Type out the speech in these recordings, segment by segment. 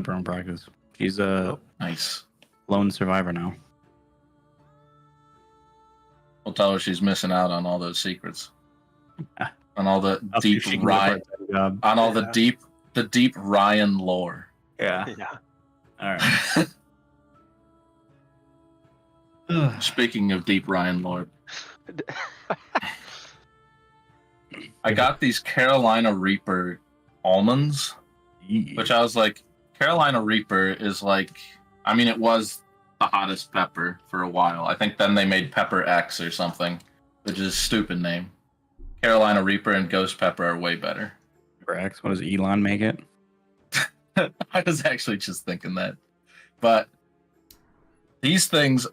her own practice. She's a Nice. lone survivor now. We'll tell her she's missing out on all those secrets. On all the I'll see deep if she can get a Ryan, part-time job. on all the deep Ryan lore. Yeah. Yeah. All right. Speaking of deep Ryan lore, I got these Carolina Reaper almonds, which I was like, Carolina Reaper is like, I mean, it was the hottest pepper for a while. I think then they made Pepper X or something, which is a stupid name. Carolina Reaper and Ghost Pepper are way better. X, what does Elon make it? I was actually just thinking that. But these things,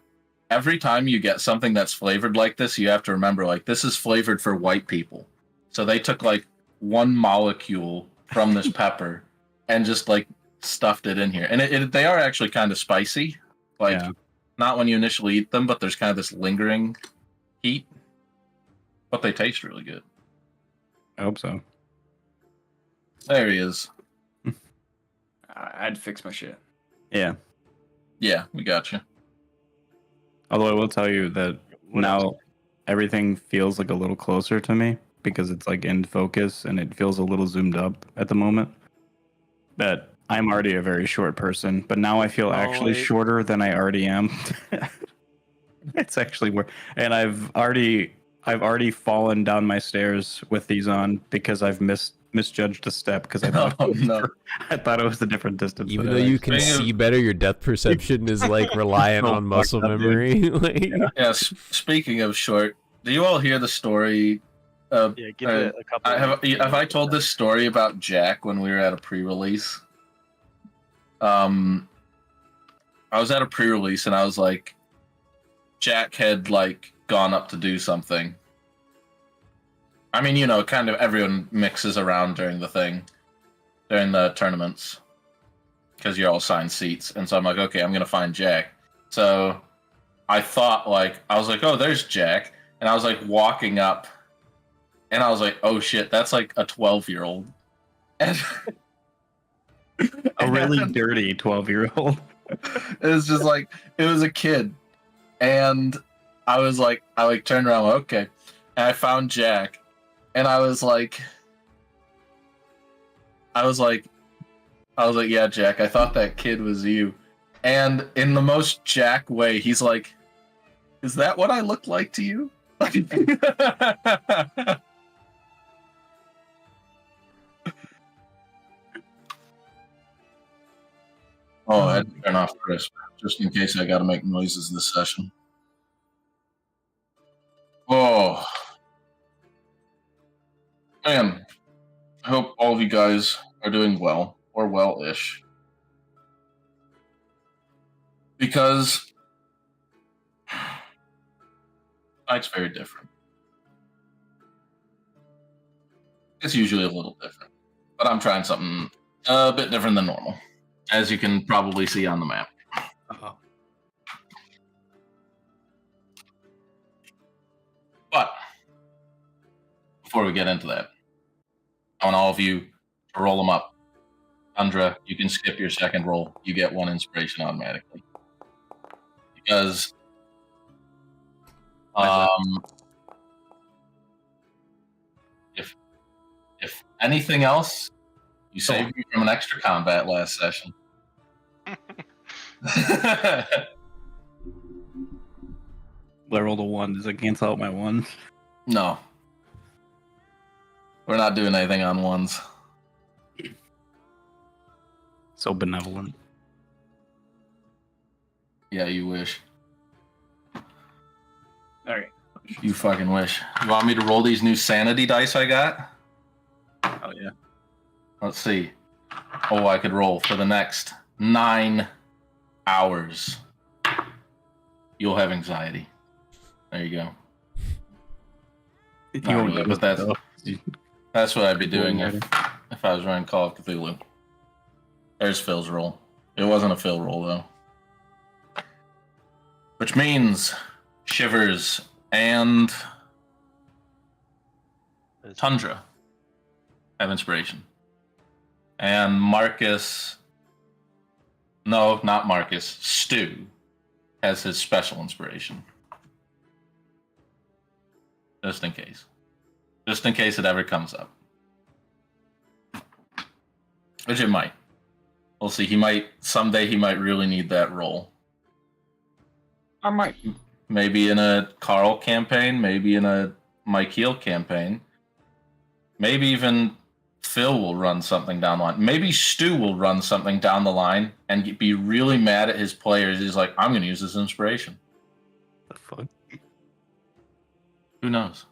every time you get something that's flavored like this, you have to remember, like, this is flavored for white people. So they took, like, one molecule from this pepper and just, like, stuffed it in here. And they are actually kind of spicy. Like, not when you initially eat them, but there's kind of this lingering heat. But they taste really good. I hope so. There he is. I'd fix my shit. Yeah. Yeah, we got you. Although I will tell you that now everything feels like a little closer to me because it's like in focus and it feels a little zoomed up at the moment. But I'm already a very short person, but now I feel actually shorter than I already am. It's actually weird. And I've already fallen down my stairs with these on because I've misjudged a step because I thought I thought it was a different distance. Even though you can see better, your depth perception is like reliant on muscle memory. Like, Yes. Speaking of short, do you all hear the story? Yeah, give it a couple. Have I told this story about Jack when we were at a pre-release? I was at a pre-release and I was like, Jack had like gone up to do something. I mean, you know, kind of everyone mixes around during the tournaments, because you're all assigned seats. And so I'm like, okay, I'm going to find Jack. So I thought, like, I was like, oh, there's Jack. And I was like walking up and I was like, oh shit, that's like a 12-year-old. And a really dirty 12-year-old. It was just like, it was a kid. And I was like, I turned around, like, okay. And I found Jack. And I was like, yeah, Jack, I thought that kid was you. And in the most Jack way, he's like, is that what I look like to you? Oh, I had to turn off Crisp, just in case I got to make noises this session. Oh. Man, I hope all of you guys are doing well, or well-ish. Because it's very different. It's usually a little different. But I'm trying something a bit different than normal, as you can probably see on the map. Uh-oh. But before we get into that, I want all of you to roll them up. Tundra, you can skip your second roll. You get 1 inspiration automatically. Because if anything else, you saved me from an extra combat last session. I rolled a 1. Does it cancel out my 1? No. We're not doing anything on 1s. So benevolent. Yeah, you wish. Alright. You fucking wish. You want me to roll these new sanity dice I got? Oh, yeah. Let's see. Oh, I could roll for the next 9 hours. You'll have anxiety. There you go. Not really, but that's what I'd be doing if I was running Call of Cthulhu. There's Phil's roll. It wasn't a Phil roll, though. Which means Shivers and Tundra have inspiration. And Marcus No, not Marcus. Stu has his special inspiration. Just in case. Just in case it ever comes up. Which it might. We'll see. Someday he might really need that role. I might. Maybe in a Carl campaign, maybe in a Mike Heel campaign. Maybe even Phil will run something down the line. Maybe Stu will run something down the line and be really mad at his players. He's like, I'm going to use this inspiration. The fuck? Who knows?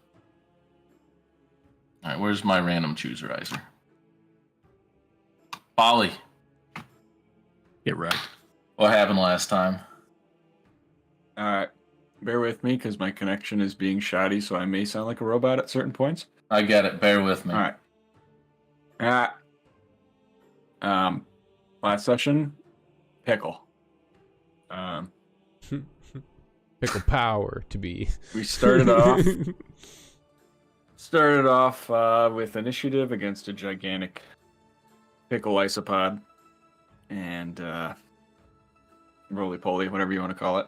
All right, where's my random chooserizer? Ollie. Get wrecked. What happened last time? All right. Bear with me because my connection is being shoddy, so I may sound like a robot at certain points. I get it. Bear with me. All right. Last session, pickle. Pickle power to be. We started off with initiative against a gigantic pickle isopod and roly-poly, whatever you want to call it.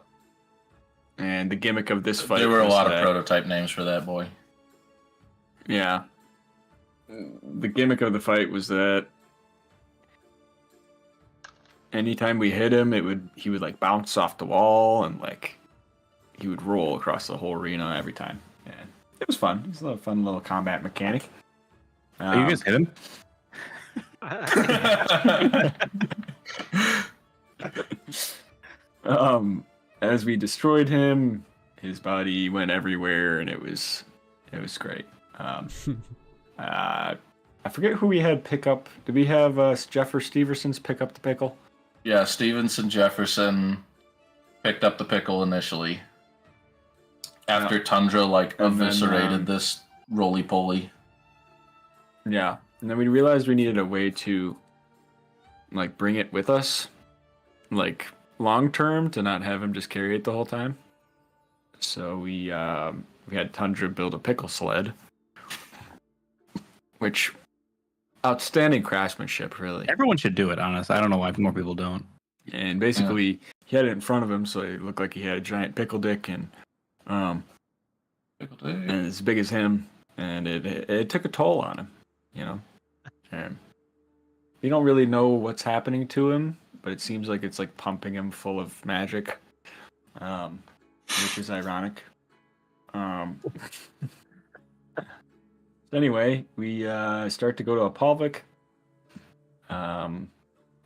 And the gimmick of this fight. There were a lot of prototype names for that boy. Yeah. The gimmick of the fight was that anytime we hit him, he would like bounce off the wall and like he would roll across the whole arena every time. And it was fun. It was a fun little combat mechanic. You guys hit him? As we destroyed him, his body went everywhere, and it was great. I forget who we had pick up. Did we have Jeff or Stevenson's pick up the pickle? Yeah, Stevenson Jefferson picked up the pickle initially. After Tundra eviscerated this roly-poly. Yeah, and then we realized we needed a way to bring it with us, long term, to not have him just carry it the whole time. So we had Tundra build a pickle sled, which outstanding craftsmanship, really. Everyone should do it, honestly. I don't know why more people don't. And basically, he had it in front of him, so it looked like he had a giant pickle dick and as big as him, and it took a toll on him, And we don't really know what's happening to him, but it seems like it's pumping him full of magic, which is ironic. Anyway, we start to go to Apalvik.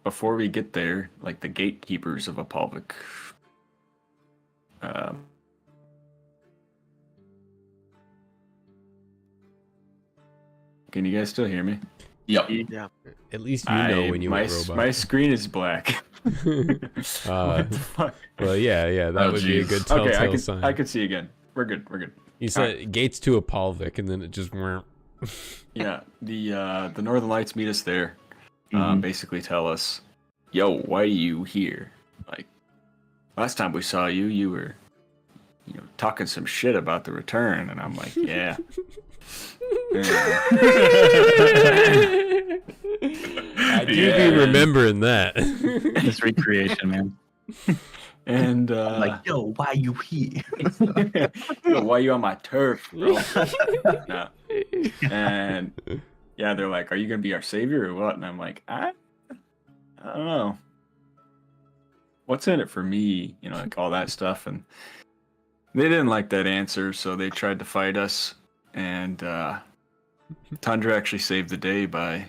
Before we get there, the gatekeepers of Apalvik. Can you guys still hear me? Yep. Yeah. At least you know when you went robot. My screen is black. What the fuck? Well, yeah, that would be a good telltale sign. I can see again. We're good. You said gates to Apalvik, and then it just weren't. Yeah, the Northern Lights meet us there. Basically tell us, yo, why are you here? Last time we saw you, you were, talking some shit about the return, and I'm like, yeah. I do be remembering that. This recreation, man. And yo, why you here? yo, why you on my turf, bro? No. And yeah, they're like, are you gonna be our savior or what? And I'm like, I don't know. What's in it for me? All that stuff. And they didn't like that answer, so they tried to fight us. And Tundra actually saved the day by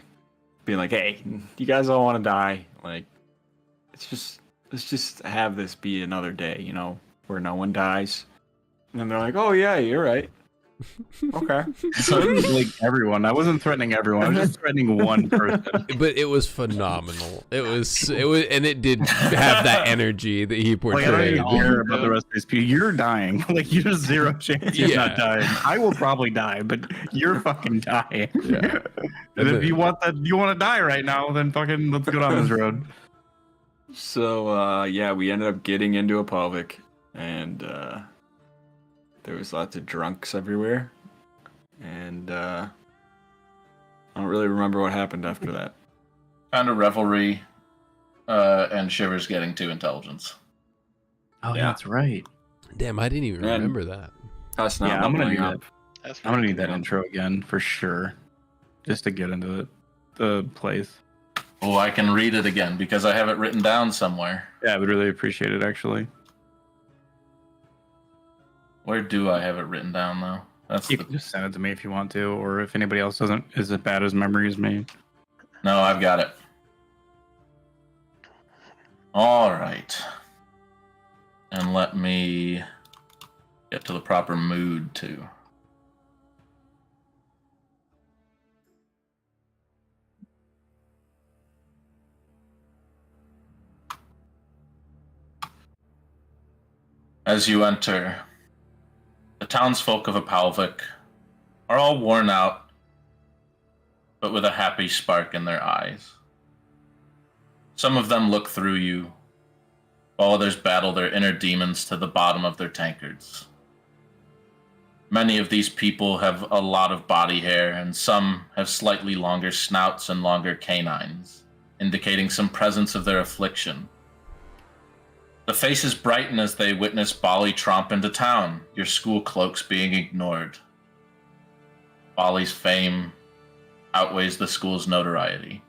being like, hey, you guys all want to die. Let's just have this be another day, where no one dies. And then they're like, oh yeah, you're right. Okay. So it was everyone. I wasn't threatening everyone. I was just threatening one person. But it was phenomenal. It was, and it did have that energy that he portrayed. I don't even care about the rest of these people. You're dying. You're zero chance you're not dying. I will probably die, but you're fucking dying. Yeah. And if you want to die right now, then fucking let's go down this road. So yeah, we ended up getting into Apalvik, and there was lots of drunks everywhere, and I don't really remember what happened after that. Kind of revelry. and Shivers getting 2 intelligence. Oh, Yeah. that's right. Damn, I didn't even And- remember that. Us not Yeah, I'm gonna leveling do up. That's I'm gonna need right. that intro again for sure, just to get into the place. Oh, I can read it again because I have it written down somewhere. Yeah, I would really appreciate it actually. Where do I have it written down, though? That's You the... can just send it to me if you want to, or if anybody else doesn't is as bad as memory as me. No, I've got it. All right. And let me get to the proper mood, too. As you enter, the townsfolk of Apalvik are all worn out, but with a happy spark in their eyes. Some of them look through you, while others battle their inner demons to the bottom of their tankards. Many of these people have a lot of body hair, and some have slightly longer snouts and longer canines, indicating some presence of their affliction. The faces brighten as they witness Bali tromp into town, your school cloaks being ignored. Bali's fame outweighs the school's notoriety.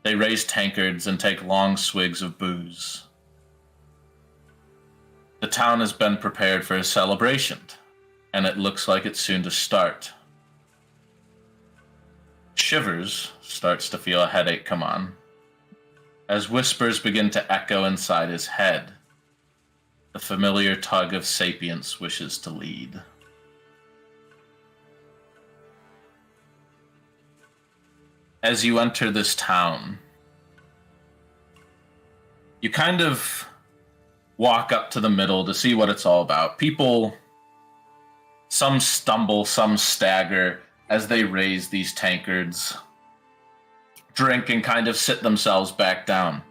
They raise tankards and take long swigs of booze. The town has been prepared for a celebration, and it looks like it's soon to start. Shivers starts to feel a headache come on, as whispers begin to echo inside his head. The familiar tug of sapience wishes to lead. As you enter this town, you kind of walk up to the middle to see what it's all about. People, some stumble, some stagger as they raise these tankards, drink and kind of sit themselves back down.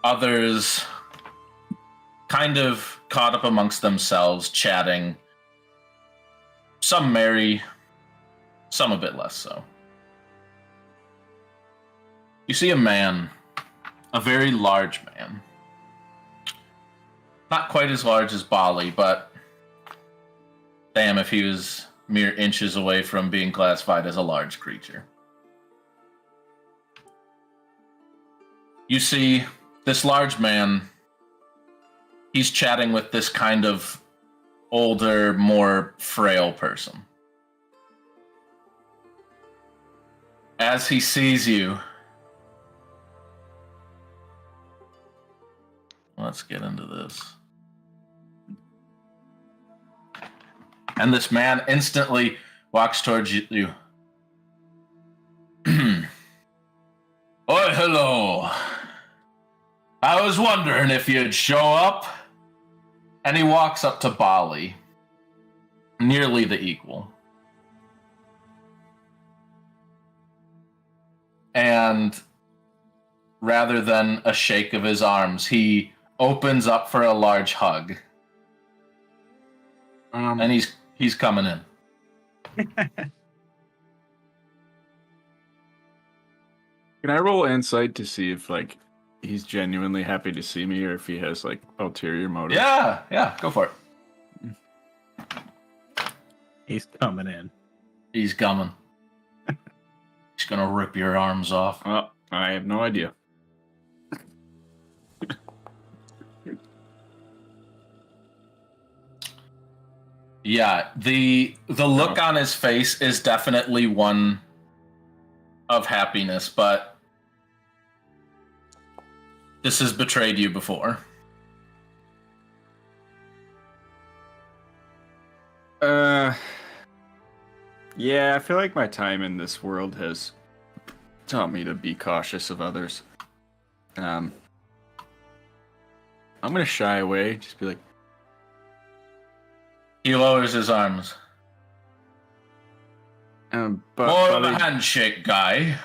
Others kind of caught up amongst themselves, chatting. Some merry, some a bit less so. You see a man, a very large man. Not quite as large as Bali, but damn if he was mere inches away from being classified as a large creature. You see this large man, he's chatting with this kind of older, more frail person. As he sees you, let's get into this. And this man instantly walks towards you. Oh, hello. I was wondering if you'd show up. And he walks up to Bali, nearly the equal. And rather than a shake of his arms, he opens up for a large hug. And he's coming in. Can I roll insight to see if like he's genuinely happy to see me, or if he has like ulterior motives? Yeah, go for it. He's coming in. He's coming. He's gonna rip your arms off. Oh, I have no idea. Yeah, the look on his face is definitely one of happiness, but this has betrayed you before. Yeah, I feel like my time in this world has taught me to be cautious of others. I'm gonna shy away, just be like, He lowers his arms. but More of a handshake, guy.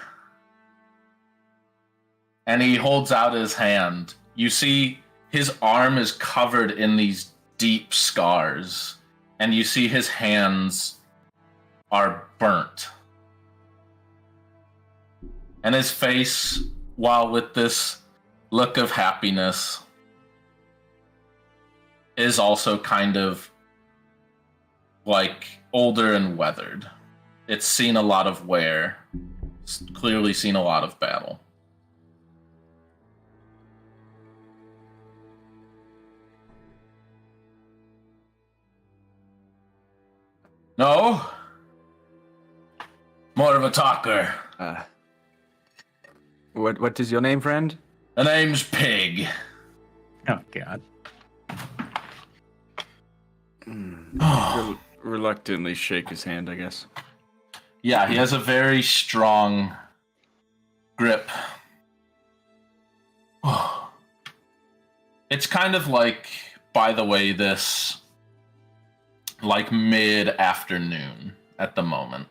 And he holds out his hand. You see his arm is covered in these deep scars. And you see his hands are burnt. And his face, while with this look of happiness is also kind of like older and weathered. It's seen a lot of wear, it's clearly seen a lot of battle. No? More of a talker. What is your name, friend? The name's Pig. Oh God. Reluctantly shake his hand, I guess. Yeah, he has a very strong grip. It's kind of like, by the way, this like mid-afternoon at the moment.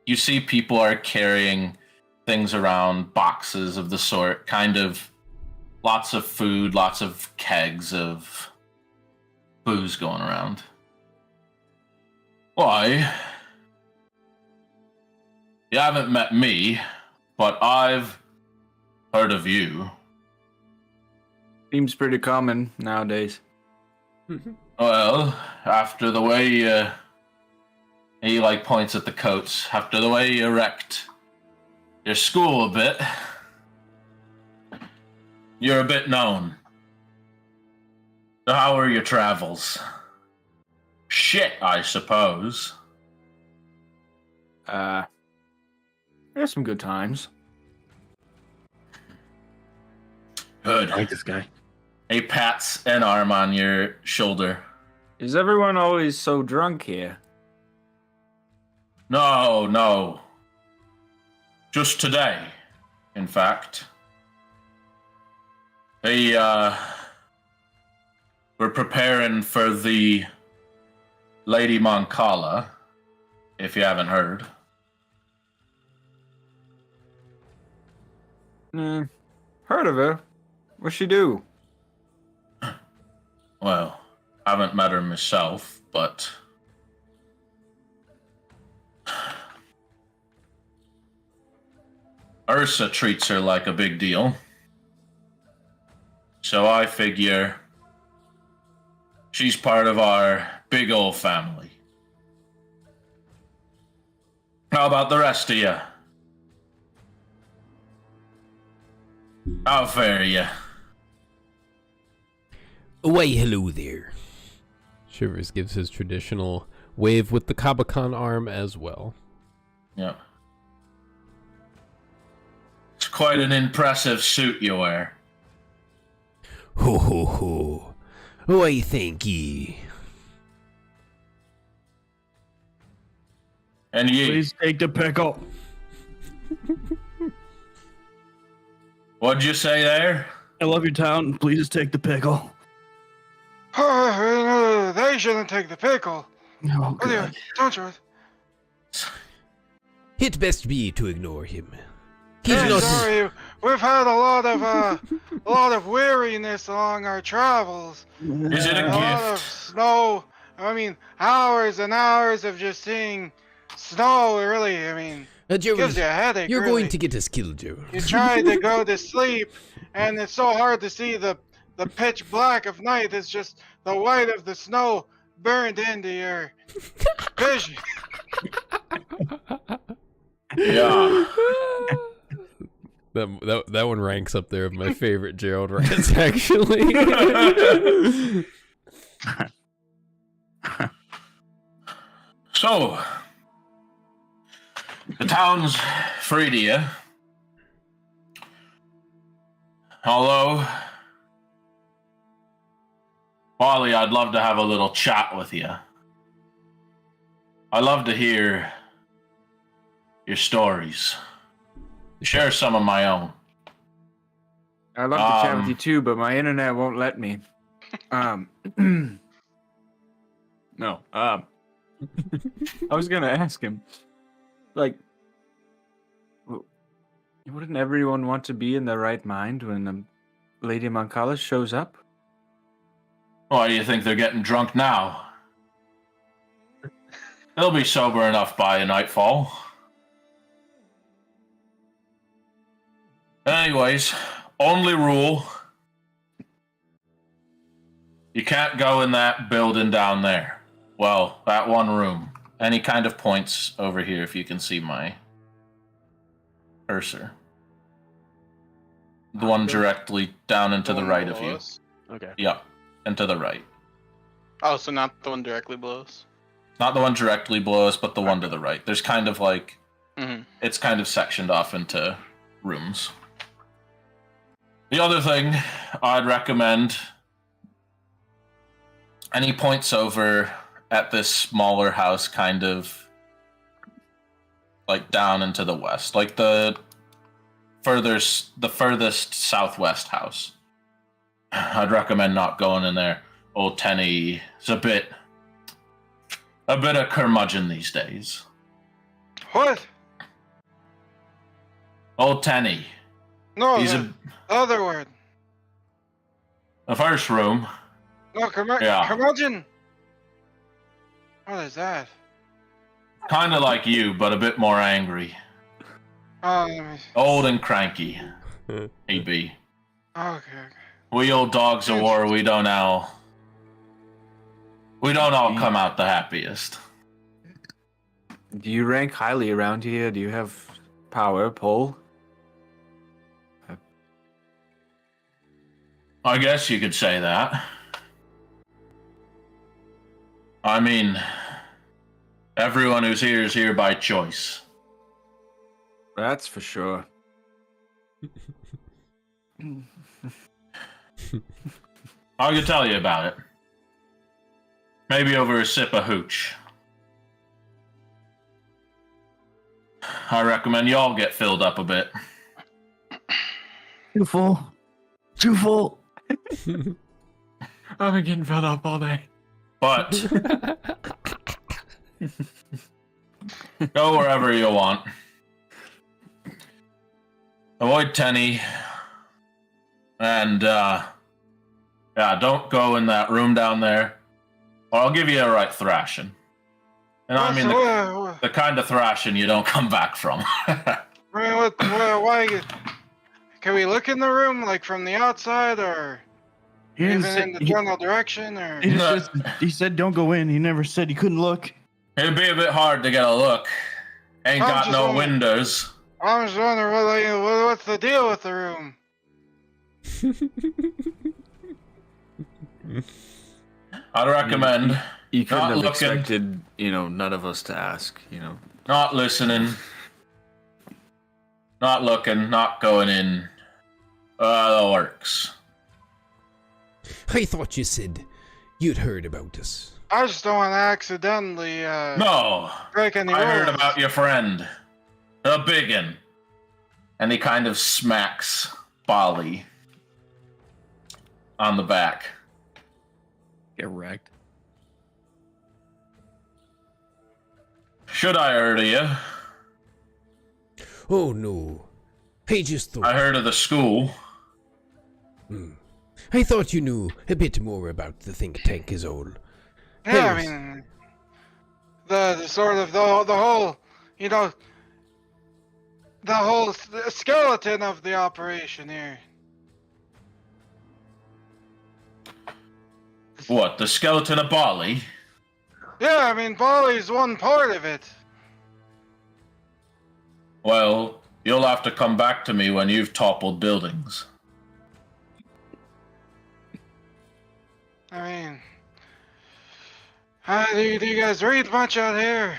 You see people are carrying things around, boxes of the sort, kind of lots of food, lots of kegs of booze going around. Why? You haven't met me, but I've heard of you. Seems pretty common nowadays. Well, after the way he like points at the coats, after the way you wrecked your school a bit, you're a bit known. So how were your travels? Shit, I suppose. There's some good times. Good. I like this guy. He pats an arm on your shoulder. Is everyone always so drunk here? No. Just today, in fact. We're preparing for the Lady Moncala, if you haven't heard. Heard of her. What's she do? Well, I haven't met her myself, but Ursa treats her like a big deal. So I figure she's part of our big old family. How about the rest of you? How fare you? Why, hello there. Shivers gives his traditional wave with the Kabakan arm as well. Yep. It's quite an impressive suit you wear. Ho ho ho. Why, thank ye. And ye, Please take the pickle. what'd you say there? I love your town. Please take the pickle. They shouldn't take the pickle. Oh Anyway, God. don't you? It best be to ignore him. He's Hey, not. sorry, we've had a lot of weariness along our travels. Is it a A lot of gift? snow. I mean, hours and hours of just seeing snow. Really, I mean, Joe, gives you a headache. you're really. going to get us killed, Joe. You try to go to sleep, and it's so hard to see the pitch black of night. It's just the white of the snow burned into your vision. Yeah. That one ranks up there of my favorite Gerald rants, actually. So, the town's free to you. Although, Wally, I'd love to have a little chat with you. I love to hear your stories. Share some of my own. I love to chat with you too, but my internet won't let me. No. I was gonna ask him, like, wouldn't everyone want to be in their right mind when Lady Moncala shows up? Why do you think they're getting drunk now? They'll be sober enough by nightfall. Anyways, only rule: you can't go in that building down there. Well, that one room. Any kind of points over here if you can see my cursor. The one directly down and to the right of you. Okay. Yep, and to the right. Oh, so not the one directly below us. Not the one directly below us, but the one to the right. There's kind of like, it's kind of sectioned off into rooms. The other thing I'd recommend, any points over at this smaller house, kind of like down into the west, like the furthest southwest house. I'd recommend not going in there. Old Tenny is a bit of curmudgeon these days. What? Old Tenny. No, He's the other word. The first room. No, curmudgeon. What is that? Kind of like you, but a bit more angry. Old and cranky. AB. Okay. We old dogs of war, we don't all come out the happiest. Do you rank highly around here? Do you have power, pull? I guess you could say that. I mean, everyone who's here is here by choice. That's for sure. I could tell you about it. Maybe over a sip of hooch. I recommend y'all get filled up a bit. Too full. Too full. I've been getting filled up all day. But go wherever you want. Avoid Tenny. And don't go in that room down there, or I'll give you a right thrashing. And I mean the kind of thrashing you don't come back from. Why? Can we look in the room, like from the outside, or even in the general direction? Or he said don't go in. He never said he couldn't look. It'd be a bit hard to get a look. Ain't got no windows. I'm just wondering what's the deal with the room. I'd recommend you couldn't not have looking, expected, none of us to ask, not listening, not looking, not going in. The works. I thought you said you'd heard about us. I just don't want to accidentally break any rules. I heard about your friend, the biggin, and he kind of smacks Bali on the back. Get wrecked. Should I heard of you? Oh no, I just thought. I heard of the school. I thought you knew a bit more about the think tank is all. Yeah, I mean, the sort of the whole, the whole skeleton of the operation here. What, the skeleton of Bali? Yeah, I mean, Bali's one part of it. Well, you'll have to come back to me when you've toppled buildings. I mean, do you guys read much out here?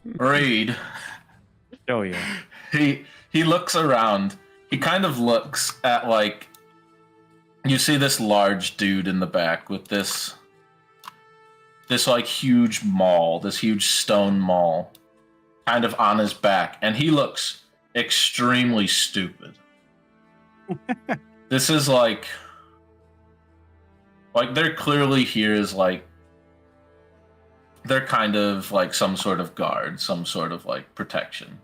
Read. Oh yeah. He looks around. He kind of looks at, like, you see this large dude in the back with this like huge maul, this huge stone maul, kind of on his back, and he looks extremely stupid. This is like they're clearly here as like they're kind of like some sort of guard, some sort of like protection.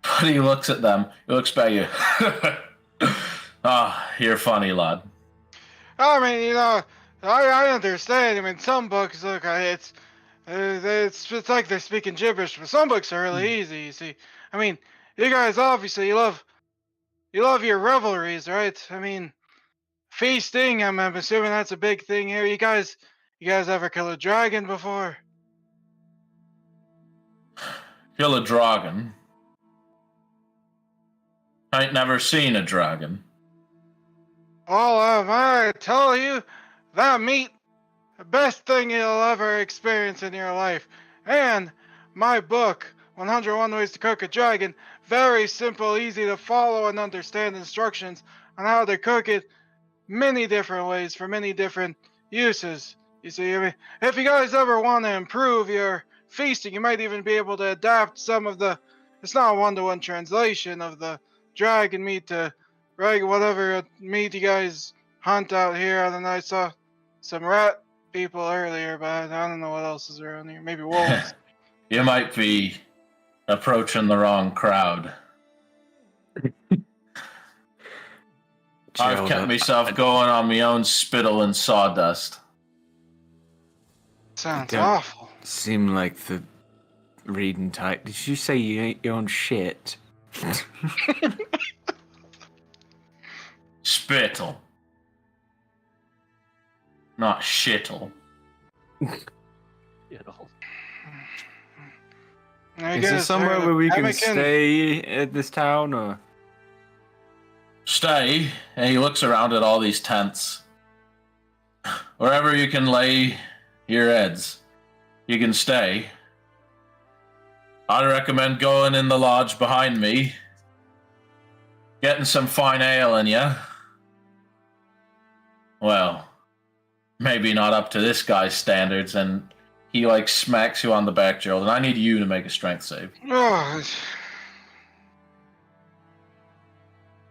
But he looks at them. He looks back at you. You're funny, lad. I mean, I understand. I mean, some books look, it's like they're speaking gibberish, but some books are really easy. You see, I mean, you guys obviously love you love your revelries, right? I mean, feasting. I'm assuming that's a big thing here. You guys ever kill a dragon before? Kill a dragon? I ain't never seen a dragon. Oh, I tell you, that meat, the best thing you'll ever experience in your life. And my book, 101 Ways to Cook a Dragon, very simple, easy to follow and understand instructions on how to cook it many different ways for many different uses. You see, I mean, if you guys ever want to improve your feasting, you might even be able to adapt some of the, it's not a one-to-one translation of the dragon meat to whatever meat you guys hunt out here. I don't know, I saw some rat people earlier, but I don't know what else is around here. Maybe wolves. You might be approaching the wrong crowd. I've kept myself going on my own spittle and sawdust. Sounds awful. Seem like the reading type. Did you say you ate your own shit? Spittle. Not shittle. You know. I Is there guess somewhere where we can Anakin- stay at this town, or? Stay, and he looks around at all these tents. Wherever you can lay your heads, you can stay. I'd recommend going in the lodge behind me, getting some fine ale in you. Well, maybe not up to this guy's standards, and he like smacks you on the back, Gerald, and I need you to make a strength save. Oh,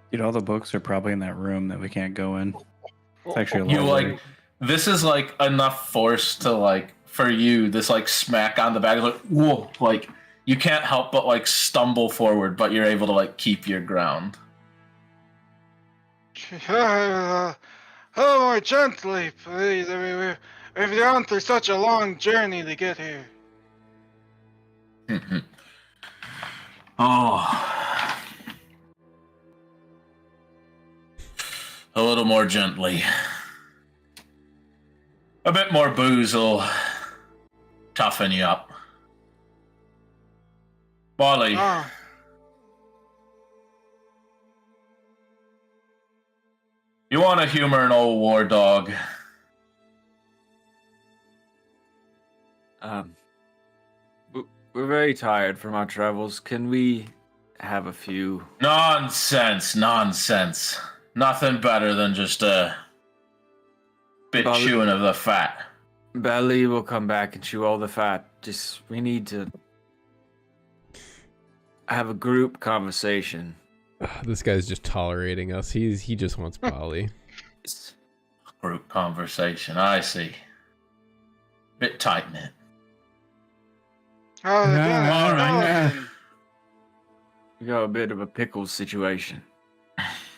Dude, all the books are probably in that room that we can't go in. It's actually a You library. like, this is like enough force to like, for you, this like smack on the back is like, whoa, like you can't help but like stumble forward, but you're able to like keep your ground. a little more gently, please. I mean, we've gone through such a long journey to get here. Oh. A little more gently. A bit more booze will toughen you up. Wally, Oh, you want to humor an old war dog? We're very tired from our travels. Can we have a few? Nonsense. Nothing better than just a bit Bali- chewing of the fat. Belly will come back and chew all the fat. We need to have a group conversation. This guy's just tolerating us. He just wants Polly. Group conversation, I see. Bit tight-knit. all right. We got a bit of a pickle situation.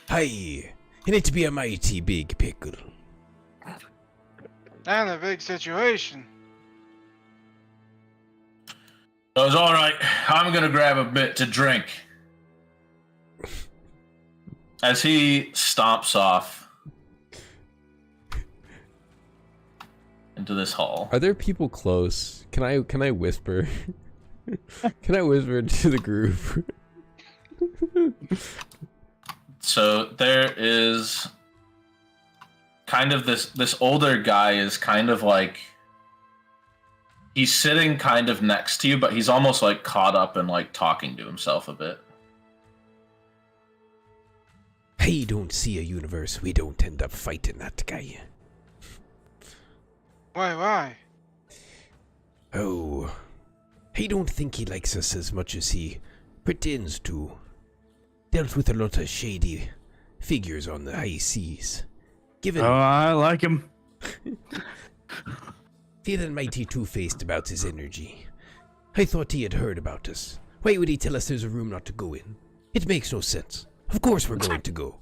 Hi, and it be a mighty big pickle. And a big situation. Goes, all right, I'm gonna grab a bit to drink. As he stomps off into this hall. Are there people close? Can I whisper? Can I whisper to the group? So there is kind of this older guy is kind of like, he's sitting kind of next to you, but he's almost like caught up and like talking to himself a bit. I don't see a universe we don't end up fighting that guy. Why? Oh, I don't think he likes us as much as he pretends to. Dealt with a lot of shady figures on the high seas. Given I like him. feeling mighty two-faced about his energy. I thought he had heard about us. Why would he tell us there's a room not to go in? It makes no sense. Of course we're going to go.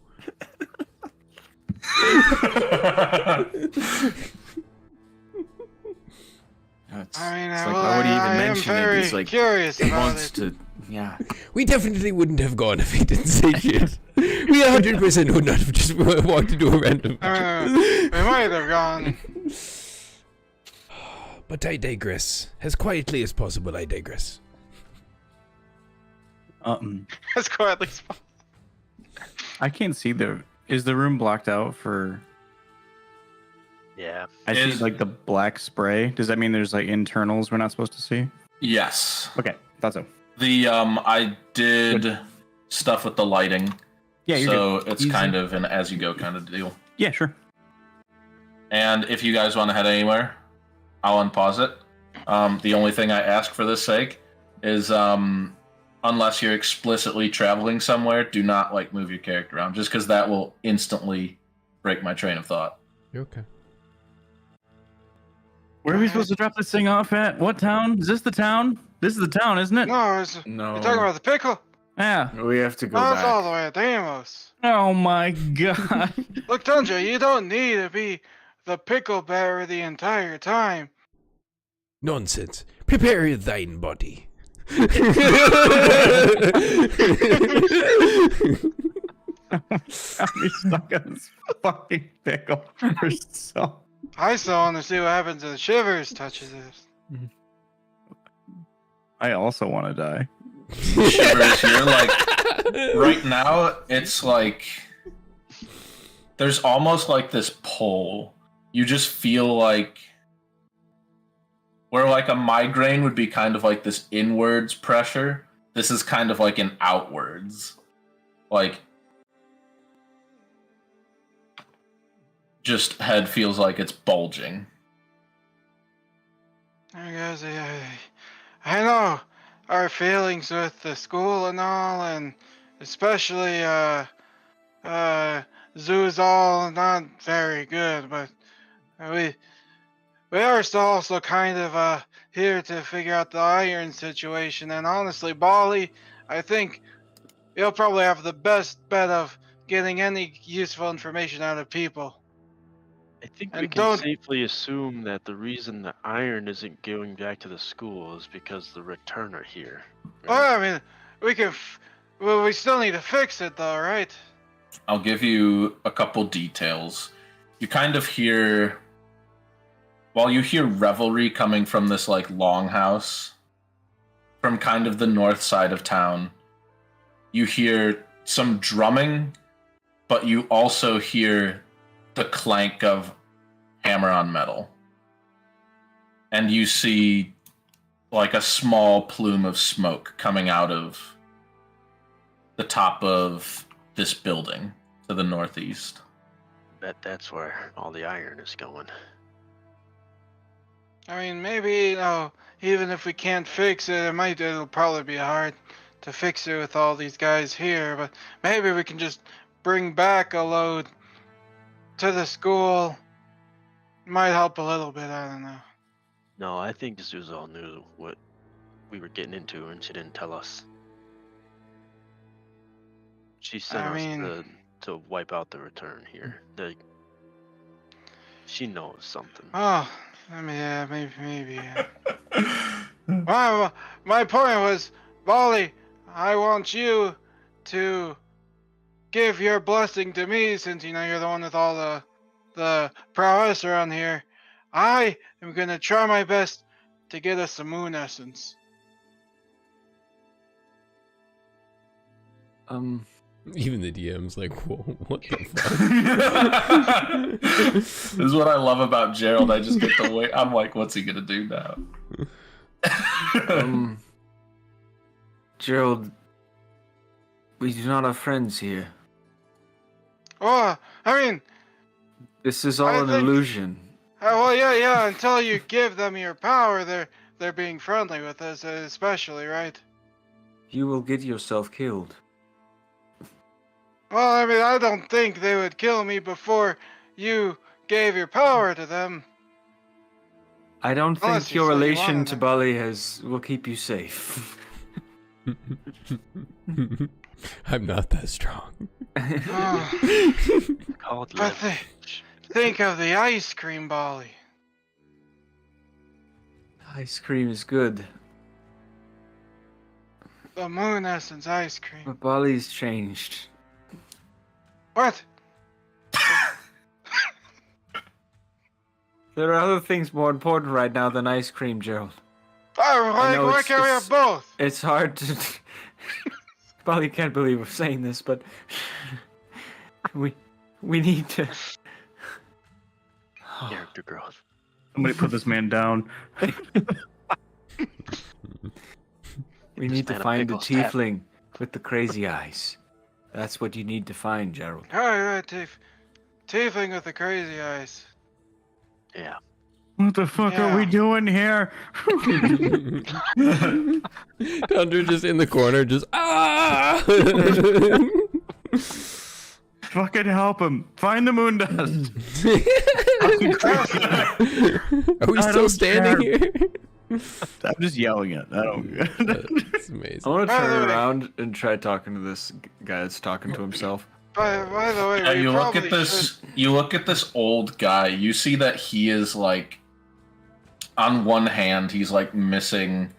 I mean, It's like, well, why would he even I am mention it? very He's like, curious he about wants it. to, yeah. We definitely wouldn't have gone if he didn't say shit. We We 100% would not have just walked into a random. We might have gone. But I digress. As quietly as possible, I digress. As quietly as possible. I can't see is the room blocked out for? Yeah. I see like the black spray. Does that mean there's like internals we're not supposed to see? Yes. Okay, thought so. I did stuff with the lighting. Yeah, so it's kind of an as you go kind of deal. Yeah, sure. And if you guys want to head anywhere, I'll unpause it. The only thing I ask for this sake is unless you're explicitly traveling somewhere, do not like move your character around, just because that will instantly break my train of thought. Okay. Where are we supposed to drop this thing off at? What town? Is this the town? This is the town, isn't it? No, No. you're talking about the pickle? Yeah. We have to go No, it's back. all the way at Deimos. Oh my god. Look, Tunja, you don't need to be the pickle bearer the entire time. Nonsense. Prepare thine body. I'll be stuck on this fucking pickle for so. I still want to see what happens if Shivers touches this. I also want to die. Shivers, you're like right now. It's like there's almost like this pull. You just feel like where like a migraine would be kind of like this inwards pressure. This is kind of like an outwards, like just head feels like it's bulging. I guess I know our feelings with the school and all, and especially Zoo's all not very good, but we are still also kind of here to figure out the iron situation. And honestly, Bali, I think you'll probably have the best bet of getting any useful information out of people. I think And we can don't- safely assume that the reason the iron isn't going back to the school is because the return are here. right? Well, I mean, we can. Well, we still need to fix it, though, right? I'll give you a couple details. You kind of hear, while you hear revelry coming from this like longhouse, from kind of the north side of town, you hear some drumming, but you also hear the clank of hammer on metal. And you see like a small plume of smoke coming out of the top of this building to the northeast. Bet that's where all the iron is going. I mean, maybe, even if we can't fix it, it'll probably be hard to fix it with all these guys here, but maybe we can just bring back a load to the school. Might help a little bit, I don't know. No, I think Zuzal knew what we were getting into and she didn't tell us. She sent us to wipe out the return here. She knows something. Oh, I mean, yeah, maybe, yeah. Well, my point was, Bali, I want you to give your blessing to me, since you're the one with all the prowess around here. I am gonna try my best to get us some moon essence. Even the DM's like, whoa, what the fuck? This is what I love about Gerald. I just get to wait. I'm like, what's he gonna do now? Gerald, we do not have friends here. Oh, I mean, This is all I an think- illusion. well, yeah. Until you give them your power, they're being friendly with us, especially, right? You will get yourself killed. Well, I mean, I don't think they would kill me before you gave your power to them. I don't Unless think you your say you relation wanted to them. Bali will keep you safe. I'm not that strong. Oh, Called but think of the ice cream, Bali. Ice cream is good, The moon essence ice cream. but Bali's changed. What? There are other things more important right now than ice cream, Gerald. Oh, why can't we have both? It's hard to. Probably can't believe we're saying this, but we need to. Character growth. Somebody put this man down. We need to man a find the pickles tap. tiefling with the crazy eyes. That's what you need to find, Gerald. Oh, right, tiefling with the crazy eyes. Yeah. What the fuck are we Yeah. doing here? Thunder just in the corner, just ah! Fucking help him. Find the moon dust. Are we I still don't standing care. here? I'm just yelling it. I don't. That's I amazing. want to By the turn way- around and try talking to this guy that's talking to himself. By the way, we You look probably at this. You look at this old guy. You see that he is like, on one hand, he's like missing,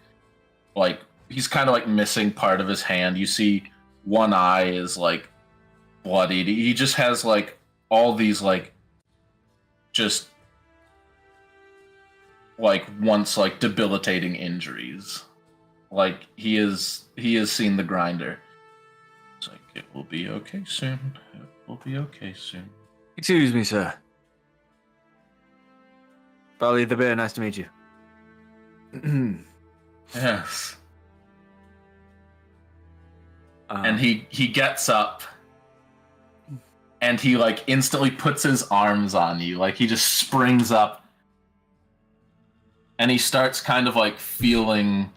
like he's kind of like missing part of his hand. You see, one eye is like bloodied. He just has like all these like, just like once like debilitating injuries. Like he has seen the grinder. It's like it will be okay soon. It will be okay soon. Excuse me, sir. Bali the Bear, nice to meet you. Yes. Uh, And he gets up and he like instantly puts his arms on you. Like he just springs up and he starts kind of like feeling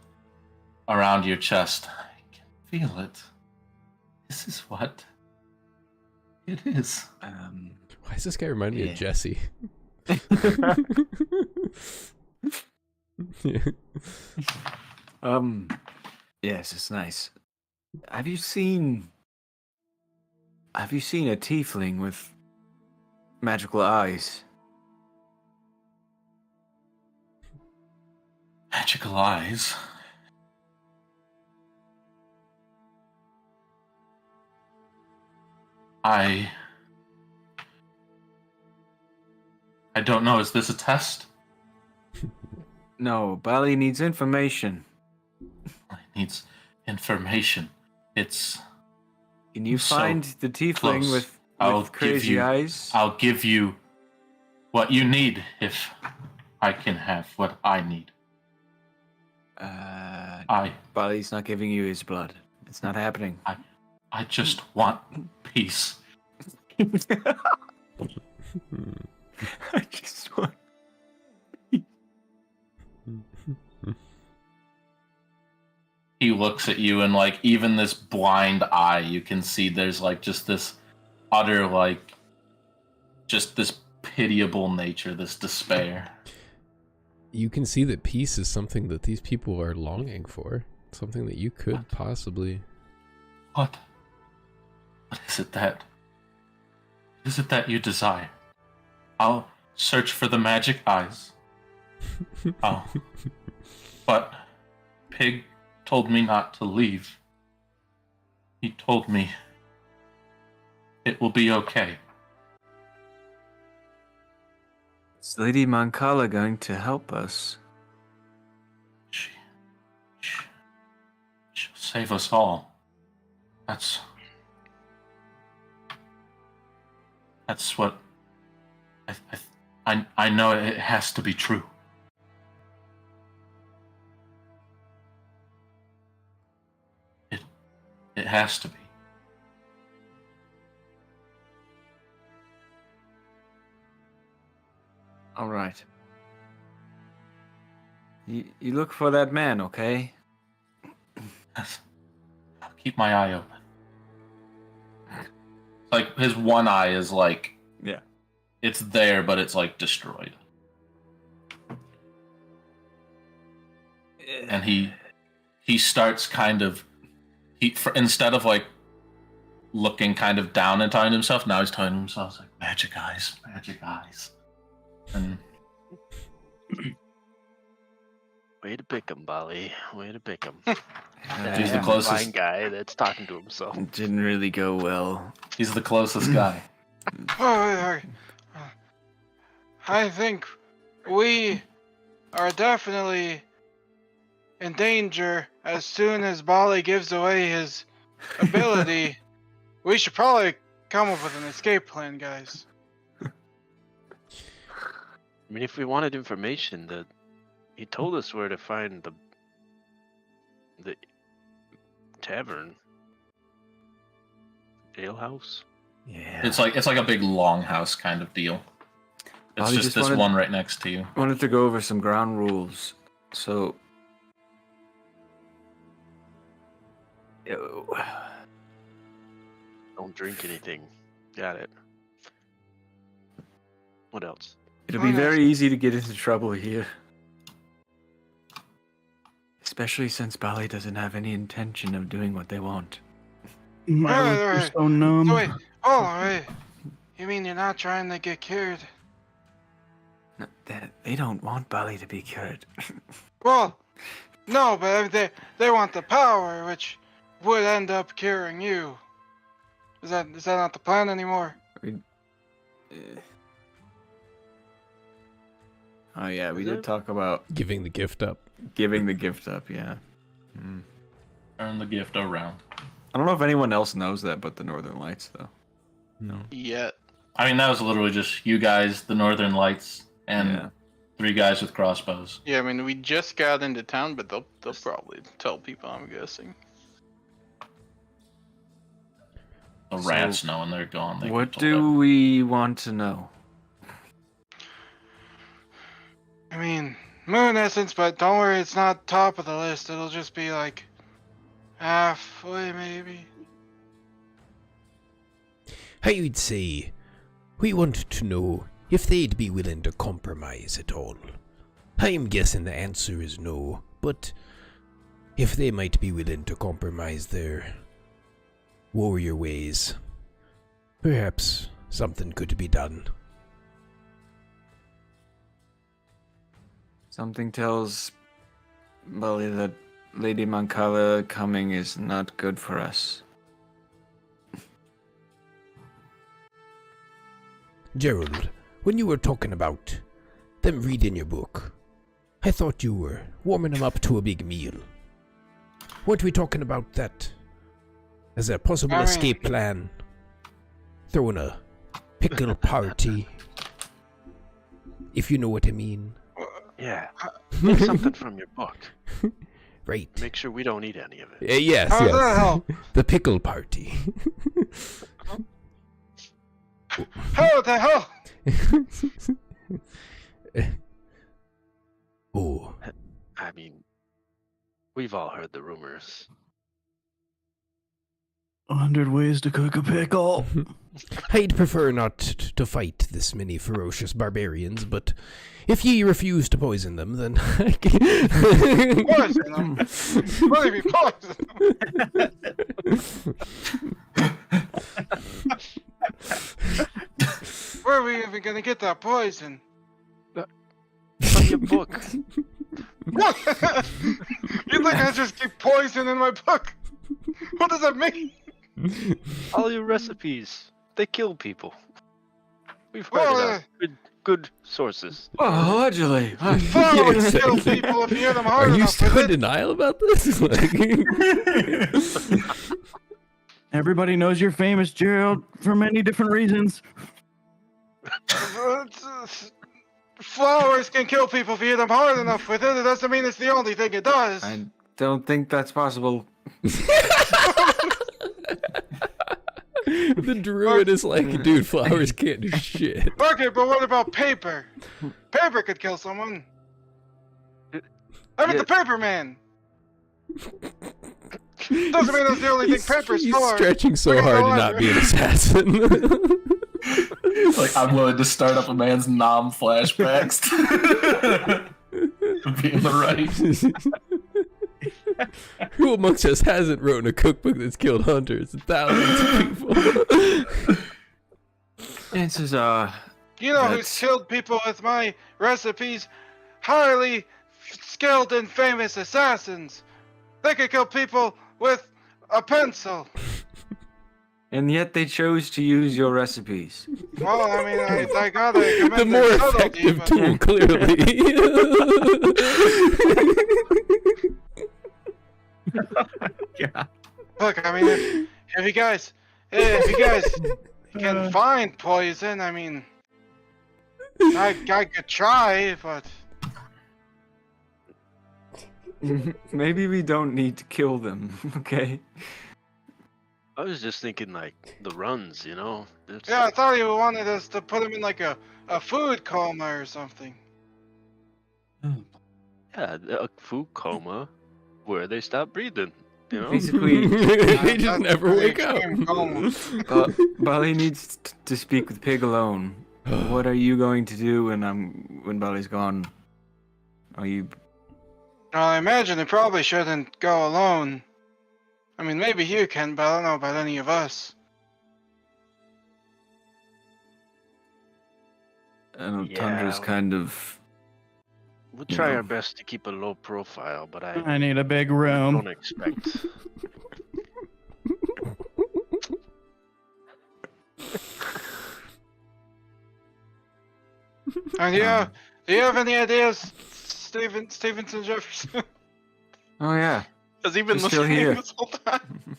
around your chest. I can feel it. This is what it is. Why does this guy remind me Yeah. of Jesse? Yes, it's nice. Have you seen a tiefling with magical eyes? Magical eyes. I don't know. Is this a test? No, Bali needs information. It needs information. It's. Can you So find the tiefling close. with I'll give crazy you- eyes? I'll give you what you need if I can have what I need. Bali's not giving you his blood. It's not happening. I just want peace. I just want. He looks at you and like even this blind eye, you can see there's like just this utter like just this pitiable nature, this despair. You can see that peace is something that these people are longing for. Something that you could possibly. What is it that you desire? I'll search for the magic eyes. Oh. But Pig told me not to leave. He told me it will be okay. Is Lady Mancala going to help us? She'll save us all. That's what I know. It has to be true. It has to be. All right. You look for that man, okay? Yes. I'll keep my eye open. Like his one eye is like, Yeah. it's there, but it's like destroyed. And he starts kind of instead of like looking kind of down and telling himself, now he's telling himself like magic eyes, and Way to pick him, Bali. Way to pick him. He's the That closest. blind guy that's talking to himself. It didn't really go well. He's the closest guy. Oh, I think we are definitely in danger as soon as Bali gives away his ability. We should probably come up with an escape plan, guys. I mean, if we wanted information, he told us where to find the tavern, alehouse. Yeah. It's like a big longhouse kind of deal. It's Bali just just this wanted- one right next to you. Wanted to go over some ground rules. So. Don't drink anything. Got it. What else? It'll be very easy to get into trouble here. Especially since Bali doesn't have any intention of doing what they want. My Alright, lips are alright. so numb. So wait, hold on, wait. You mean you're not trying to get cured? No, they don't want Bali to be cured. Well, no, but I mean, they want the power, which would end up curing you. Is that not the plan anymore? Oh yeah, we Is did it? talk about Giving the gift up. giving the gift up, yeah. Turn the gift around. I don't know if anyone else knows that but the Northern Lights, though. No. Yet. I mean, that was literally just you guys, the Northern Lights, and Yeah. 3 guys with crossbows. Yeah, I mean, we just got into town, but they'll probably tell people, I'm guessing. The So, rats know and they're gone. They What told do we want to know? I mean, moon essence, but don't worry, it's not top of the list. It'll just be like halfway, maybe. I would say we want to know if they'd be willing to compromise at all. I'm guessing the answer is no, but if they might be willing to compromise their warrior ways, perhaps something could be done. Something tells Bali that Lady Mancala coming is not good for us. Gerald, when you were talking about them reading your book, I thought you were warming them up to a big meal. Weren't we talking about that as a possible I mean- escape plan? Throwing a pickle party, if you know what I mean. Yeah. Take something from your book. Right. Make sure we don't eat any of it. Yes, How does that yes. help? The pickle party. How the hell? Oh, I mean, we've all heard the rumors. 100 ways to cook a pickle. I'd prefer not to fight this many ferocious barbarians, but if ye refuse to poison them, then I can... Poison them? What do you mean poison? Where are we even gonna get that poison? From your book. What? You think I just keep poison in my book? What does that mean? All your recipes. They kill people. We've heard Well, it out. Good sources. Oh, allegedly. Flowers kill people if you hit them hard Are you enough still with in it. denial about this? Everybody knows you're famous, Gerald, for many different reasons. Flowers can kill people if you hit them hard enough with it. It doesn't mean it's the only thing it does. I don't think that's possible. The druid is like, dude, flowers can't do shit. Okay, but what about paper? Paper could kill someone. I'm the paper man. Doesn't mean that's the only thing paper's He's for. stretching so Look at hard the to not line. be an assassin. Like, I'm willing to start up a man's nom flashbacks to be in the right. Who amongst us hasn't written a cookbook that's killed hundreds and thousands of people? Chances You know who's That's- killed people with my recipes? Highly skilled and famous assassins. They could kill people with a pencil. And yet they chose to use your recipes. Well, I mean, I gotta commend The more their subtlety, effective but- tool, clearly. Yeah. Look, I mean, if you guys can find poison, I mean, I could try, but Maybe we don't need to kill them, okay? I was just thinking like the runs, you know. It's, yeah, I thought you wanted us to put him in like a food coma or something. yeah, a food coma where they stop breathing. You know. Basically, They just That's never pretty wake up. extreme coma. Bali needs to speak with Pig alone. What are you going to do when Bali's gone? Are you? Well, I imagine it probably shouldn't go alone. I mean, maybe you can, but I don't know about any of us. I know Yeah. Tundra's kind of. We'll You try know. our best to keep a low profile, but I need a big room. don't expect. And yeah, do you have any ideas, Stevenson Jefferson? Oh yeah. Has he been He's still listening here. this whole time?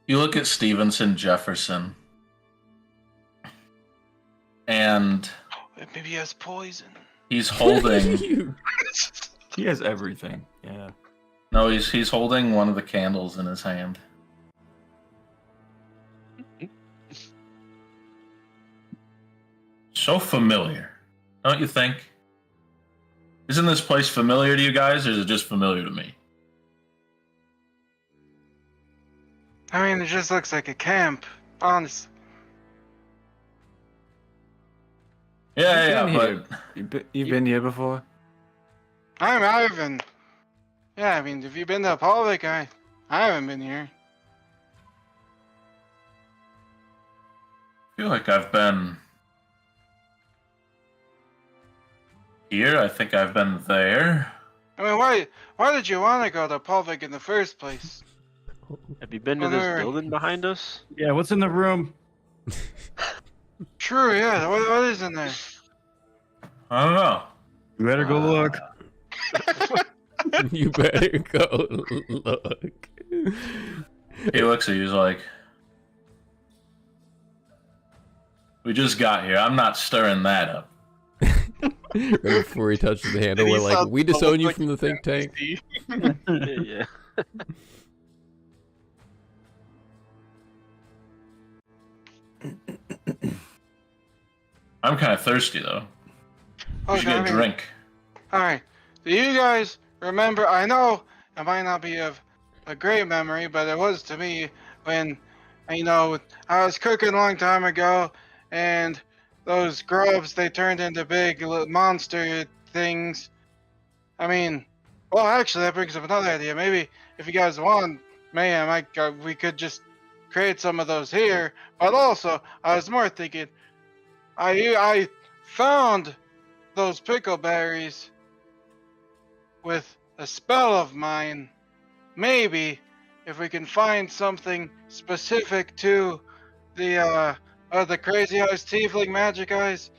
You look at Stevenson Jefferson, and Maybe he has poison. he's holding. He has everything. Yeah. No, he's holding one of the candles in his hand. So familiar, don't you think? Isn't this place familiar to you guys, or is it just familiar to me? I mean, it just looks like a camp, honestly. Yeah, You've been but here. You've been here before. I haven't. Yeah, I mean, have you been to Apollic? I haven't been here. I feel like I've been here. I think I've been there. I mean, why did you want to go to Apollic in the first place? Have you been to this building behind us? Yeah, what's in the room? True, yeah. What is in there? I don't know. You better go look. You better go look. He looks at you. He's like, "We just got here. I'm not stirring that up." Right before he touches the handle, He we're like, sounds we disown almost you like from the think tank. Yeah. I'm kind of thirsty though. We should Okay, get a drink. Alright. Do you guys remember? I know it might not be of a great memory, but it was to me when, I was cooking a long time ago, and those grubs, they turned into big monster things. I mean, well, actually, that brings up another idea. Maybe if you guys want, we could just create some of those here. But also, I was more thinking, I found those pickleberries with a spell of mine. Maybe if we can find something specific to the crazy eyes, tiefling magic eyes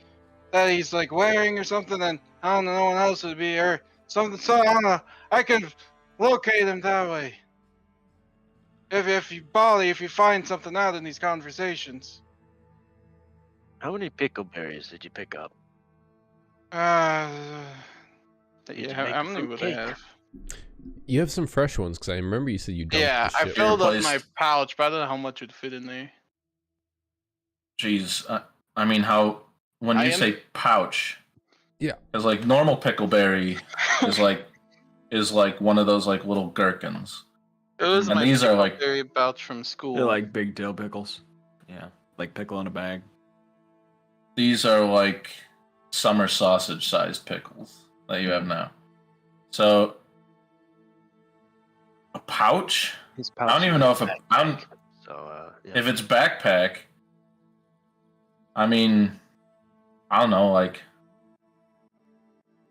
that he's like wearing or something, then I don't know, no one else would be, or something. So I don't know. I can locate him that way. If you find something out in these conversations. How many pickleberries did you pick up? Uh, Did you Yeah, make how many fruit would cake? I have? You have some fresh ones, because I remember you said you dumped Yeah, the I shit. filled up replaced- my pouch, but I don't know how much would fit in there. Jeez, I mean, when I you am- say pouch, Yeah. because like normal pickleberry is like one of those like little gherkins. It was And my these are like- berry pouch from school. They're like big dill pickles. Yeah, like pickle in a bag. These are like summer sausage sized pickles that you have now. So a pouch? His I don't even know if yeah. if it's backpack. I mean, I don't know, like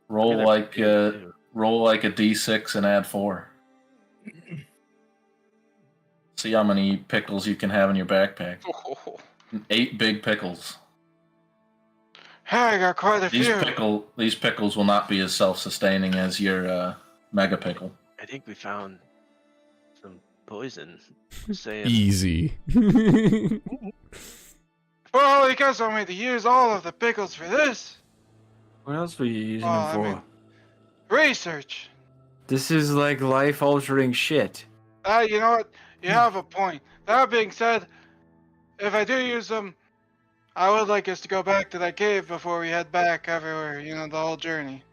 Roll Yeah, like they're big, too. roll like a d6 and add 4. See how many pickles you can have in your backpack. 8 big pickles. Hey, I got quite a These few. pickles will not be as self-sustaining as your mega pickle. I think we found some poison. Saying Easy. Well, you guys want me to use all of the pickles for this? What else were you using Well, them I for? mean- Research. This is like life-altering shit. You know what? You have a point. That being said, if I do use them, I would like us to go back to that cave before we head back everywhere. You know, the whole journey.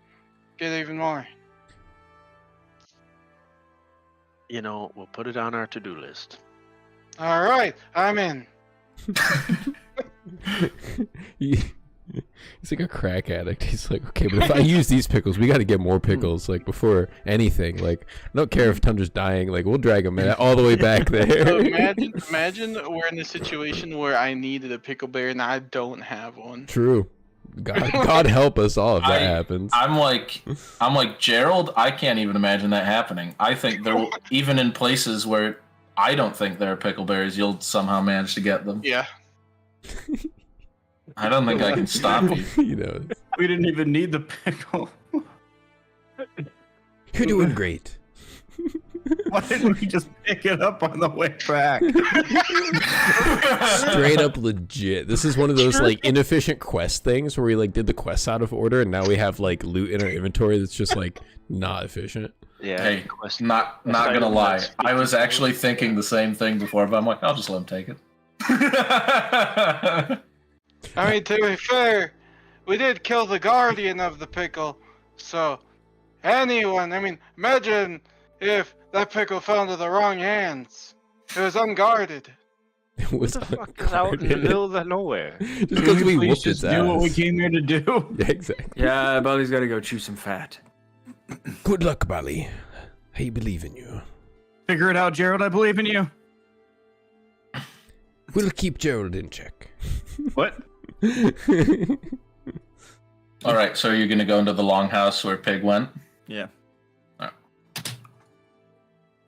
Get even more. we'll put it on our to-do list. All right, I'm in. He's like a crack addict. He's like, okay, but if I use these pickles, we got to get more pickles. Like before anything, like I don't care if Tundra's dying. Like we'll drag him all the way back So there. imagine we're in a situation where I needed a pickle berry and I don't have one. True. God help us all if that happens. I'm like Gerald. I can't even imagine that happening. I think there, even in places where I don't think there are pickleberries, you'll somehow manage to get them. Yeah. I don't think I can stop you. You know, We didn't even need the pickle. you're doing great. Why didn't we just pick it up on the way back? Straight up legit. This is one of those like inefficient quest things where we like did the quests out of order and now we have like loot in our inventory that's just like not efficient. Yeah. Hey, not gonna lie. I was actually thinking the same thing before, but I'm like, I'll just let him take it. I mean, to be fair, we did kill the guardian of the pickle, so anyone, I mean, imagine if that pickle fell into the wrong hands. It was unguarded. It was What the fuck is out in the unguarded. middle of nowhere? Just because we Please whooped just its do what we ass. came here to do. Yeah, exactly. Yeah, Bally's got to go chew some fat. Good luck, Bally. I believe in you. Figure it out, Gerald. I believe in you. We'll keep Gerald in check. What? All right, so you're gonna go into the longhouse where Pig went. Yeah.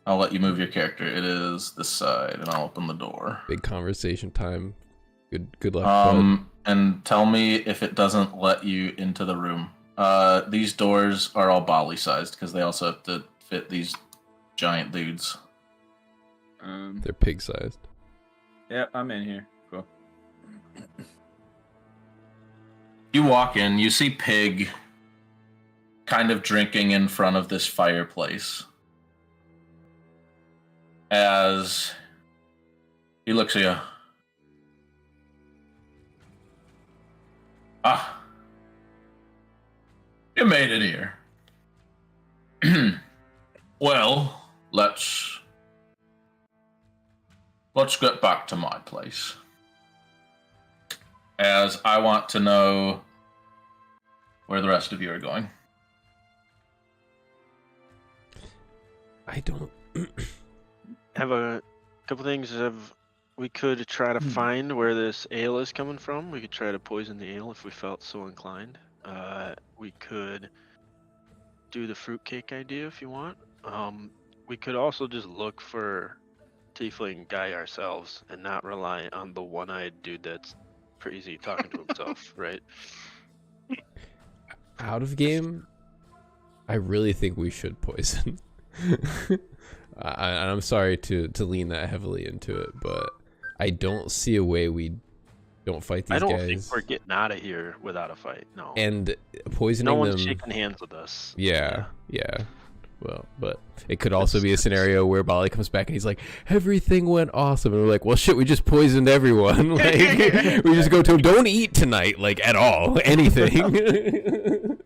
I'll let you move your character. It is this side, and I'll open the door. Big conversation time. Good luck. bud. And tell me if it doesn't let you into the room. These doors are all Bali sized because they also have to fit these giant dudes. They're pig-sized. Yep, I'm in here. Cool. You walk in, you see Pig kind of drinking in front of this fireplace. As he looks at you. Ah. You made it here. Well, let's get back to my place. As I want to know where the rest of you are going. I don't. Have a couple things we could try to find where this ale is coming from. We could try to poison the ale if we felt so inclined. We could do the fruitcake idea if you want. We could also just look for tiefling guy ourselves and not rely on the one-eyed dude that's crazy talking to himself, right? Out of game, I really think we should poison. I'm sorry to lean that heavily into it, but I don't see a way we don't fight these I don't guys. think we're getting out of here without a fight. No. And poisoning no one's them. shaking hands with us. Yeah. Well, but it could also be a scenario where Bali comes back and he's like, everything went awesome. And we're like, well, shit, we just poisoned everyone. Like, we just go to him, don't eat tonight, like, at all. Anything.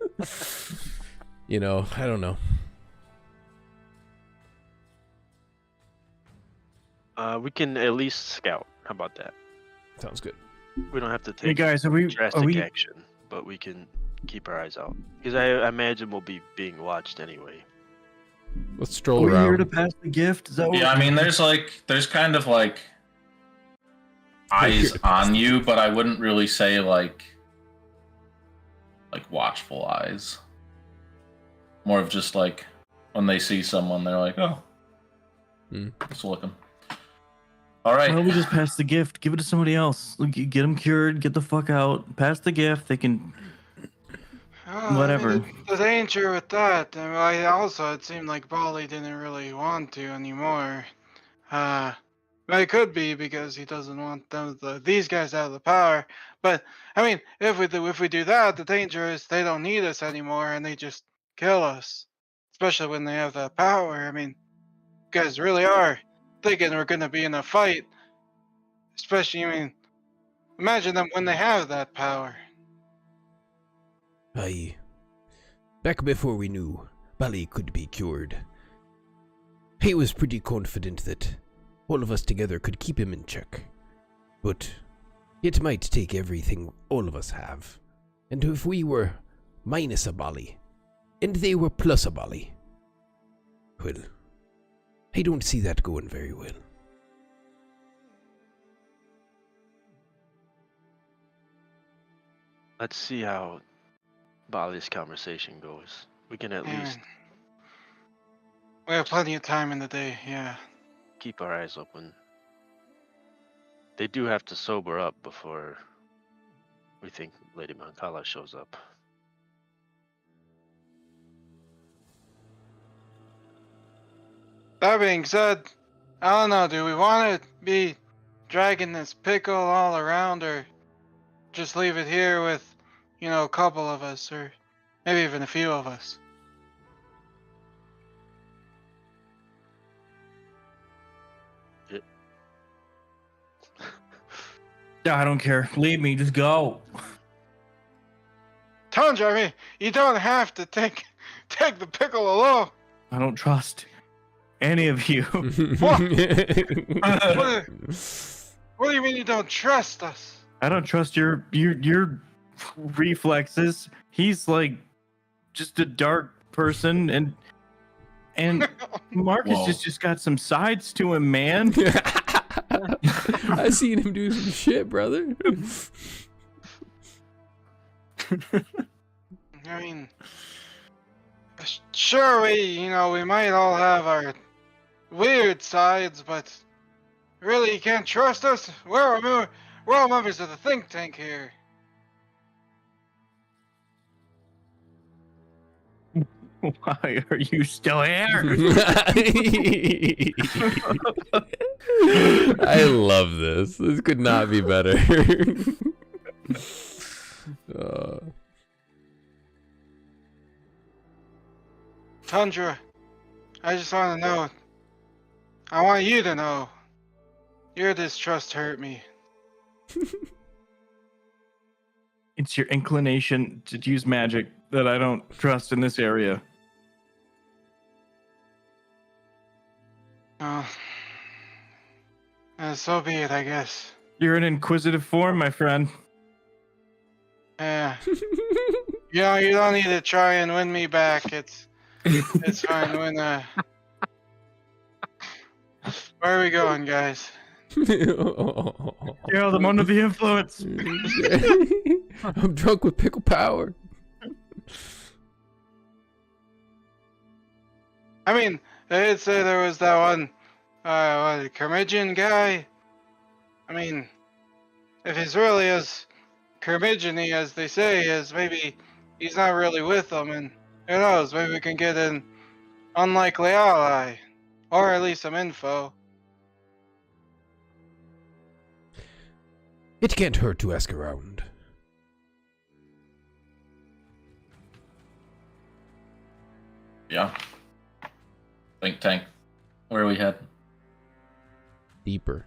You know, I don't know. We can at least scout. How about that? Sounds good. We don't have to Hey take guys, are we? drastic action, but we can keep our eyes out. Because I imagine we'll be being watched anyway. Let's stroll Are we here to around. pass the gift? Is that what Yeah, I we're- mean, there's kind of like eyes on you, but I wouldn't really say like watchful eyes. More of just like when they see someone, they're like, oh, just looking. All right. Why don't we just pass the gift? Give it to somebody else. Get them cured. Get the fuck out. Pass the gift. They can. Whatever. I mean, the danger with that, and it seemed like Bali didn't really want to anymore. Well, it could be because he doesn't want these guys out of the power. But I mean, if we do that, the danger is they don't need us anymore and they just kill us. Especially when they have that power. I mean, you guys really are thinking we're gonna be in a fight. Especially, I mean, imagine them when they have that power. Aye. Back before we knew Bali could be cured, he was pretty confident that all of us together could keep him in check. But it might take everything all of us have. And if we were minus a Bali, and they were plus a Bali, well, I don't see that going very well. Let's see how Bali's conversation goes. We can at least We have plenty of time in the day, yeah. keep our eyes open. They do have to sober up before we think Lady Mancala shows up. That being said, I don't know, do we want to be dragging this pickle all around or just leave it here with, a couple of us or maybe even a few of us? I don't care. Leave me. Just go. Tundra, I mean, you don't have to take the pickle alone. I don't trust any of you. What? What do you mean you don't trust us? I don't trust your reflexes. He's like just a dark person, and Marcus Whoa. just got some sides to him, man. I seen him do some shit, brother. I mean, sure, we might all have our weird sides, but really, you can't trust us. We're all members of the think tank here. Why are you still here? I love this. This could not be better. Tundra, I just want to know. I want you to know. Your distrust hurt me. It's your inclination to use magic that I don't trust in this area. Oh. So be it, I guess. You're in inquisitive form, my friend. Yeah. You don't need to try and win me back. It's fine. Where are we going, guys? Gerald, I'm under the influence. I'm drunk with pickle power. I mean, they did say there was that one, curmudgeon guy. I mean, if he's really as curmudgeon-y as they say he is, maybe he's not really with them, and who knows, maybe we can get an unlikely ally, or at least some info. It can't hurt to ask around. Yeah. Think tank. Where are we heading? Deeper.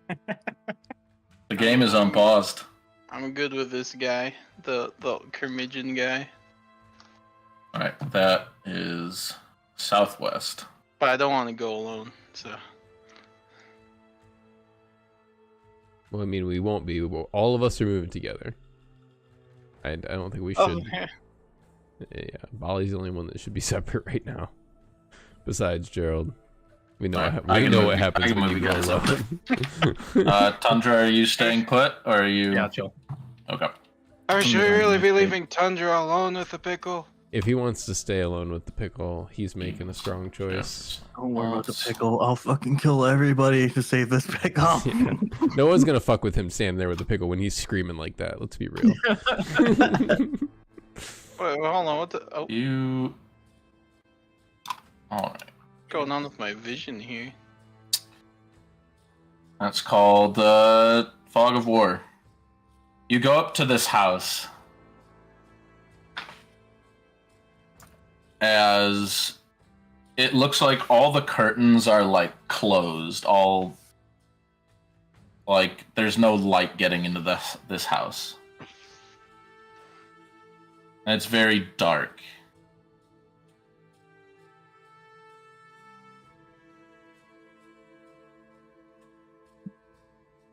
The game is unpaused. I'm good with this guy, the curmudgeon guy. All right, that is southwest. But I don't want to go alone, so. Well, I mean, we won't be. All of us are moving together. I don't think we should. Oh, yeah. Yeah, Bali's the only one that should be separate right now. Besides Gerald. We know, Alright, we know what happens when move you go guys alone. Tundra, are you staying put, or are you? Yeah, chill. Okay. I mean, should we really be leaving Tundra alone with the pickle? If he wants to stay alone with the pickle, he's making a strong choice. Don't worry about the pickle. I'll fucking kill everybody to save this pickle. Yeah. No one's gonna fuck with him standing there with the pickle when he's screaming like that. Let's be real. Wait, hold on. What the? Oh, You. All right. what's going on with my vision here? That's called Fog of War. You go up to this house as it looks like all the curtains are like closed. All like there's no light getting into this house. And it's very dark.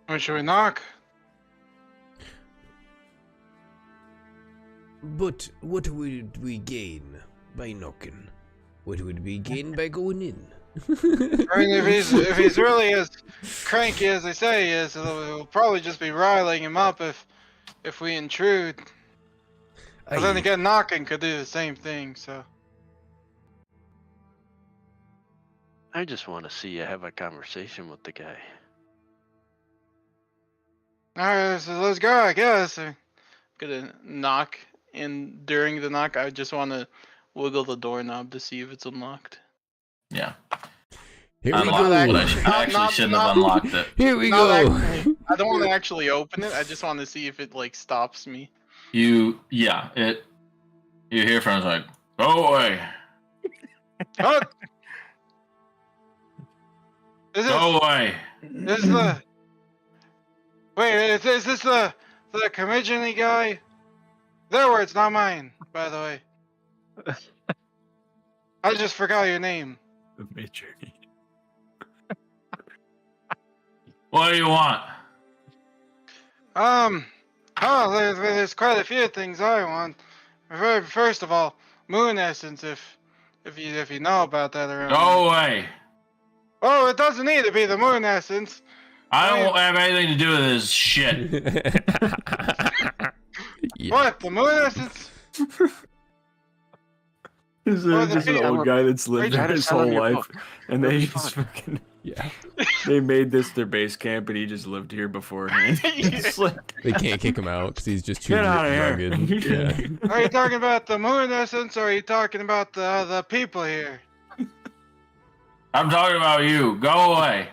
When should we knock? But what would we gain by knocking? What would we gain by going in? I mean, if he's really as cranky as they say he is, we'll probably just be riling him up if we intrude. But then again, knocking could do the same thing. So I just want to see you have a conversation with the guy. all right, so let's go. I guess. Gonna knock, and during the knock, I just want to wiggle the doorknob to see if it's unlocked. Yeah. Here we Unlocked, go. but I actually shouldn't have unlocked it. Here we Not go. actually- I don't want to actually open it. I just want to see if it like stops me. You hear from him like, go away. Huh? Is Go away. this the? Wait, is this the curmudgeon-y guy? Their words, not mine. By the way, I just forgot your name. The Major. What do you want? There's quite a few things I want. First of all, moon essence, if you know about that around. Go away. Oh, it doesn't need to be the moon essence. I don't have anything to do with this shit. Yeah. What, the moon essence? This is Well, just an hey, old guy that's lived try there to his sell him whole your life, book. and It'll they be just fun. fucking Yeah. they made this their base camp, and he just lived here beforehand. It's like, They can't kick him out because he's just too get out of here. rugged. Yeah. Are you talking about the moon essence, or are you talking about the people here? I'm talking about you. Go away.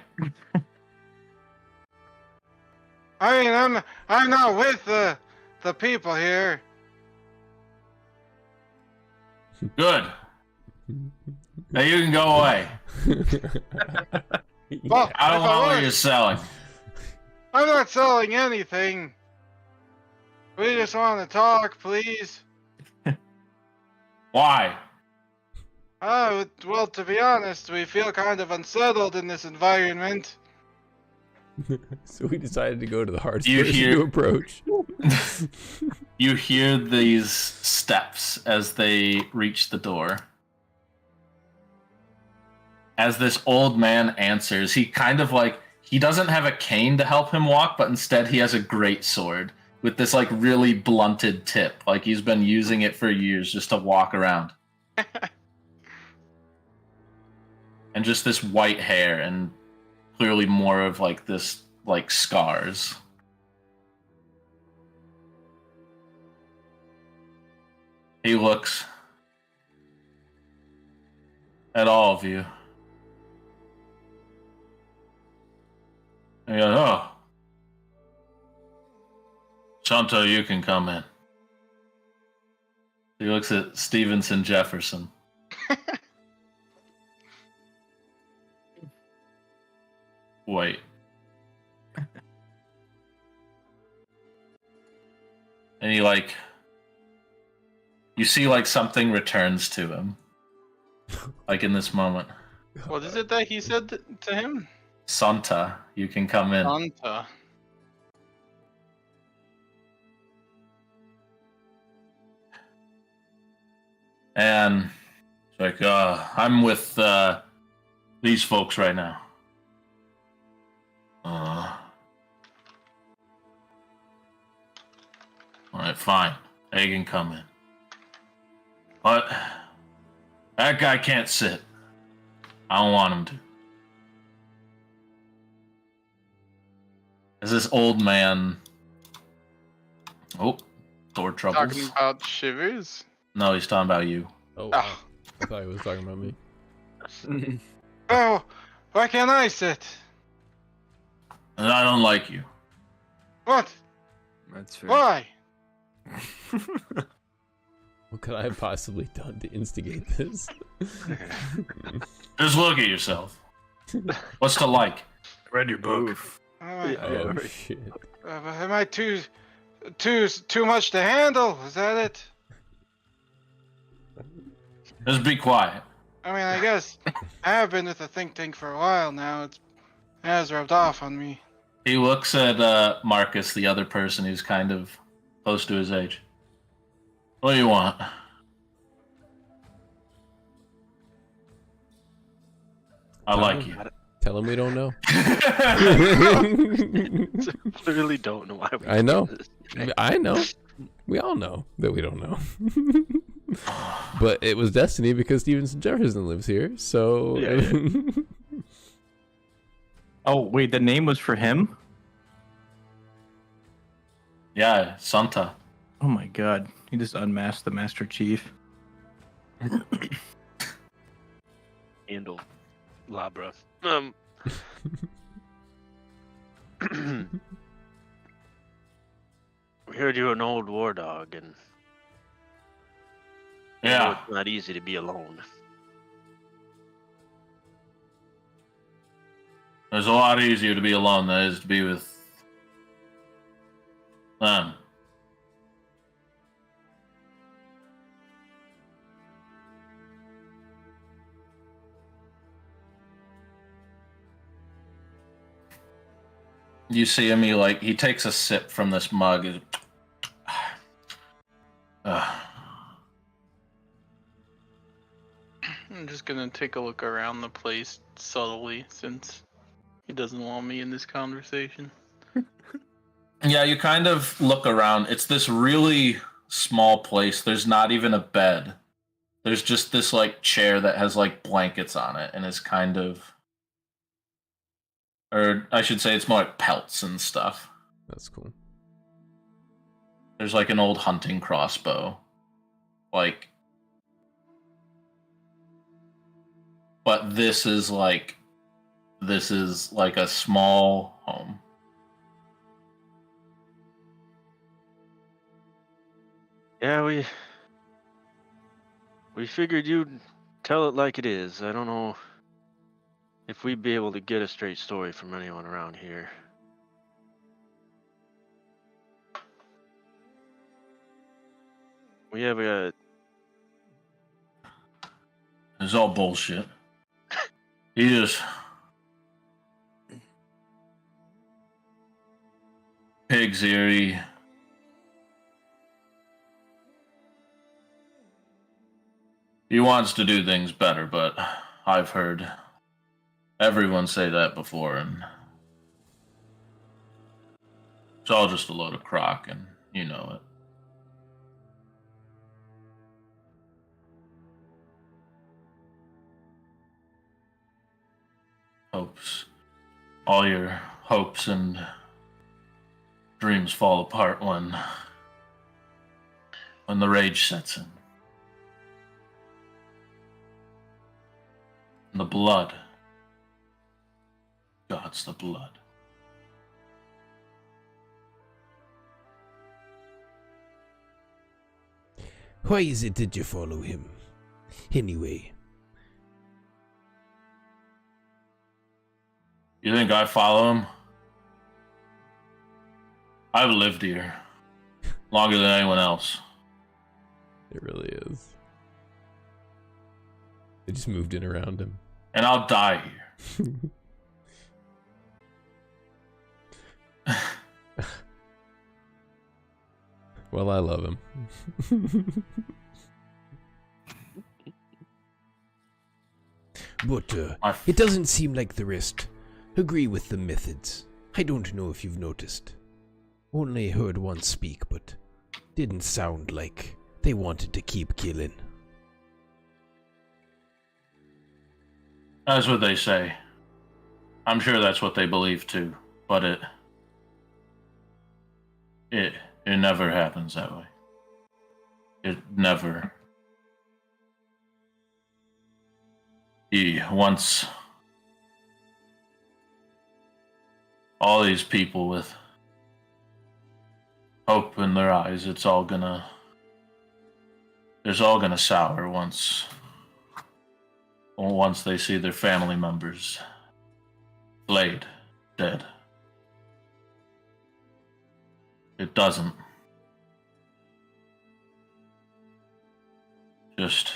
I mean, I'm not with the people here. Good. Now you can go away. Well, I don't if want what was, you're selling. I'm not selling anything. We just want to talk, please. Why? Well, to be honest, we feel kind of unsettled in this environment. So we decided to go to the hardest You person hear- to approach. You hear these steps as they reach the door. As this old man answers, he kind of like, he doesn't have a cane to help him walk, but instead he has a great sword with this like really blunted tip. Like he's been using it for years just to walk around. And just this white hair and clearly more of like this like scars. He looks at all of you. And he goes, oh. Shanto, you can come in. He looks at Stevenson Jefferson. Wait. And he like, you see like something returns to him. Like in this moment. What is it that he said to him? Santa, you can come in. Santa. And it's like, I'm with these folks right now. Alright, fine. They can come in. But that guy can't sit. I don't want him to. Is this old man? Oh, door troubles. Talking about shivers? No, he's talking about you. Oh, Ah. I thought he was talking about me. Oh, why can't I sit? And I don't like you. What? That's fair. Why? What could I have possibly done to instigate this? Just look at yourself. What's to like? Read your book. Oof. Oh shit. Am I too much to handle? Is that it? Just be quiet. I mean, I guess I have been with the think tank for a while now. It has rubbed off on me. He looks at Marcus, the other person who's kind of close to his age. What do you want? I like you. Tell him we don't know. Literally don't know why we I know. do this. I know. We all know that we don't know. But it was destiny because Stevenson Jefferson lives here, so... Yeah, Oh, wait, the name was for him? Yeah, Santa. Oh my god. He just unmasked the Master Chief. Handle Labra. We heard you're an old war dog, and you know Yeah. it's not easy to be alone. It's a lot easier to be alone than it is to be with them. You see him, he takes a sip from this mug. I'm just gonna take a look around the place subtly since he doesn't want me in this conversation. Yeah, you kind of look around. It's this really small place. There's not even a bed. There's just this chair that has blankets on it and is kind of, or I should say it's more like pelts and stuff. That's cool. There's an old hunting crossbow. But this is like a small home. Yeah, we figured you'd tell it like it is. I don't know if we'd be able to get a straight story from anyone around here. We have a It's all bullshit. He just pig's ear. He wants to do things better, but I've heard everyone say that before, and it's all just a load of crock, and you know it. Hopes. All your hopes and dreams fall apart when the rage sets in. And the blood. God's the blood. Why is it that you follow him? Anyway. You think I follow him? I've lived here longer than anyone else. It really is. They just moved in around him. And I'll die here. Well, I love him. But it doesn't seem like the rest agree with the methods. I don't know if you've noticed. Only heard one speak, but didn't sound like they wanted to keep killing. That's what they say. I'm sure that's what they believe too, but it never happens that way. It never. He wants all these people with hope in their eyes. It's all gonna sour once they see their family members laid dead. It doesn't. Just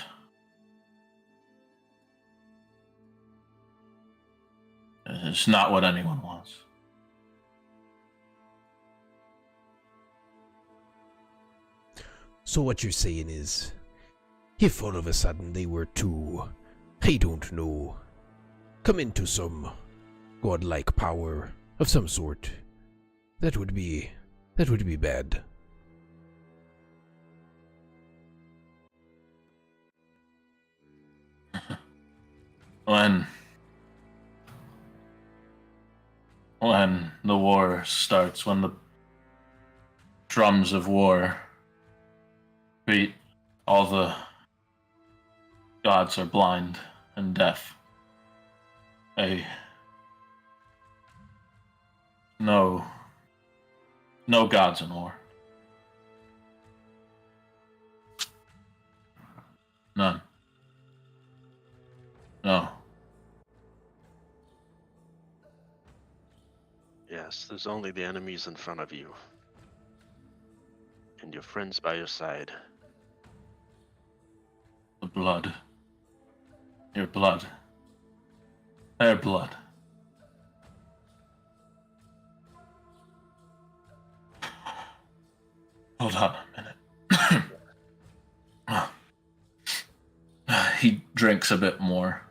it's not what anyone wants. So what you're saying is, if all of a sudden they were to, I don't know, come into some godlike power of some sort, that would be bad. When the war starts, when the drums of war beat, all the gods are blind and deaf. No gods in war. None. No. Yes, there's only the enemies in front of you. And your friends by your side. The blood. Your blood. Their blood. Hold on a minute. He drinks a bit more.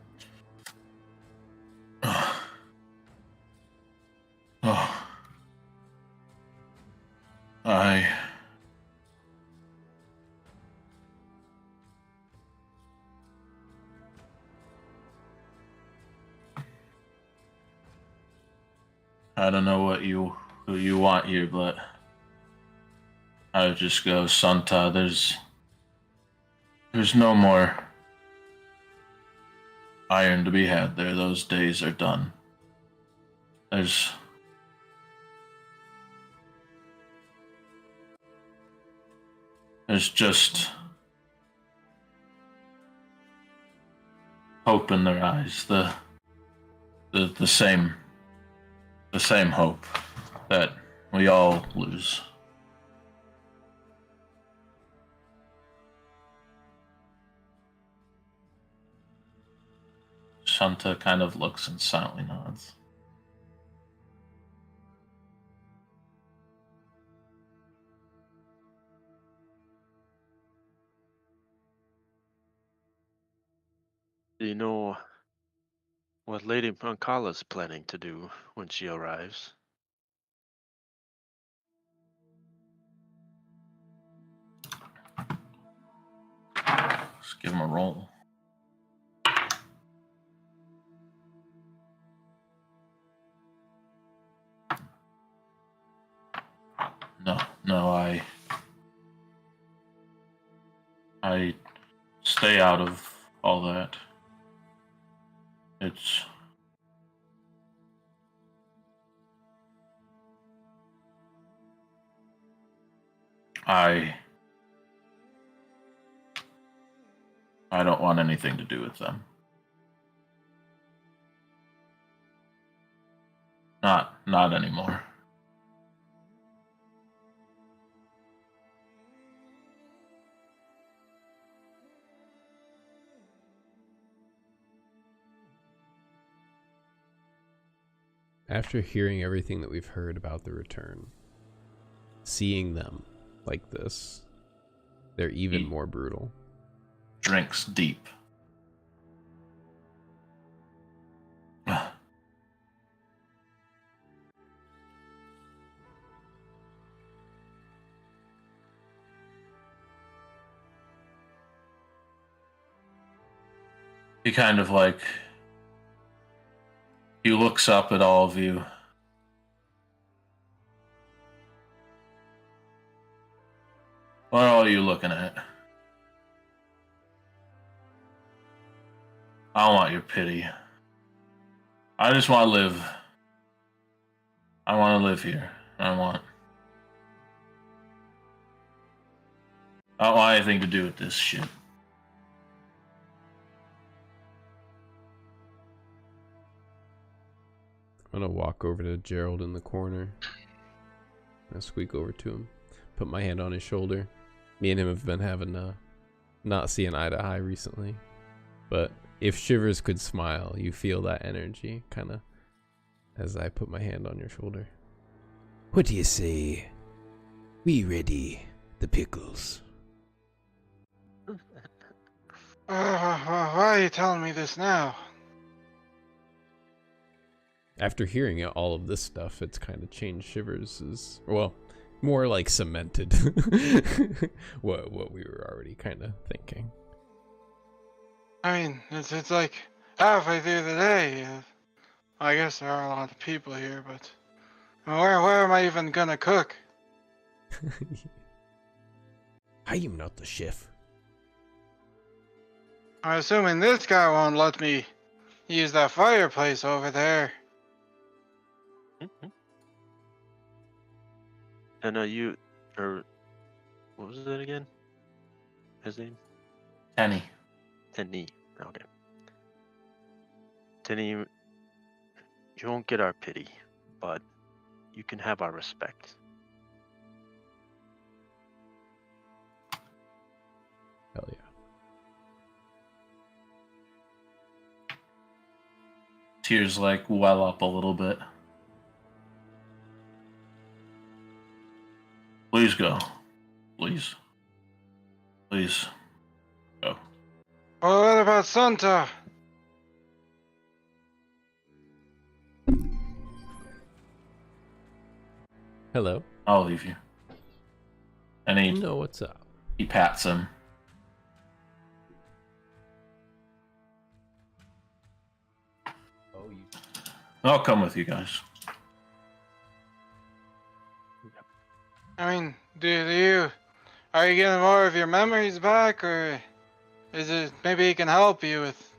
I don't know who you want here, but I would just go, Santa. There's no more iron to be had there. Those days are done. There's just hope in their eyes. The same hope that we all lose. Shanta kind of looks and silently nods. Do you know what Lady Mancala's planning to do when she arrives? Let's give him a roll. No, I stay out of all that. I don't want anything to do with them. Not anymore. After hearing everything that we've heard about the return, seeing them like this, they're even more brutal. Drinks deep. He kind of like He looks up at all of you. What are you looking at? I don't want your pity. I just want to live. I want to live here. I don't want anything to do with this shit. I'm gonna walk over to Gerald in the corner. I squeak over to him, put my hand on his shoulder. Me and him have been having not seeing eye to eye recently, but if Shivers could smile, you feel that energy kind of as I put my hand on your shoulder. What do you say? We ready the pickles? Why are you telling me this now? After hearing all of this stuff, it's kind of changed Shivers' well, more like cemented what we were already kind of thinking. I mean, it's like halfway through the day. I guess there are a lot of people here, but where am I even gonna cook? I am not the chef. I'm assuming this guy won't let me use that fireplace over there. And you, or what was it again? His name? Tenny. Tenny. Okay. Tenny, you won't get our pity, but you can have our respect. Hell yeah. Tears like well up a little bit. Please go. Please. Please. Go. Well, what about Santa? Hello. I'll leave you. And No, what's up? he pats him. Oh, you. I'll come with you guys. I mean, are you getting more of your memories back, or is it maybe he can help you with?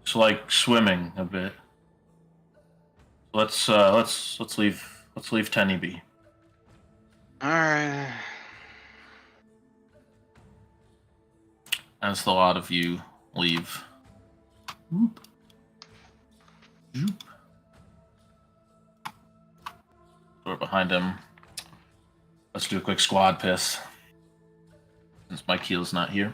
It's like swimming a bit. Let's leave Tenny be. All right. As the lot of you leave. Whoop. Zoop. Door behind him. Let's do a quick squad piss. Since Mike Heel's not here.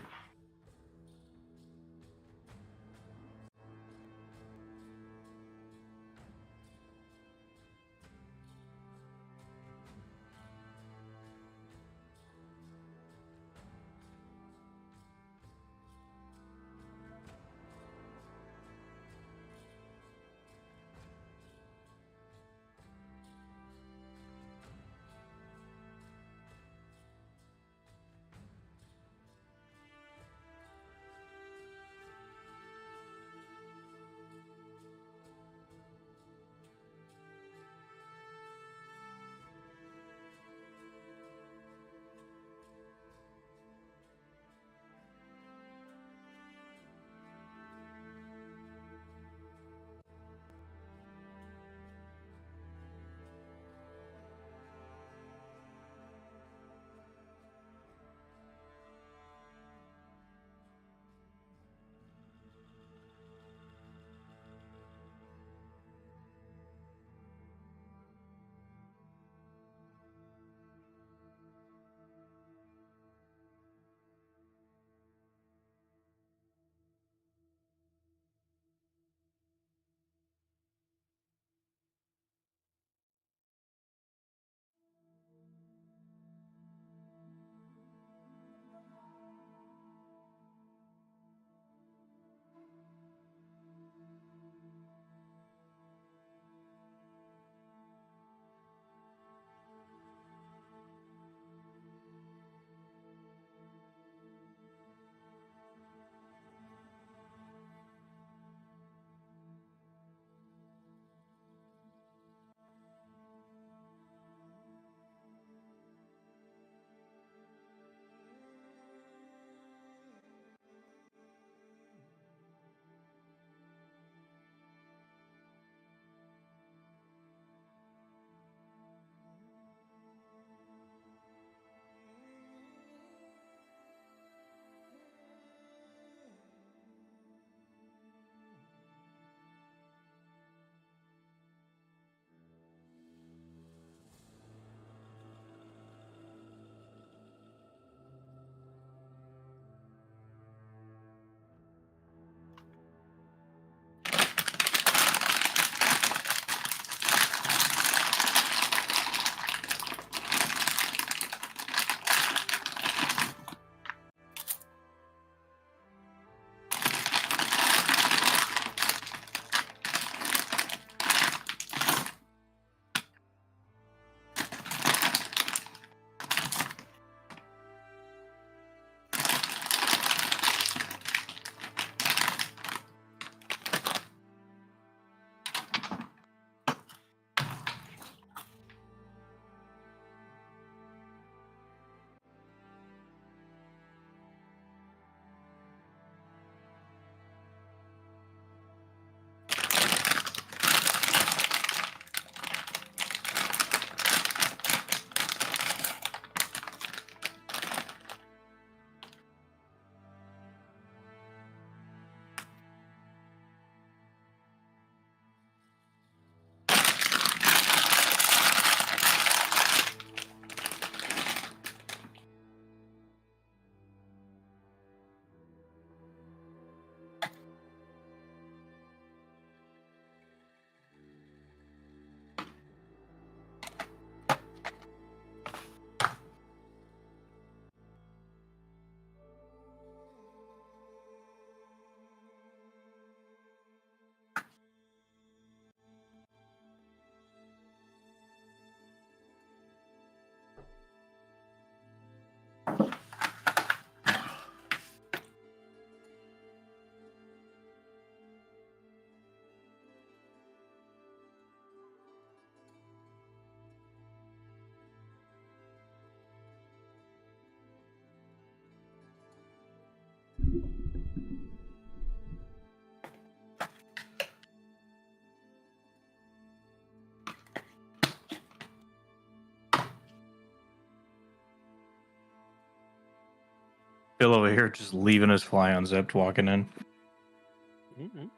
Bill over here just leaving his fly unzipped, walking in.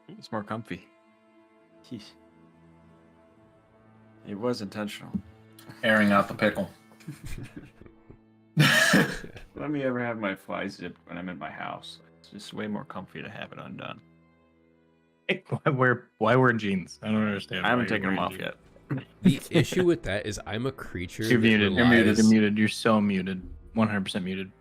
It's more comfy. Jeez. It was intentional. Airing out the pickle. Let me ever have my fly zipped when I'm in my house. It's just way more comfy to have it undone. Why wear jeans? I don't understand. I haven't why you're taken them wearing off jeans. yet. The issue with that is I'm a creature. You're that muted. You're relies- muted. You're muted. You're so muted. 100% muted.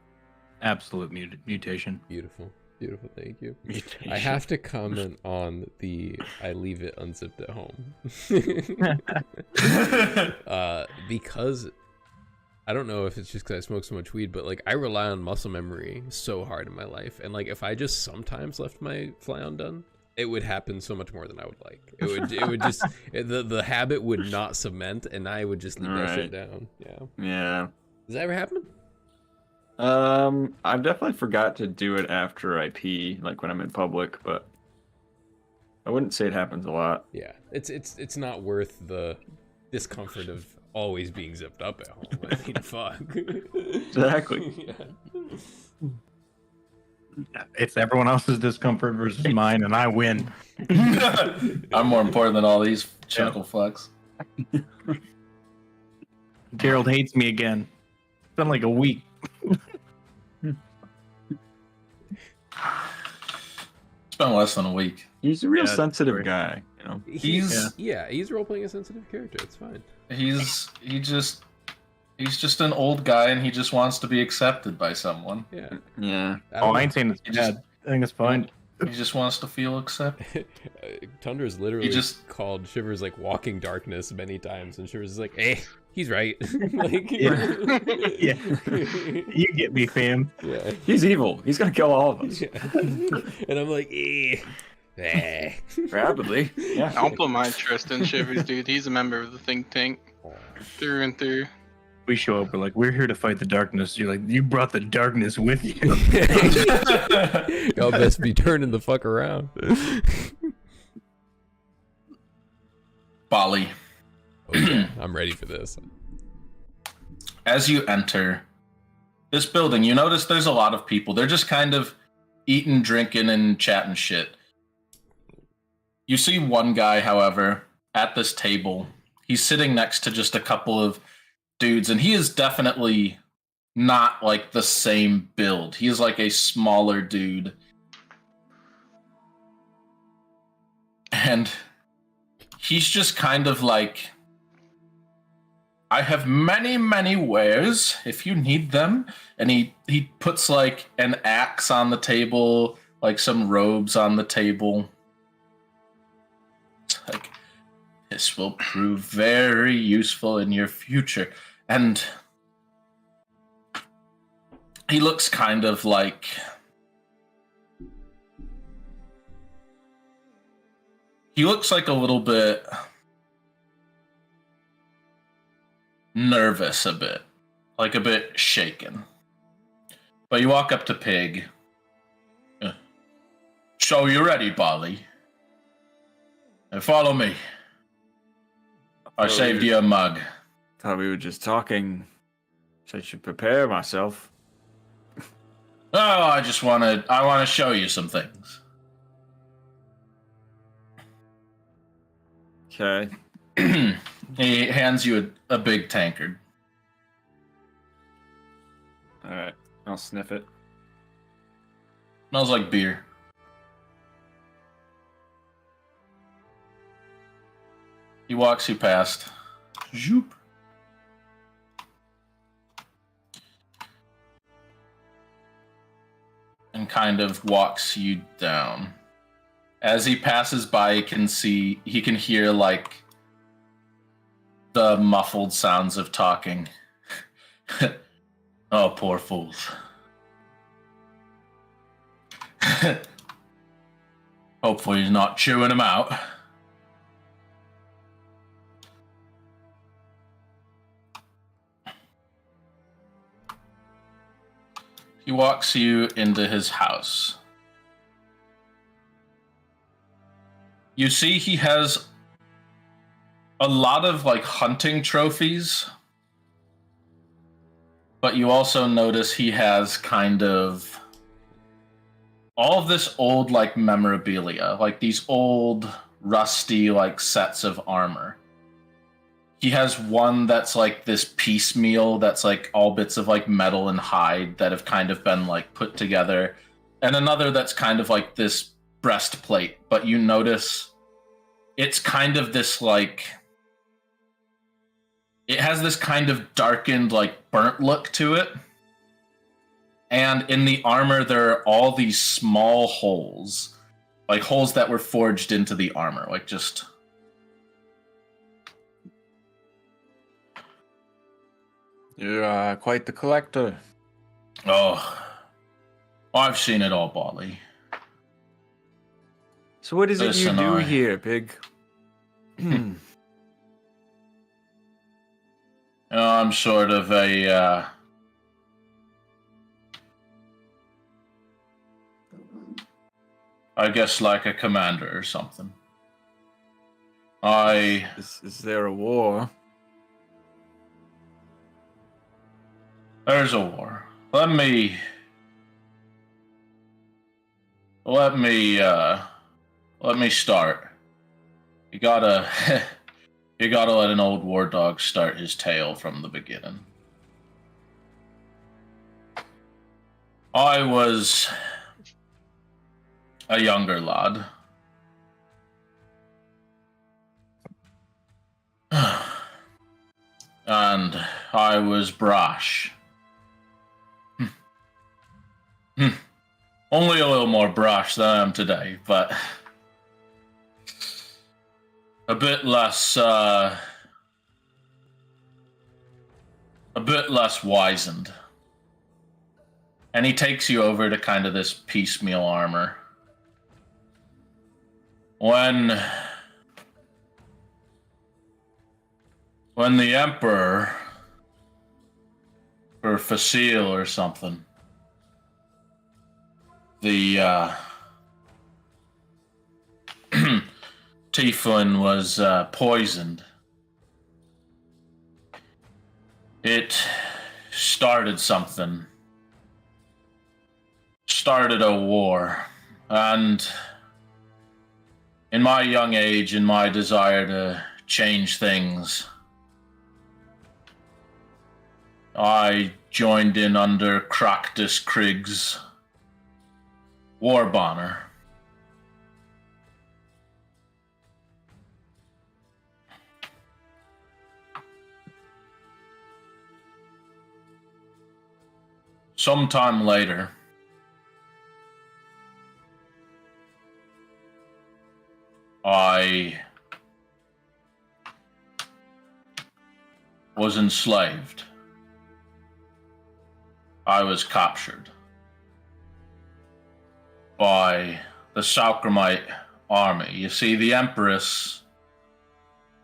Absolute mutation. Beautiful. Beautiful. Thank you. Mutation. I have to comment on the I leave it unzipped at home. Because I don't know if it's just because I smoke so much weed, but like I rely on muscle memory so hard in my life. And like if I just sometimes left my fly undone, it would happen so much more than I would like. It would just the habit would not cement, and I would just leave that shit down. Yeah. Yeah. Does that ever happen? I've definitely forgot to do it after I pee, like when I'm in public, but I wouldn't say it happens a lot. Yeah. It's not worth the discomfort of always being zipped up at home. I mean, fuck. Exactly. Yeah. It's everyone else's discomfort versus mine, and I win. I'm more important than all these chuckle fucks. Gerald hates me again. It's been like a week. It's been less than a week. He's a real Yeah, sensitive sorry. guy, you know. He's role playing a sensitive character. It's fine. He's just an old guy, and he just wants to be accepted by someone. Yeah. Yeah. Oh, I ain't saying it's You just- bad. I think it's fine. He just wants to feel accepted. Tundra's literally He just- called Shivers like walking darkness many times, and Shivers is like, "Hey, he's right." Like, Yeah. Yeah. You get me, fam. yeah. He's evil. He's gonna kill all of us. Yeah. And I'm like, eh. Rapidly. Yeah. I'll put my trust in Shivers, dude. He's a member of the think tank through and through. We show up, we're like, we're here to fight the darkness. You're like, you brought the darkness with you. Y'all best be turning the fuck around. Bali. Okay, I'm ready for this. As you enter this building, you notice there's a lot of people. They're just kind of eating, drinking, and chatting shit. You see one guy, however, at this table. He's sitting next to just a couple of dudes, and he is definitely not like the same build. He is like a smaller dude. And he's just kind of like, I have many, many wares if you need them. And he puts like an axe on the table, like some robes on the table. It's like, this will prove very useful in your future. And he looks kind of like, he looks like a little bit nervous, a bit shaken. But you walk up to Pig. So you ready, Bali? And follow me. I saved you a mug. Thought we were just talking. So I should prepare myself. Oh, I want to show you some things. Okay. He hands you a big tankard. Alright. I'll sniff it. Smells like beer. He walks you past. Zoop. And kind of walks you down. As he passes by, he can hear like the muffled sounds of talking. Oh, poor fools. Hopefully he's not chewing them out. He walks you into his house. You see he has a lot of like hunting trophies, but you also notice he has kind of all of this old like memorabilia, like these old rusty like sets of armor. He has one that's like this piecemeal that's like all bits of like metal and hide that have kind of been like put together, and another that's kind of like this breastplate, but you notice it's kind of this like it has this kind of darkened like burnt look to it. And in the armor there are all these small holes, like holes that were forged into the armor, like just You're quite the collector. oh, I've seen it all, Bolly. So what is it you Listen, do I- here, pig? I'm sort of a I guess like a commander or something. Is there a war? There's a war. Let me start. You gotta you gotta let an old war dog start his tale from the beginning. I was a younger lad. And I was brash. Only a little more brash than I am today, but a bit less wizened. And he takes you over to kind of this piecemeal armor. When the Emperor, or Facile or something, the Tieflin was poisoned. It started something. Started a war. And in my young age, in my desire to change things, I joined in under Croctus Krieg's war banner. Sometime later, I was enslaved. I was captured by the Salcramite army. You see, the Empress,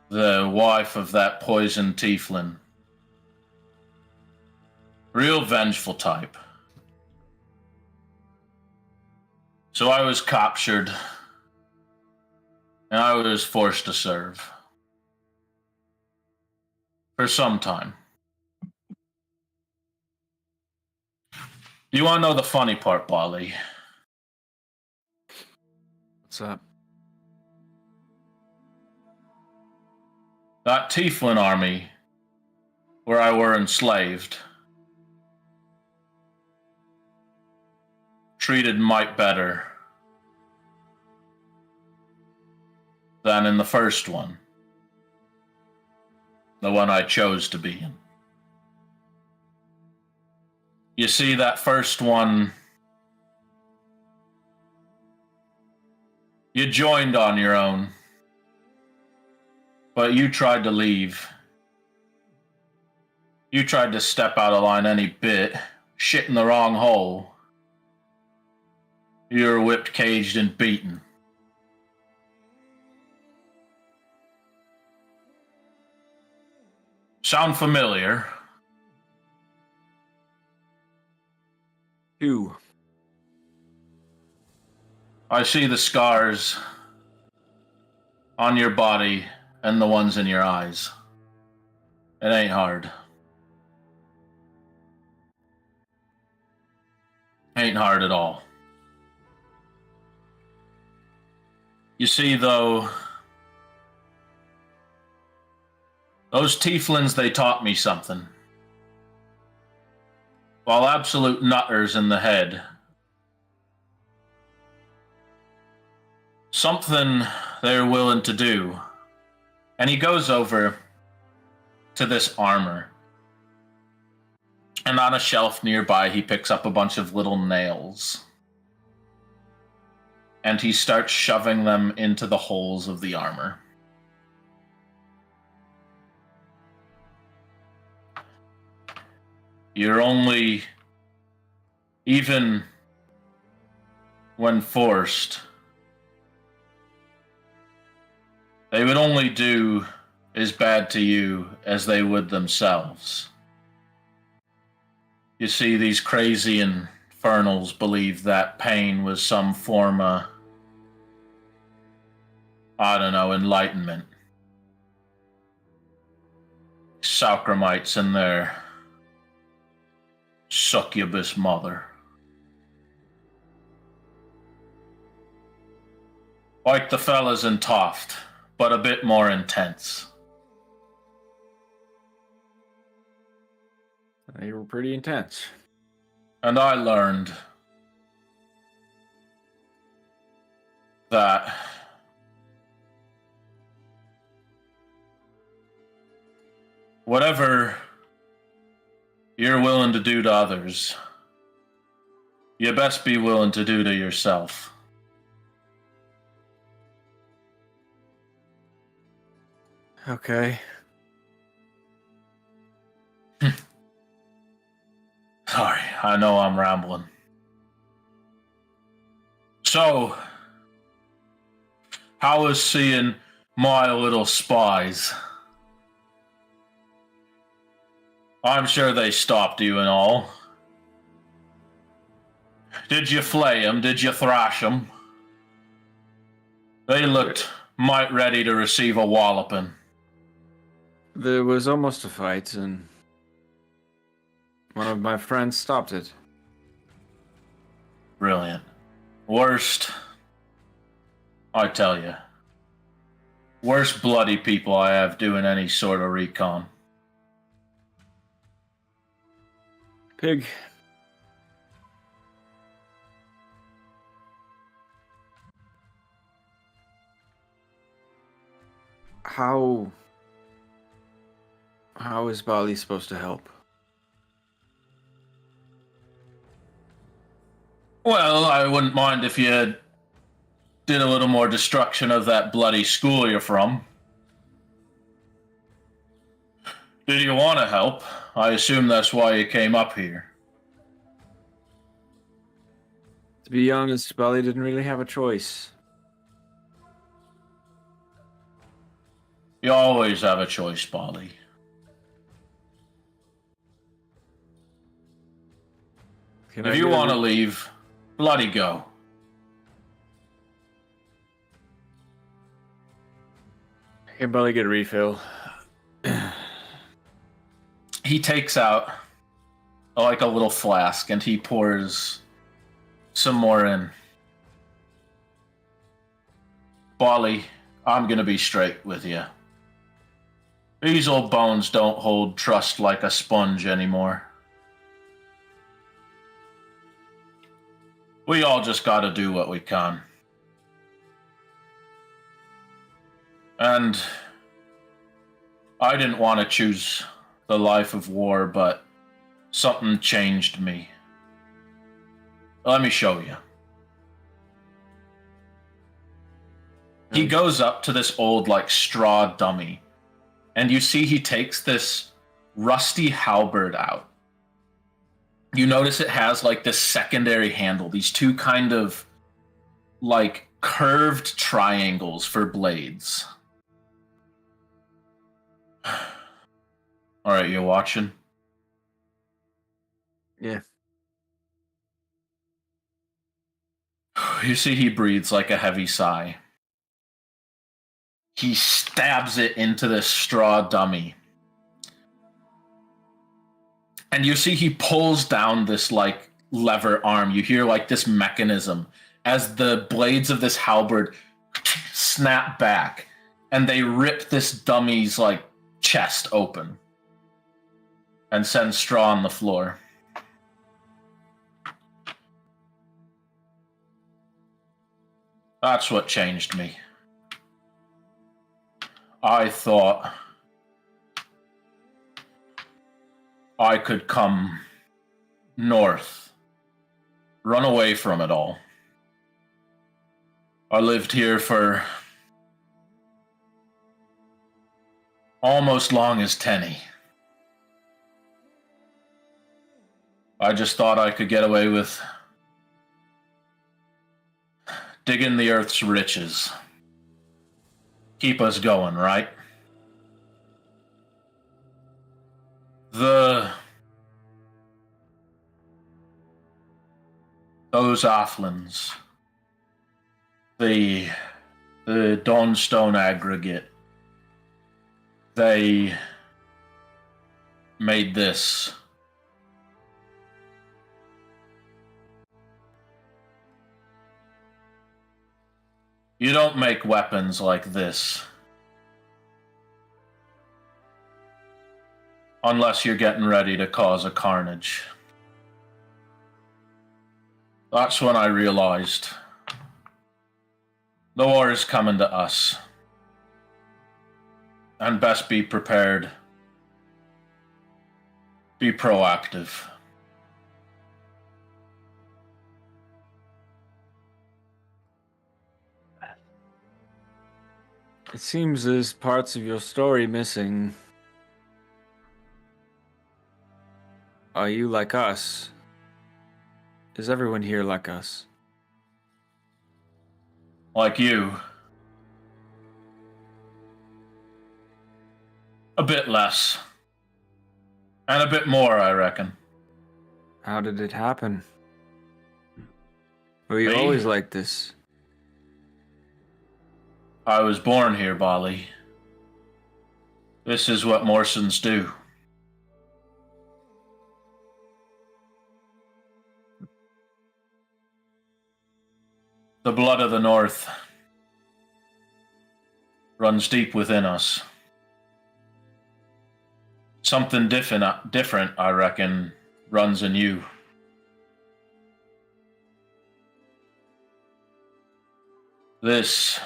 the wife of that poisoned Tieflin, real vengeful type. So I was captured, and I was forced to serve for some time. You want to know the funny part, Bali? What's up? That Tieflin army, where I were enslaved, treated might better than in the first one, the one I chose to be in. You see, that first one, you joined on your own, but you tried to leave. You tried to step out of line any bit, shit in the wrong hole. You were whipped, caged, and beaten. Sound familiar? Who? I see the scars on your body and the ones in your eyes. It ain't hard. Ain't hard at all. You see, though, those tieflings, they taught me something. While absolute nutters in the head, something they're willing to do. And he goes over to this armor. And on a shelf nearby, he picks up a bunch of little nails. And he starts shoving them into the holes of the armor. You're only, even when forced, they would only do as bad to you as they would themselves. You see, these crazy infernals believe that pain was some form of, I don't know, enlightenment. Saukramites and their succubus mother. Like the fellas in Toft, but a bit more intense. They were pretty intense. And I learned that whatever you're willing to do to others, you best be willing to do to yourself. Okay. Sorry, I know I'm rambling. So, how is seeing my little spies? I'm sure they stopped you and all. Did you flay them? Did you thrash them? They looked might ready to receive a walloping. There was almost a fight, and one of my friends stopped it. Brilliant. Worst, I tell you, worst bloody people I have doing any sort of recon. Pig. How is Bali supposed to help? Well, I wouldn't mind if you did a little more destruction of that bloody school you're from. Did you want to help? I assume that's why you came up here. To be honest, Bali didn't really have a choice. You always have a choice, Bali. If you want to leave, bloody go. Can Bali get a refill? He takes out like a little flask and he pours some more in. Bali, I'm gonna be straight with you. These old bones don't hold trust like a sponge anymore. We all just gotta do what we can. And I didn't want to choose the life of war, but something changed me. Let me show you. He goes up to this old, like, straw dummy, and you see he takes this rusty halberd out. You notice it has, like, this secondary handle, these two kind of, like, curved triangles for blades. All right, you watching? Yeah. You see he breathes like a heavy sigh. He stabs it into this straw dummy. And you see he pulls down this, like, lever arm. You hear, like, this mechanism as the blades of this halberd snap back, and they rip this dummy's like chest open and send straw on the floor. That's what changed me. I thought I could come north, run away from it all. I lived here for almost long as Tenny. I just thought I could get away with digging the earth's riches. Keep us going, right? Those offlands, the Dawnstone aggregate, they made this. You don't make weapons like this unless you're getting ready to cause a carnage. That's when I realized the war is coming to us, and best be prepared. Be proactive. It seems there's parts of your story missing. Are you like us? Is everyone here like us? Like you. A bit less. And a bit more, I reckon. How did it happen? Were you Me? always like this? I was born here, Bali. This is what Morsans do. The blood of the North runs deep within us. Something different, I reckon, runs in you. This,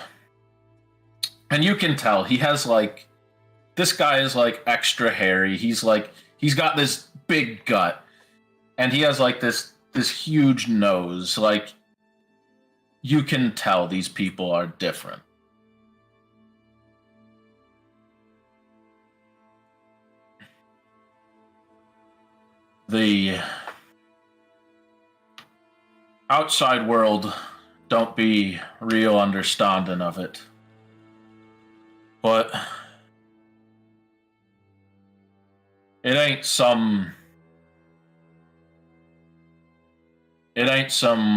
and you can tell he has like, this guy is like extra hairy. He's got this big gut, and he has like this huge nose. Like, you can tell these people are different. The outside world don't be real understanding of it. But it ain't some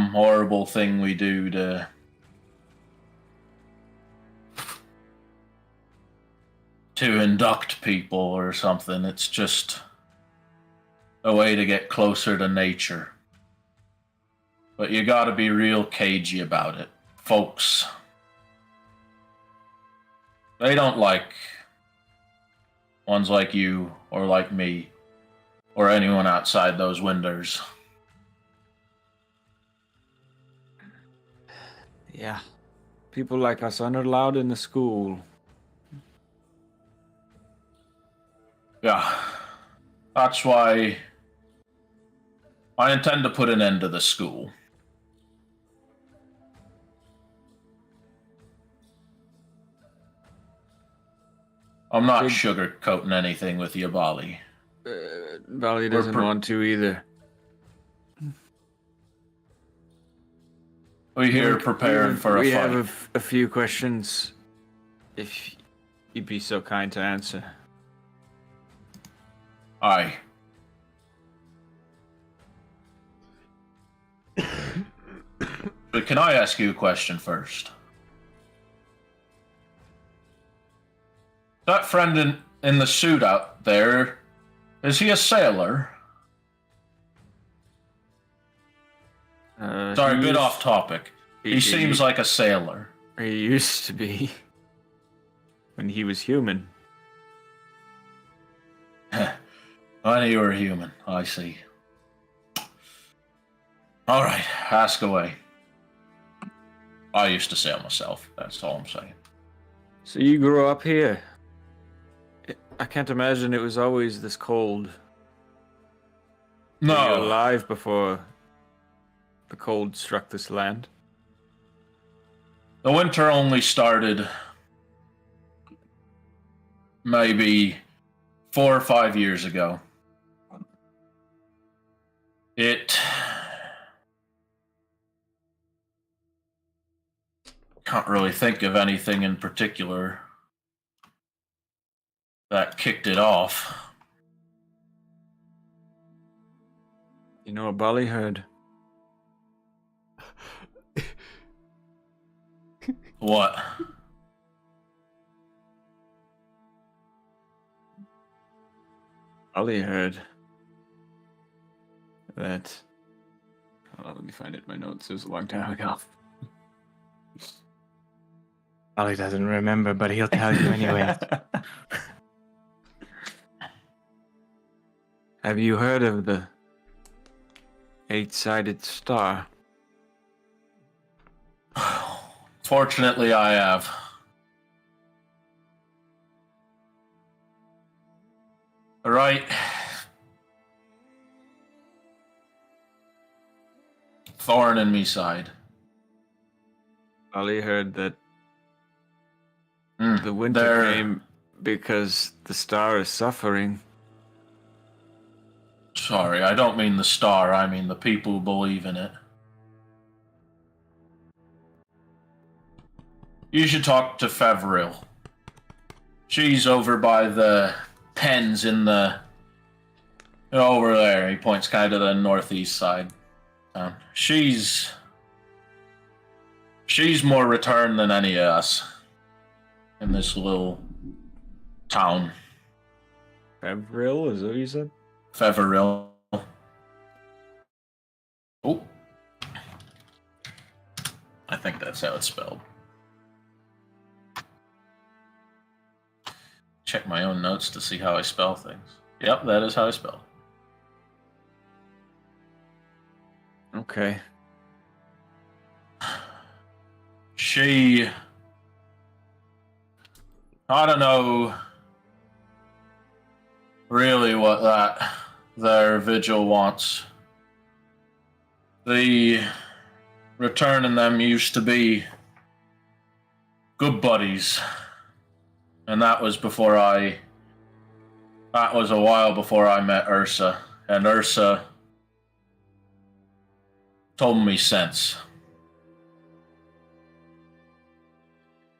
horrible thing we do to induct people or something. It's just a way to get closer to nature. But you gotta be real cagey about it. Folks, they don't like ones like you or like me or anyone outside those windows. Yeah. People like us aren't allowed in the school. Yeah. That's why I intend to put an end to the school. I'm not sugarcoating anything with you, Bali. Bali doesn't want to either. We're here preparing for a fight. We have a few questions, if you'd be so kind to answer. Aye. But can I ask you a question first? That friend in the suit out there, is he a sailor? Sorry, a bit off topic. He seems like a sailor. He used to be. When he was human. When you were human, I see. All right, ask away. I used to sail myself, that's all I'm saying. So you grew up here? I can't imagine it was always this cold. Were you No, alive before the cold struck this land? the winter only started maybe 4 or 5 years ago. It can't really think of anything in particular that kicked it off. You know a Ballyherd? What? Ballyherd. That. Oh, let me find it in my notes. It was a long time ago. Ollie doesn't remember, but he'll tell you anyway. Have you heard of the 8-sided star? Fortunately, I have. All right. Thorn in me side. Ballyherd that the winter There. came because the star is suffering. Sorry, I don't mean the star, I mean the people who believe in it. You should talk to Fevril. She's over by the pens in the... over there. He points kind of to the northeast side. She's more returned than any of us in this little town. Fevril, is that what you said? Fevril. Oh. I think that's how it's spelled. Check my own notes to see how I spell things. Yep, that is how I spell. Okay. I don't know really what their vigil wants. The return in them used to be good buddies. And that was a while before I met Ursa. And Ursa told me sense.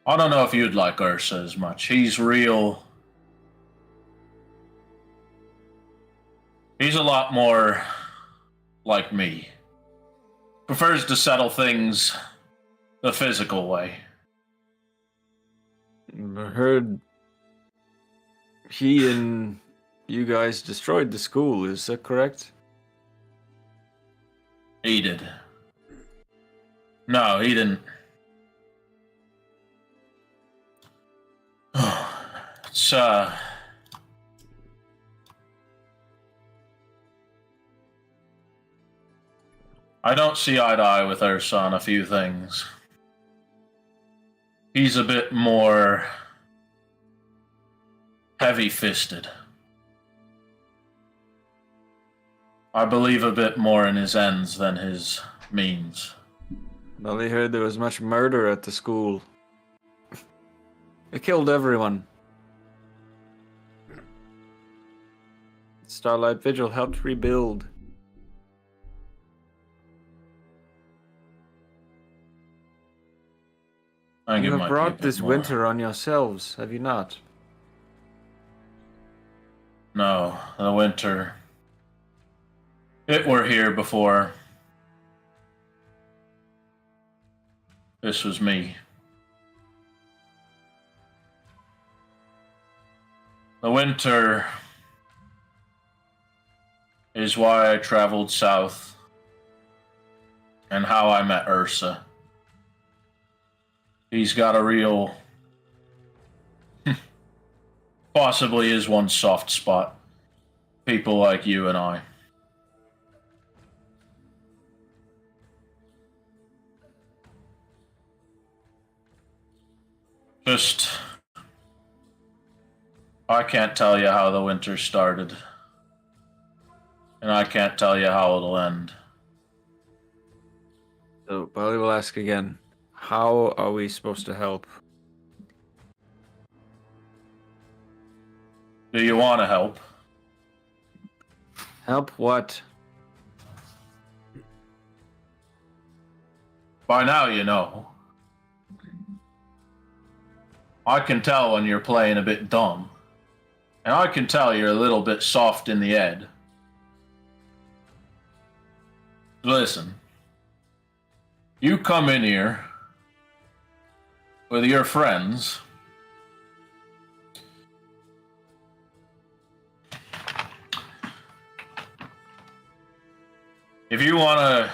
I don't know if you'd like Ursa as much. He's a lot more like me. Prefers to settle things the physical way. I heard he and you guys destroyed the school, is that correct? He did. No, he didn't. It's, I don't see eye to eye with Ursa on a few things. He's a bit more heavy-fisted. I believe a bit more in his ends than his means. Ballyherd there was much murder at the school. They killed everyone. Starlight Vigil helped rebuild. You have brought this winter on yourselves, have you not? No, the winter. It were here before. This was me. The winter is why I traveled south and how I met Ursa. He's got a real... possibly is one soft spot. People like you and I. Just... I can't tell you how the winter started. And I can't tell you how it'll end. So, Bali will ask again, how are we supposed to help? Do you want to help? Help what? By now you know. I can tell when you're playing a bit dumb. And I can tell you're a little bit soft in the head. Listen. You come in here with your friends. If you want to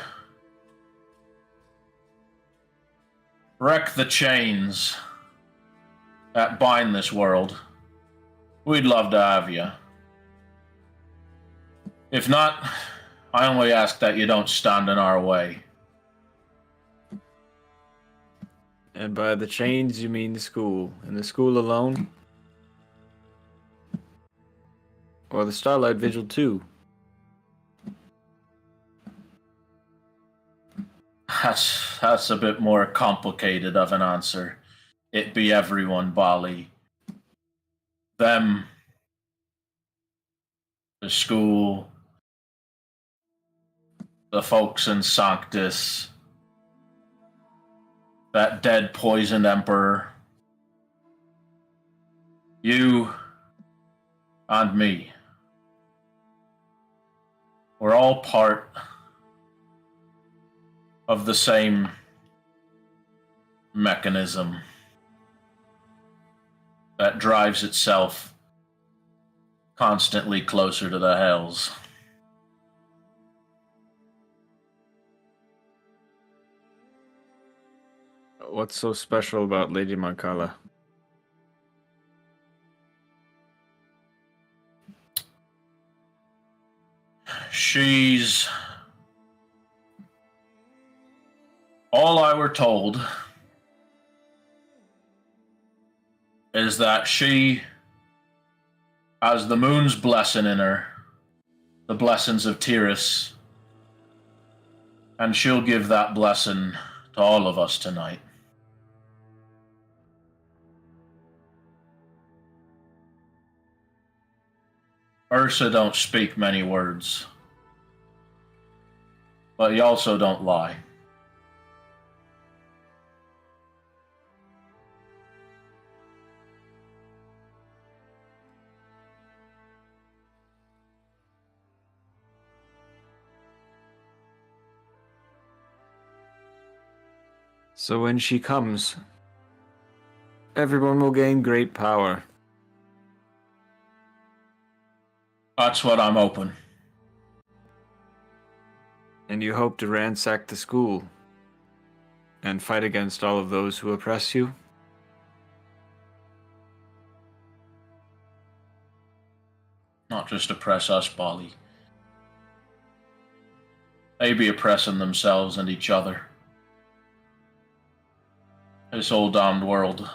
wreck the chains that bind this world, we'd love to have you. If not, I only ask that you don't stand in our way. And by the chains, you mean the school. And the school alone? Or the Starlight Vigil too? That's a bit more complicated of an answer. It be everyone, Bali. Them, the school, the folks in Sanctus, that dead poisoned emperor, you, and me. We're all part of the same mechanism that drives itself constantly closer to the hells. What's so special about Lady Mancala? She's... all I were told is that she has the moon's blessing in her, the blessings of Tyrus, and she'll give that blessing to all of us tonight. Ursa don't speak many words, but he also don't lie. So when she comes, everyone will gain great power. That's what I'm hoping. And you hope to ransack the school and fight against all of those who oppress you? Not just oppress us, Bali. They be oppressing themselves and each other. This old damned world.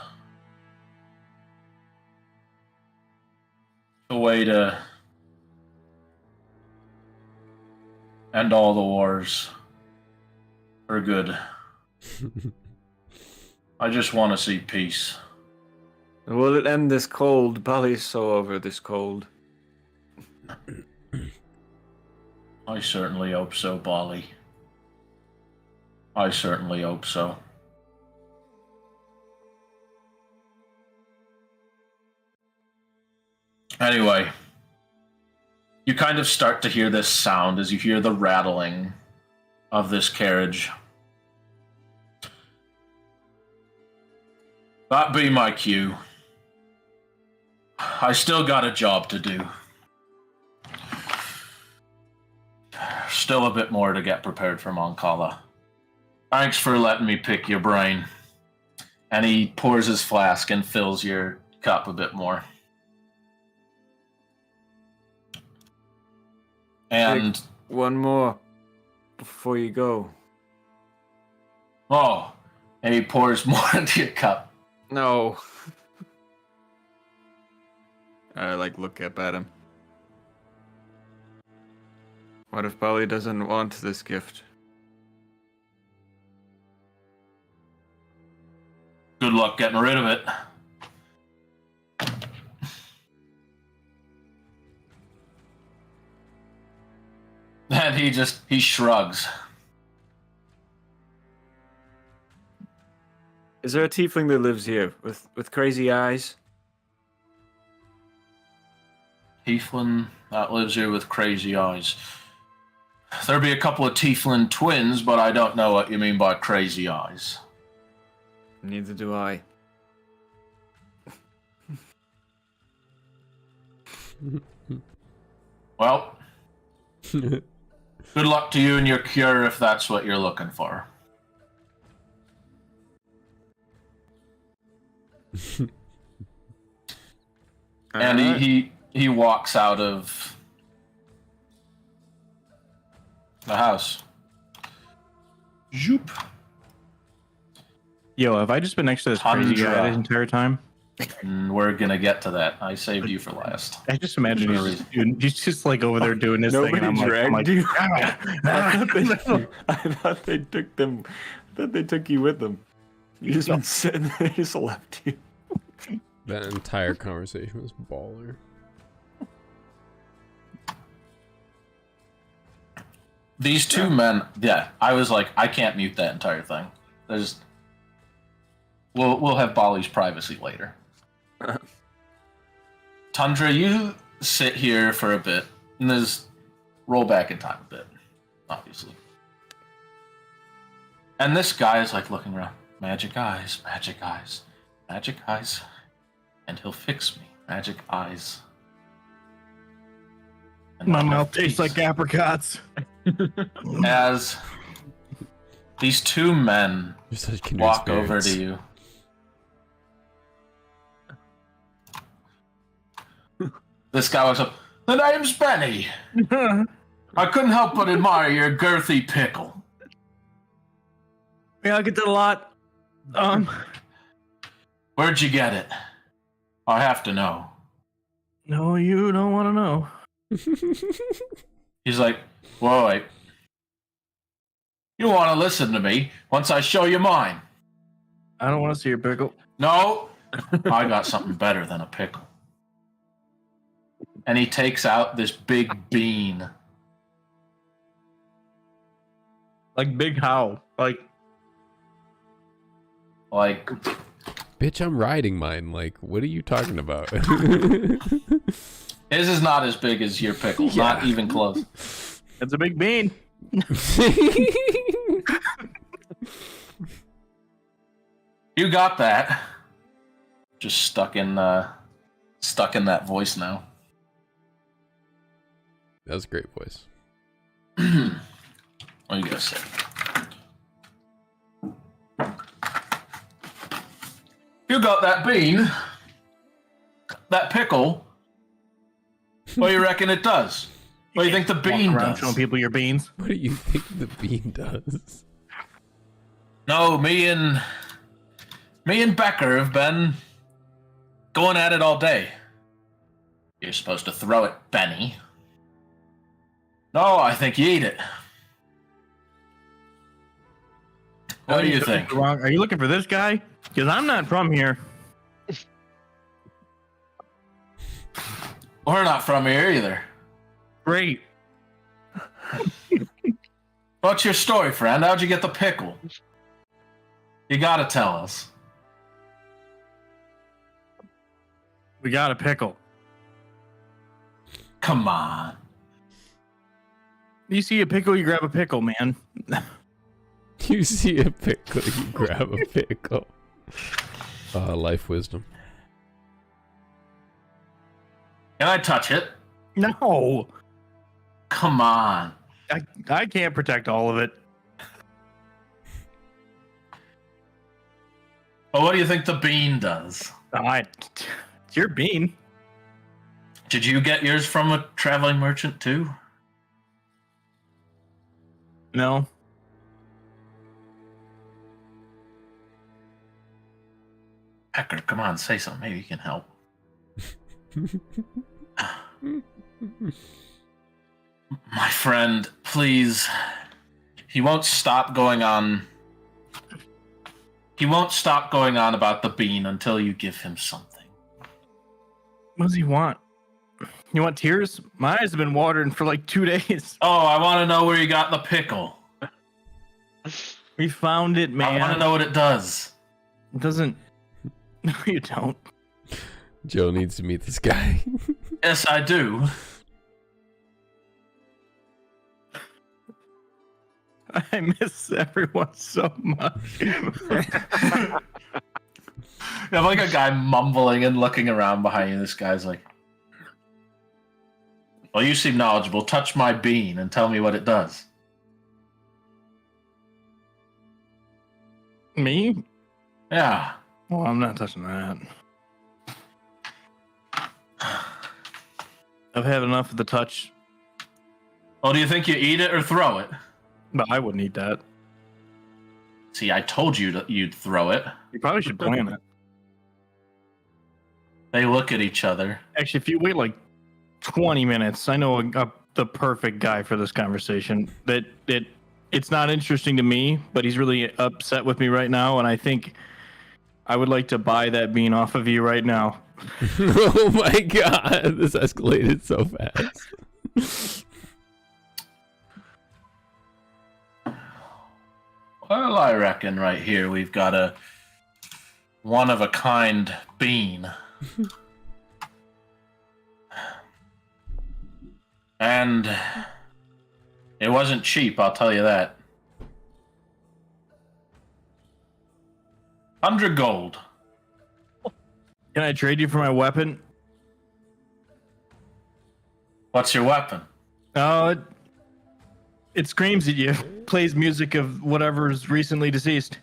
The way to end all the wars for good. I just want to see peace. Will it end this cold? Bali's so over this cold. I certainly hope so, Bali. I certainly hope so. Anyway, you kind of start to hear this sound as you hear the rattling of this carriage. That be my cue. I still got a job to do. Still a bit more to get prepared for Mancala. Thanks for letting me pick your brain. And he pours his flask and fills your cup a bit more. And one more before you go. Oh, and he pours more into your cup. No. I look up at him. What if Polly doesn't want this gift? Good luck getting rid of it. And he shrugs. Is there a tiefling that lives here with crazy eyes? Tieflin that lives here with crazy eyes. There'd be a couple of Tieflin twins, but I don't know what you mean by crazy eyes. Neither do I. Well, good luck to you and your cure if that's what you're looking for. And he walks out of the house. Zoop. Yo, have I just been next to this crazy guy this entire time? And we're gonna get to that. I saved you for last. I just imagine he's just like over there doing this thing. And I'm dragged you. I thought they took them. I thought they took you with them. You just been sitting there, just left you. That entire conversation was baller. These two men, yeah, I was like, I can't mute that entire thing. We'll have Bali's privacy later. Tundra, you sit here for a bit, and there's roll back in time a bit, obviously. And this guy is like looking around. Magic eyes, magic eyes, magic eyes. And he'll fix me. Magic eyes. And My mouth tastes like apricots. As these two men walk over to you. This guy walks up. The name's Benny. I couldn't help but admire your girthy pickle. Yeah, I get that a lot. Where'd you get it? I have to know. No, you don't want to know. He's like, whoa, wait. You want to listen to me once I show you mine? I don't want to see your pickle. No, I got something better than a pickle. And he takes out this big bean. Like big how? Like Bitch, I'm riding mine. Like, what are you talking about? His is not as big as your pickle. Yeah. Not even close. It's a big bean. You got that. Just stuck in that voice now. That was a great voice. What are you gonna say? You got that bean, that pickle. What do you reckon it does? What do you think the bean does? Showing people your beans. What do you think the bean does? No, me and Becker have been going at it all day. You're supposed to throw it, Benny. No, I think you eat it. What do you think? Are you looking for this guy? Because I'm not from here. We're not from here either. Great. What's your story, friend? How'd you get the pickle? You gotta tell us. We got a pickle. Come on. You see a pickle, you grab a pickle, man. You see a pickle, you grab a pickle. Life wisdom. Can I touch it? No. Come on. I can't protect all of it. Well, what do you think the bean does? It's your bean. Did you get yours from a traveling merchant too? No. Pecker, come on, say something. Maybe you can help. My friend, please. He won't stop going on. He won't stop going on about the bean until you give him something. What does he want? You want tears? My eyes have been watering for like 2 days. Oh, I want to know where you got the pickle. We found it, man. I want to know what it does. It doesn't. No, you don't. Joe needs to meet this guy. Yes, I do. I miss everyone so much. You have like a guy mumbling and looking around behind you. This guy's like, well, you seem knowledgeable. Touch my bean and tell me what it does. Me? Yeah. Well, I'm not touching that. I've had enough of the touch, Well, do you think you eat it or throw it? but I wouldn't eat that. See, I told you that you'd throw it. You probably should plan it. They look at each other. Actually, if you wait like 20 minutes, I know the perfect guy for this conversation. It's not interesting to me, but he's really upset with me right now, and I think I would like to buy that bean off of you right now. Oh my god, this escalated so fast. Well, I reckon right here we've got a one-of-a-kind bean. And it wasn't cheap, I'll tell you that. 100 gold. Can I trade you for my weapon? What's your weapon? Oh, it screams at you. Plays music of whatever's recently deceased.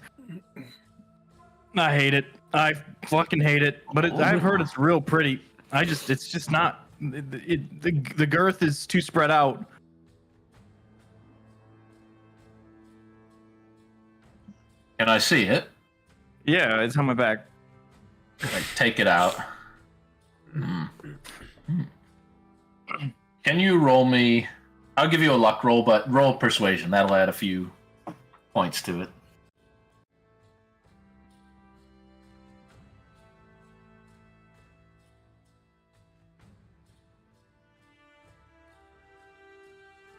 I hate it. I fucking hate it. But I've heard it's real pretty. It's just not. The girth is too spread out. Can I see it? Yeah, it's on my back. Like, take it out. Can you roll me? I'll give you a luck roll, but roll persuasion. That'll add a few points to it.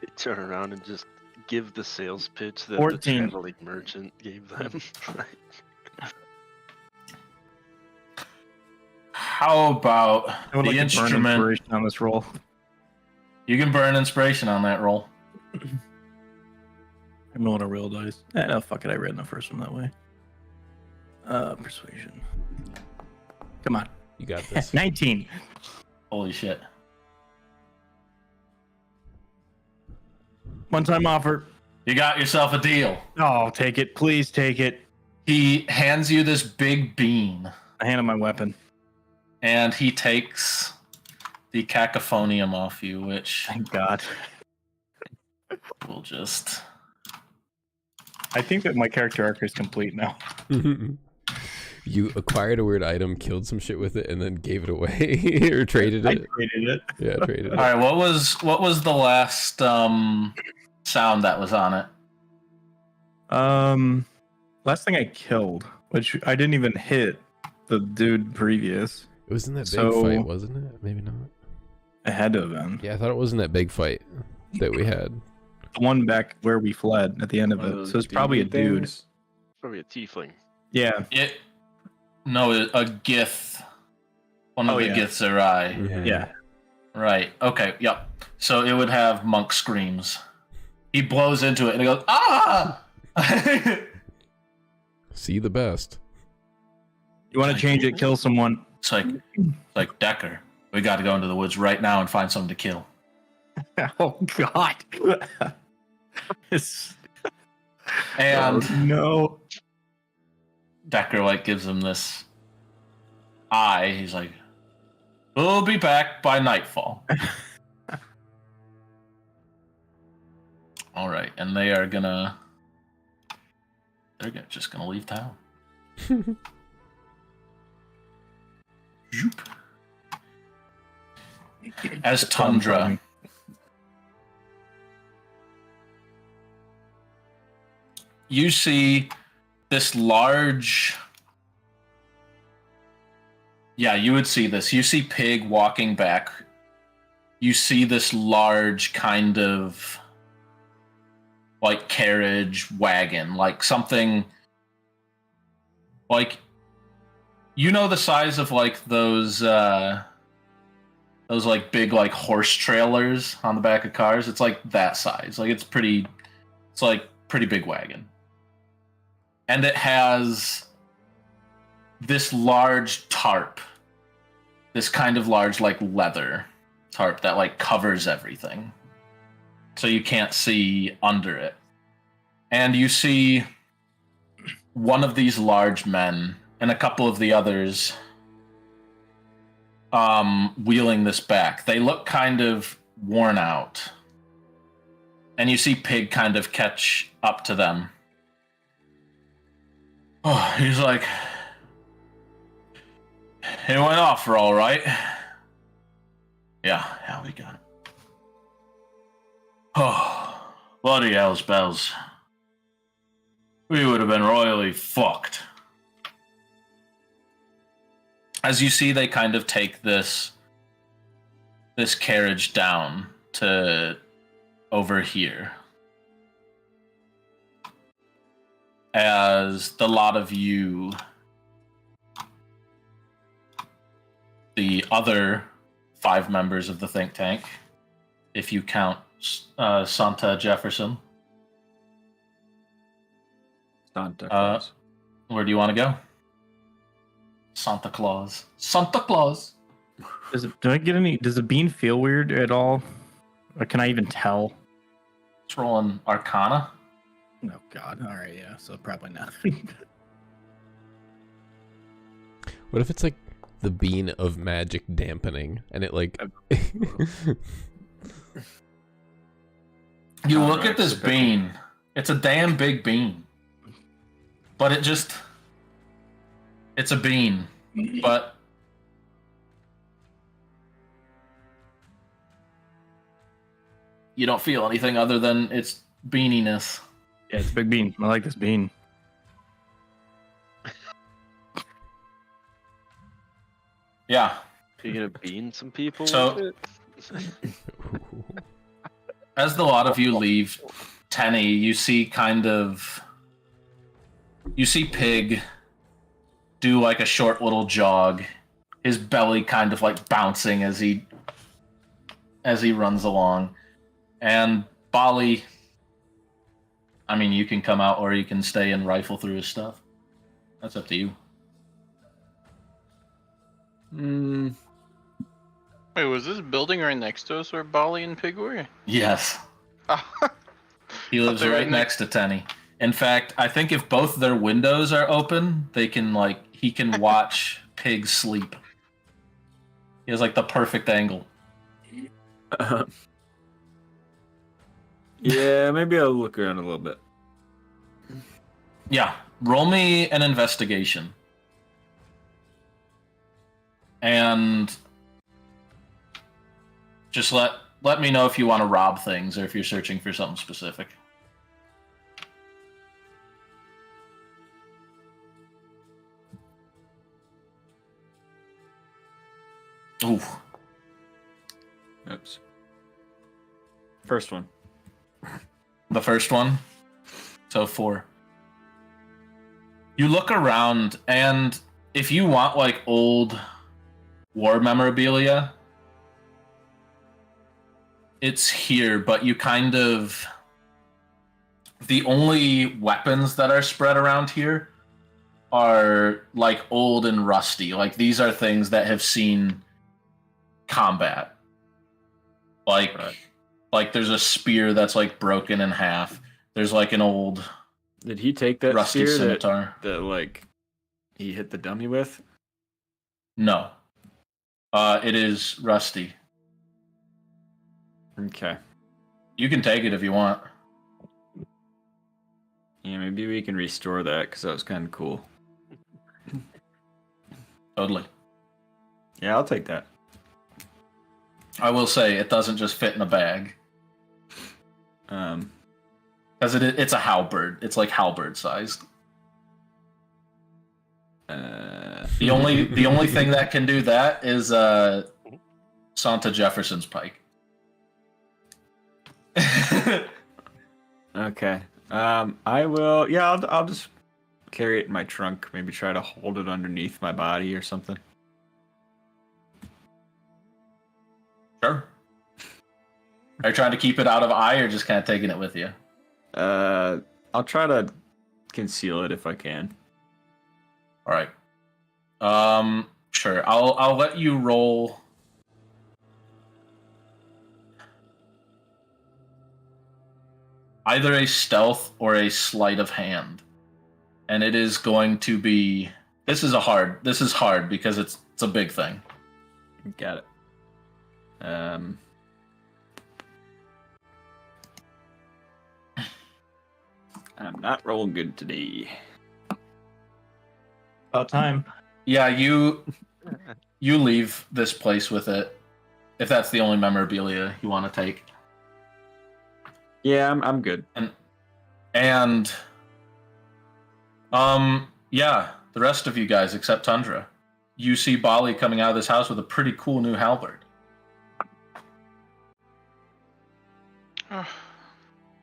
They turn around and just give the sales pitch that 14. the traveling merchant gave them. How about I would the like to burn instrument? inspiration on this roll. You can burn inspiration on that roll. I'm rolling a real dice. No, fuck it. I read in the first one that way. Persuasion. Come on. You got this. 19. Holy shit. One-time offer. You got yourself a deal. Oh, take it. Please take it. He hands you this big bean, I hand him my weapon. and he takes the cacophonium off you, which Thank God. will just... I think that my character arc is complete now. You acquired a weird item, killed some shit with it, and then gave it away or traded I it. traded it. Yeah, traded it. All right, what was the last sound that was on it? Last thing I killed, which I didn't even hit the dude previous. It was in that big So- fight, wasn't it? Maybe not. It had to have been. Yeah, I thought it was in that big fight that we had. The one back where we fled at the end of it. So it's probably a dude. Probably a tiefling. Yeah. No, a gith. One of Oh, the yeah. giths awry. Mhm. Yeah. Right. Okay. Yep. So it would have monk screams. He blows into it and he goes, ah! See the best. You want to change it, kill someone. It's like Decker. We got to go into the woods right now and find something to kill. Oh, God. It's... And no. Decker like gives him this eye. He's like, "We'll be back by nightfall." All right, and they're just gonna leave town. Zoop. As Tundra, you see this large. Yeah, you would see this. You see Pig walking back. You see this large kind of like carriage wagon, like something like, you know, the size of like those like big like horse trailers on the back of cars. It's like that size. Like it's like pretty big wagon. And it has this large tarp. This kind of large like leather tarp that like covers everything. So you can't see under it. And you see one of these large men and a couple of the others wheeling this back. They look kind of worn out. And you see Pig kind of catch up to them. Oh, he's like, it went off for all right. Yeah, we got it. Oh, bloody hell's bells. We would have been royally fucked. As you see, they kind of take this carriage down to over here. As the lot of you, the other 5 members of the think tank, if you count Santa Jefferson. Santa Claus. Where do you want to go? Santa Claus. Santa Claus. Does the bean feel weird at all? Or can I even tell? It's rolling Arcana. Oh God! All right, yeah. So probably not. What if it's like the bean of magic dampening, and it like? You look at this bean. It's a damn big bean. But it's a bean. But you don't feel anything other than its beaniness. Yeah, it's a big bean. I like this bean. Yeah. You're gonna bean some people So- with it? As the lot of you leave Tenny, you see Pig do like a short little jog, his belly kind of like bouncing as he runs along. And Bali, I mean, you can come out or you can stay and rifle through his stuff. That's up to you. Wait, was this building right next to us where Bali and Pig were? Yes. Oh, He lives they were right next- next to Tenny. In fact, I think if both their windows are open, he can watch Pig sleep. He has like the perfect angle. Yeah, maybe I'll look around a little bit. Yeah, roll me an investigation. And just let me know if you want to rob things or if you're searching for something specific. Ooh. Oops. First one. The first one. So 4. You look around, and if you want like old war memorabilia, it's here, but you kind of... The only weapons that are spread around here are like old and rusty. Like these are things that have seen combat. Like... Right. Like there's a spear that's like broken in half. There's like an old Did he take that rusty spear scimitar. that like he hit the dummy with? No. It is rusty. Okay. You can take it if you want. Yeah, maybe we can restore that because that was kind of cool. Totally. Yeah, I'll take that. I will say it doesn't just fit in a bag. Because it's a halberd. It's like halberd sized. The only thing that can do that is Santa Jefferson's pike. Okay. I will. Yeah, I'll just carry it in my trunk. Maybe try to hold it underneath my body or something. Sure. Are you trying to keep it out of eye or just kind of taking it with you? I'll try to conceal it if I can. All right. Sure. I'll let you roll. Either a stealth or a sleight of hand, and it is going to be. This is hard because it's a big thing. Got it. I'm not rolling good today. About time. Yeah, you leave this place with it, if that's the only memorabilia you want to take. Yeah, I'm good. And yeah, the rest of you guys except Tundra, you see Bali coming out of this house with a pretty cool new halberd.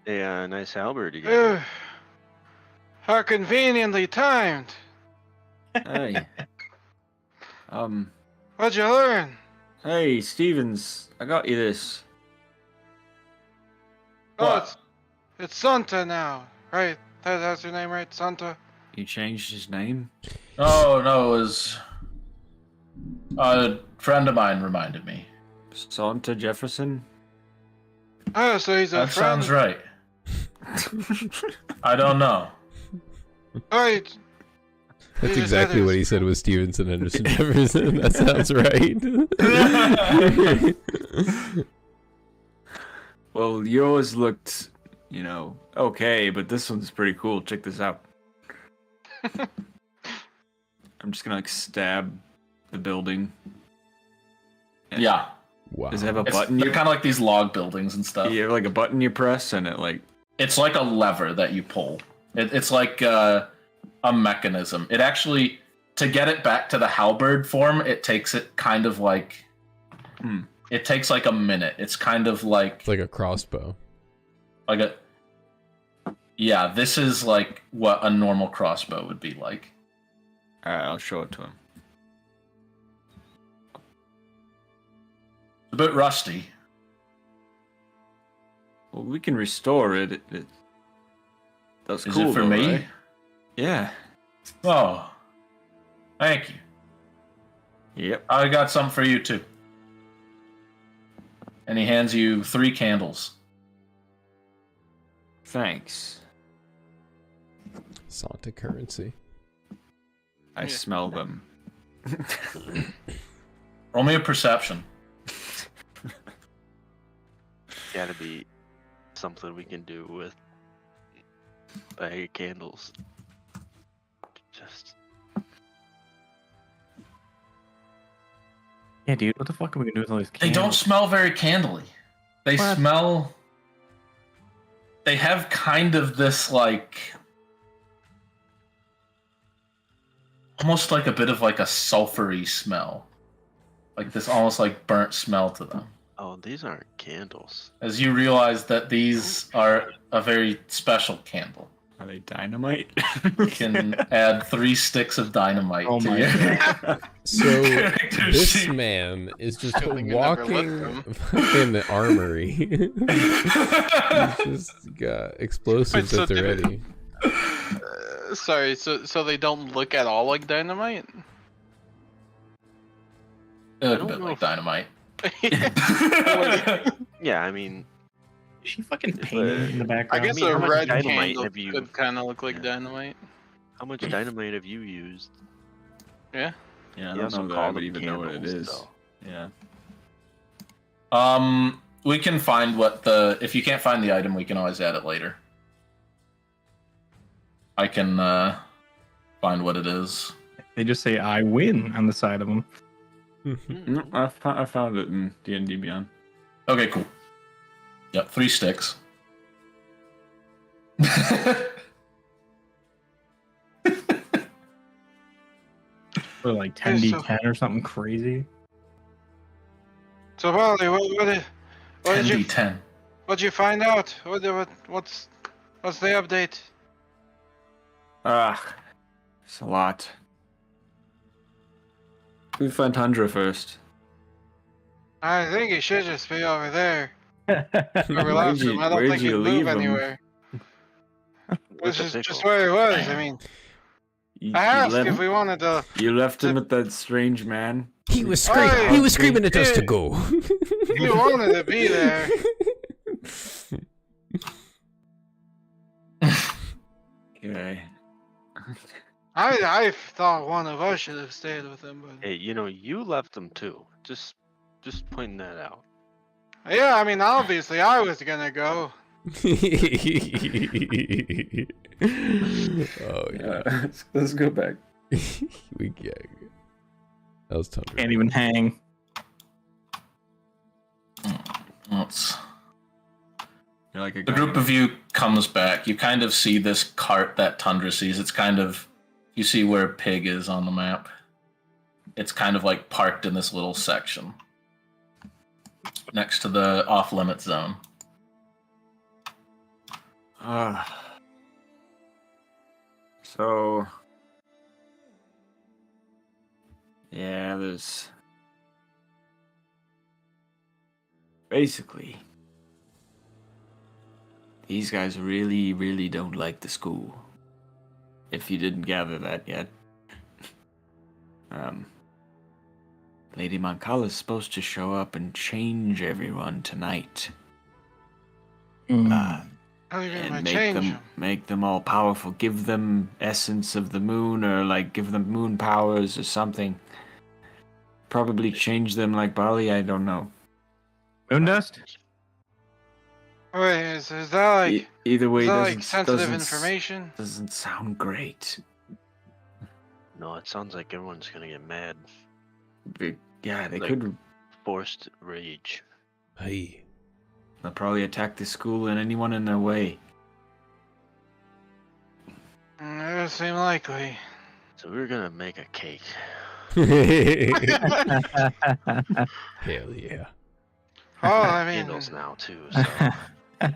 Yeah, nice halberd you got. How conveniently timed. Hey. What'd you learn? Hey, Stevens, I got you this. Oh, it's Santa now, right? That's your name, right? Santa? You changed his name? Oh, no, it was a friend of mine reminded me. Santa Jefferson? Oh, so he's a That friend. sounds right. I don't know. Right. That's He just said exactly it what he was- said with Stevenson Anderson Jefferson. That sounds right. Well, yours looked, okay, but this one's pretty cool. Check this out. I'm just gonna stab the building. Yeah. Wow. Does it have a They're button? kind of like these log buildings and stuff. You have like a button you press and it like. It's like a lever that you pull. It's like a mechanism. It actually, to get it back to the halberd form, it takes it kind of like. It takes like a minute. It's kind of like. It's like a crossbow. Yeah, this is like what a normal crossbow would be like. Alright, I'll show it to him. It's a bit rusty. Well, we can restore it. That's Is cool. it for though, me? right? Yeah. Oh, thank you. Yep. I got some for you too. And he hands you 3 candles. Thanks. Santa currency. I smell them. Roll me a perception. Gotta be something we can do with a bag of candles. Just Yeah, dude, what the fuck are we gonna do with all these They don't smell very candly. They What? smell. They have kind of this like. Almost like a bit of like a sulfury smell. Like this almost like burnt smell to them. oh, these aren't candles. As you realize that these are a very special candle. Are they dynamite? You can add 3 sticks of dynamite Oh to my your So character this sheet. man is just Good thing you never walking looked in the armory. He's just got explosives Wait, so at the did- ready. Sorry, so they don't look at all like dynamite? They look a I don't bit know like if- dynamite. Yeah, I mean, Is she fucking painted in the I background? guess mean, a how much red dynamite candle have you- could kind of look like Yeah. dynamite. how much dynamite have you used? Yeah. Yeah, I He don't also know that I called would them even know what it candles, is. though. Yeah. We can find what the. If you can't find the item, we can always add it later. I can find what it is. They just say "I win" on the side of them. I found it in D&D Beyond. Okay, cool. Yep, 3 sticks. Or like 10d10 or something crazy. So, Wally, what did you 10d10. what'd you find out? What's the update? It's a lot. We find Tundra first. I think he should just be over there. Where'd Where we left him. I don't where'd think he'd you move leave him? anywhere. With This the is just pickle. where he was. I mean, I asked if we wanted to. You left him with that strange man. He was Hey, screaming at us to go. He wanted to be there. Okay. I thought one of us should have stayed with him, but Hey, you left them too. Just pointing that out. yeah, I mean, obviously I was gonna go. Oh yeah. Let's go back. That was Tundra. Can't even hang. You're like a The group of you comes back. You kind of see this cart that Tundra sees. It's kind of, you see where Pig is on the map. It's kind of like parked in this little section next to the off-limit zone. So yeah, there's basically these guys really, really don't like the school. If you didn't gather that yet. Lady Moncala's supposed to show up and change everyone tonight. How are you gonna And change him? make them all powerful. Give them essence of the moon, or like give them moon powers or something. Probably change them like Bali. I don't know. Moondust? Wait, is that like Either way, is that doesn't like sensitive doesn't information? doesn't sound great. No, it sounds like everyone's gonna get mad. Yeah, they Like- could. Forced rage. Hey. They'll probably attack the school and anyone in their way. It doesn't seem likely. So we're gonna make a cake. Hell yeah. Oh, I mean, Candles now too. So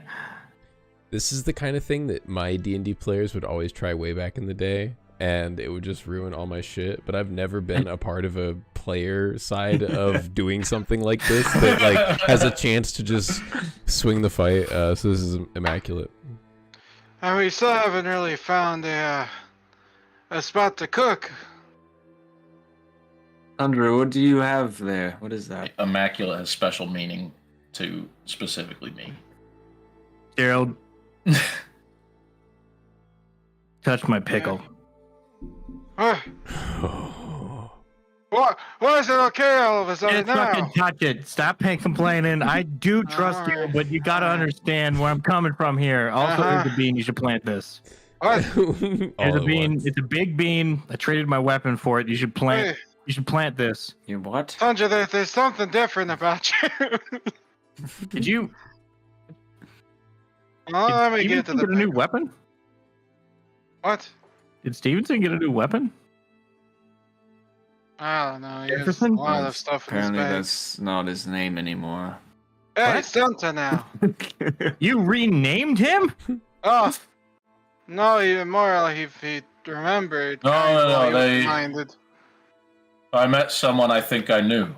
This is the kind of thing that my D&D players would always try way back in the day, and it would just ruin all my shit. But I've never been a part of a player side of doing something like this that like has a chance to just swing the fight. So this is immaculate. and we still haven't really found a spot to cook. Andrew, what do you have there? What is that? Immaculate has special meaning to specifically me. Gerald, touch my pickle. Why is it okay all of a sudden Just now? fucking touch it. Stop complaining. I do trust you, Alright. but you gotta understand where I'm coming from here. Also, Uh-huh. there's a bean. You should plant this. What? There's All a at bean. once. It's a big bean. I traded my weapon for it. You should plant. Hey, You should plant this. You what? Tundra, there's something different about you. Did you? Well, let me Did get to Stevenson the get a new pickle. weapon? What? Did Stevenson get a new weapon? I don't know. He has a Jefferson? lot of stuff in his Apparently bag. that's not his name anymore. Hey, What? it's Santa now. You renamed him? Oh. No, even more like if he remembered. No, kind of no, while he was they- blinded. I met someone I think I knew.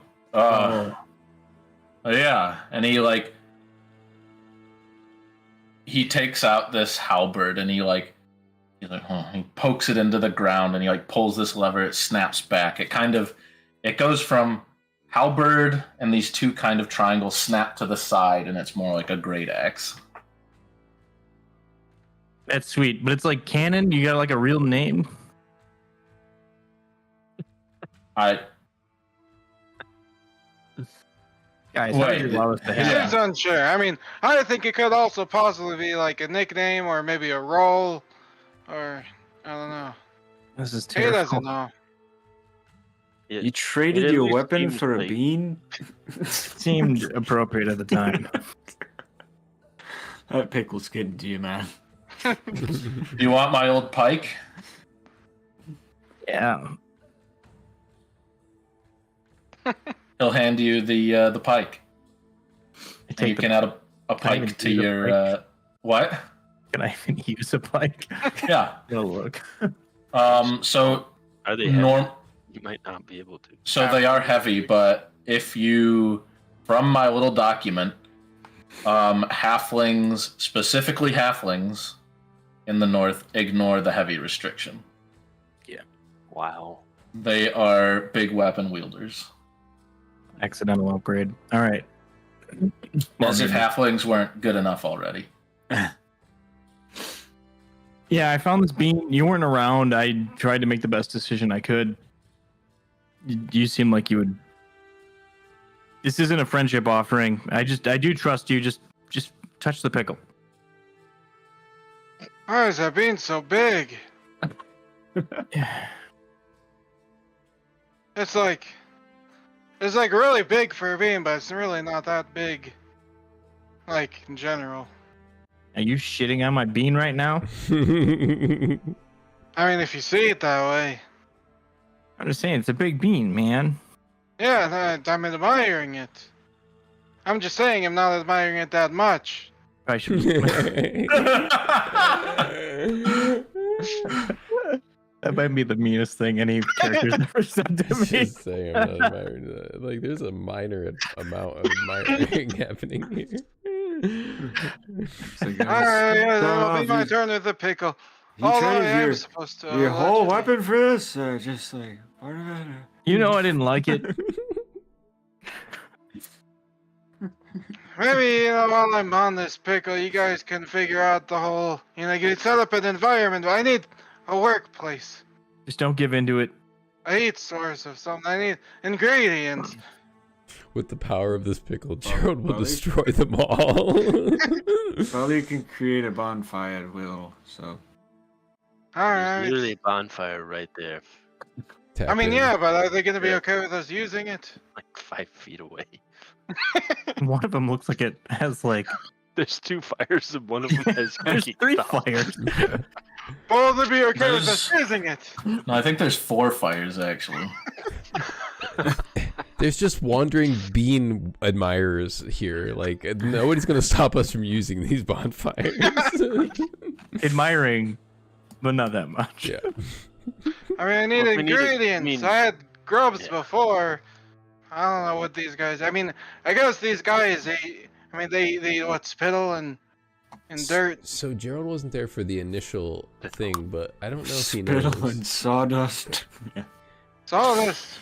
Yeah, and he takes out this halberd and he's like, he pokes it into the ground and he pulls this lever, it snaps back. It goes from halberd and these two kind of triangles snap to the side and it's more like a great axe. That's sweet, but it's like canon. You got like a real name. Guys, how did you Wait, allow us to have yeah. It's unsure. I mean, I think it could also possibly be like a nickname or maybe a role, or I don't know. this? Is He terrible. doesn't know. You traded it at your least weapon seems for a like- bean? Seemed appropriate at the time. That pickle's getting to you, man. You want my old pike? Yeah. He'll hand you the pike. I And you can add a Can I even pike to use a your pike? what? Can I even use a pike? Yeah. Oh, look. So Are they heavy? norm. You might not be able to. So they are heavy, but if you, from my little document, halflings, specifically halflings in the north, ignore the heavy restriction. Wow. They are big weapon wielders. Accidental upgrade. All right. As if halflings weren't good enough already. Yeah, I found this bean. You weren't around. I tried to make the best decision I could. You seem like you would. This isn't a friendship offering. I do trust you. Just touch the pickle. Why is that bean so big? It's like really big for a bean, but it's really not that big. Like in general. Are you shitting on my bean right now? I mean, if you see it that way. I'm just saying, it's a big bean, man. Yeah, I'm admiring it. I'm just saying I'm not admiring it that much. I should. That might be the meanest thing any character's ever said to me. Just saying, I'm not admiring that. Like, there's a minor amount of admiring happening here. So, guys, Alright, yeah, that'll be you- my turn with the pickle. you Although I traded am your, supposed to. your whole allegedly- weapon for this, or just like part of it? Or... You know I didn't like it. Maybe, while I'm on this pickle, you guys can figure out the whole, you set up an environment. I need a workplace. Just don't give into it. A heat source of something. I need ingredients. With the power of this pickle, Gerald will Probably. destroy them all. Probably you can create a bonfire at will, so... There's Alright. literally a bonfire right there, Tap I mean, in. yeah, but are they going to be Yeah. okay with us using it? like 5 feet away. One of them looks like it has like There's 2 fires and one of them has there's cooking 3 stuff. fires. Will they be okay with us There's- using it? No, I think there's 4 fires actually. There's just wandering bean admirers here. Like, nobody's gonna stop us from using these bonfires. Admiring, but not that much. Yeah. I mean, I need Well, if we need it- ingredients. I mean- I had grubs Yeah. before. I don't know what these guys. I mean, I guess these guys. They what spittle and dirt. So Gerald wasn't there for the initial thing, but I don't know if he Spittle knows. and sawdust. Yeah. So this.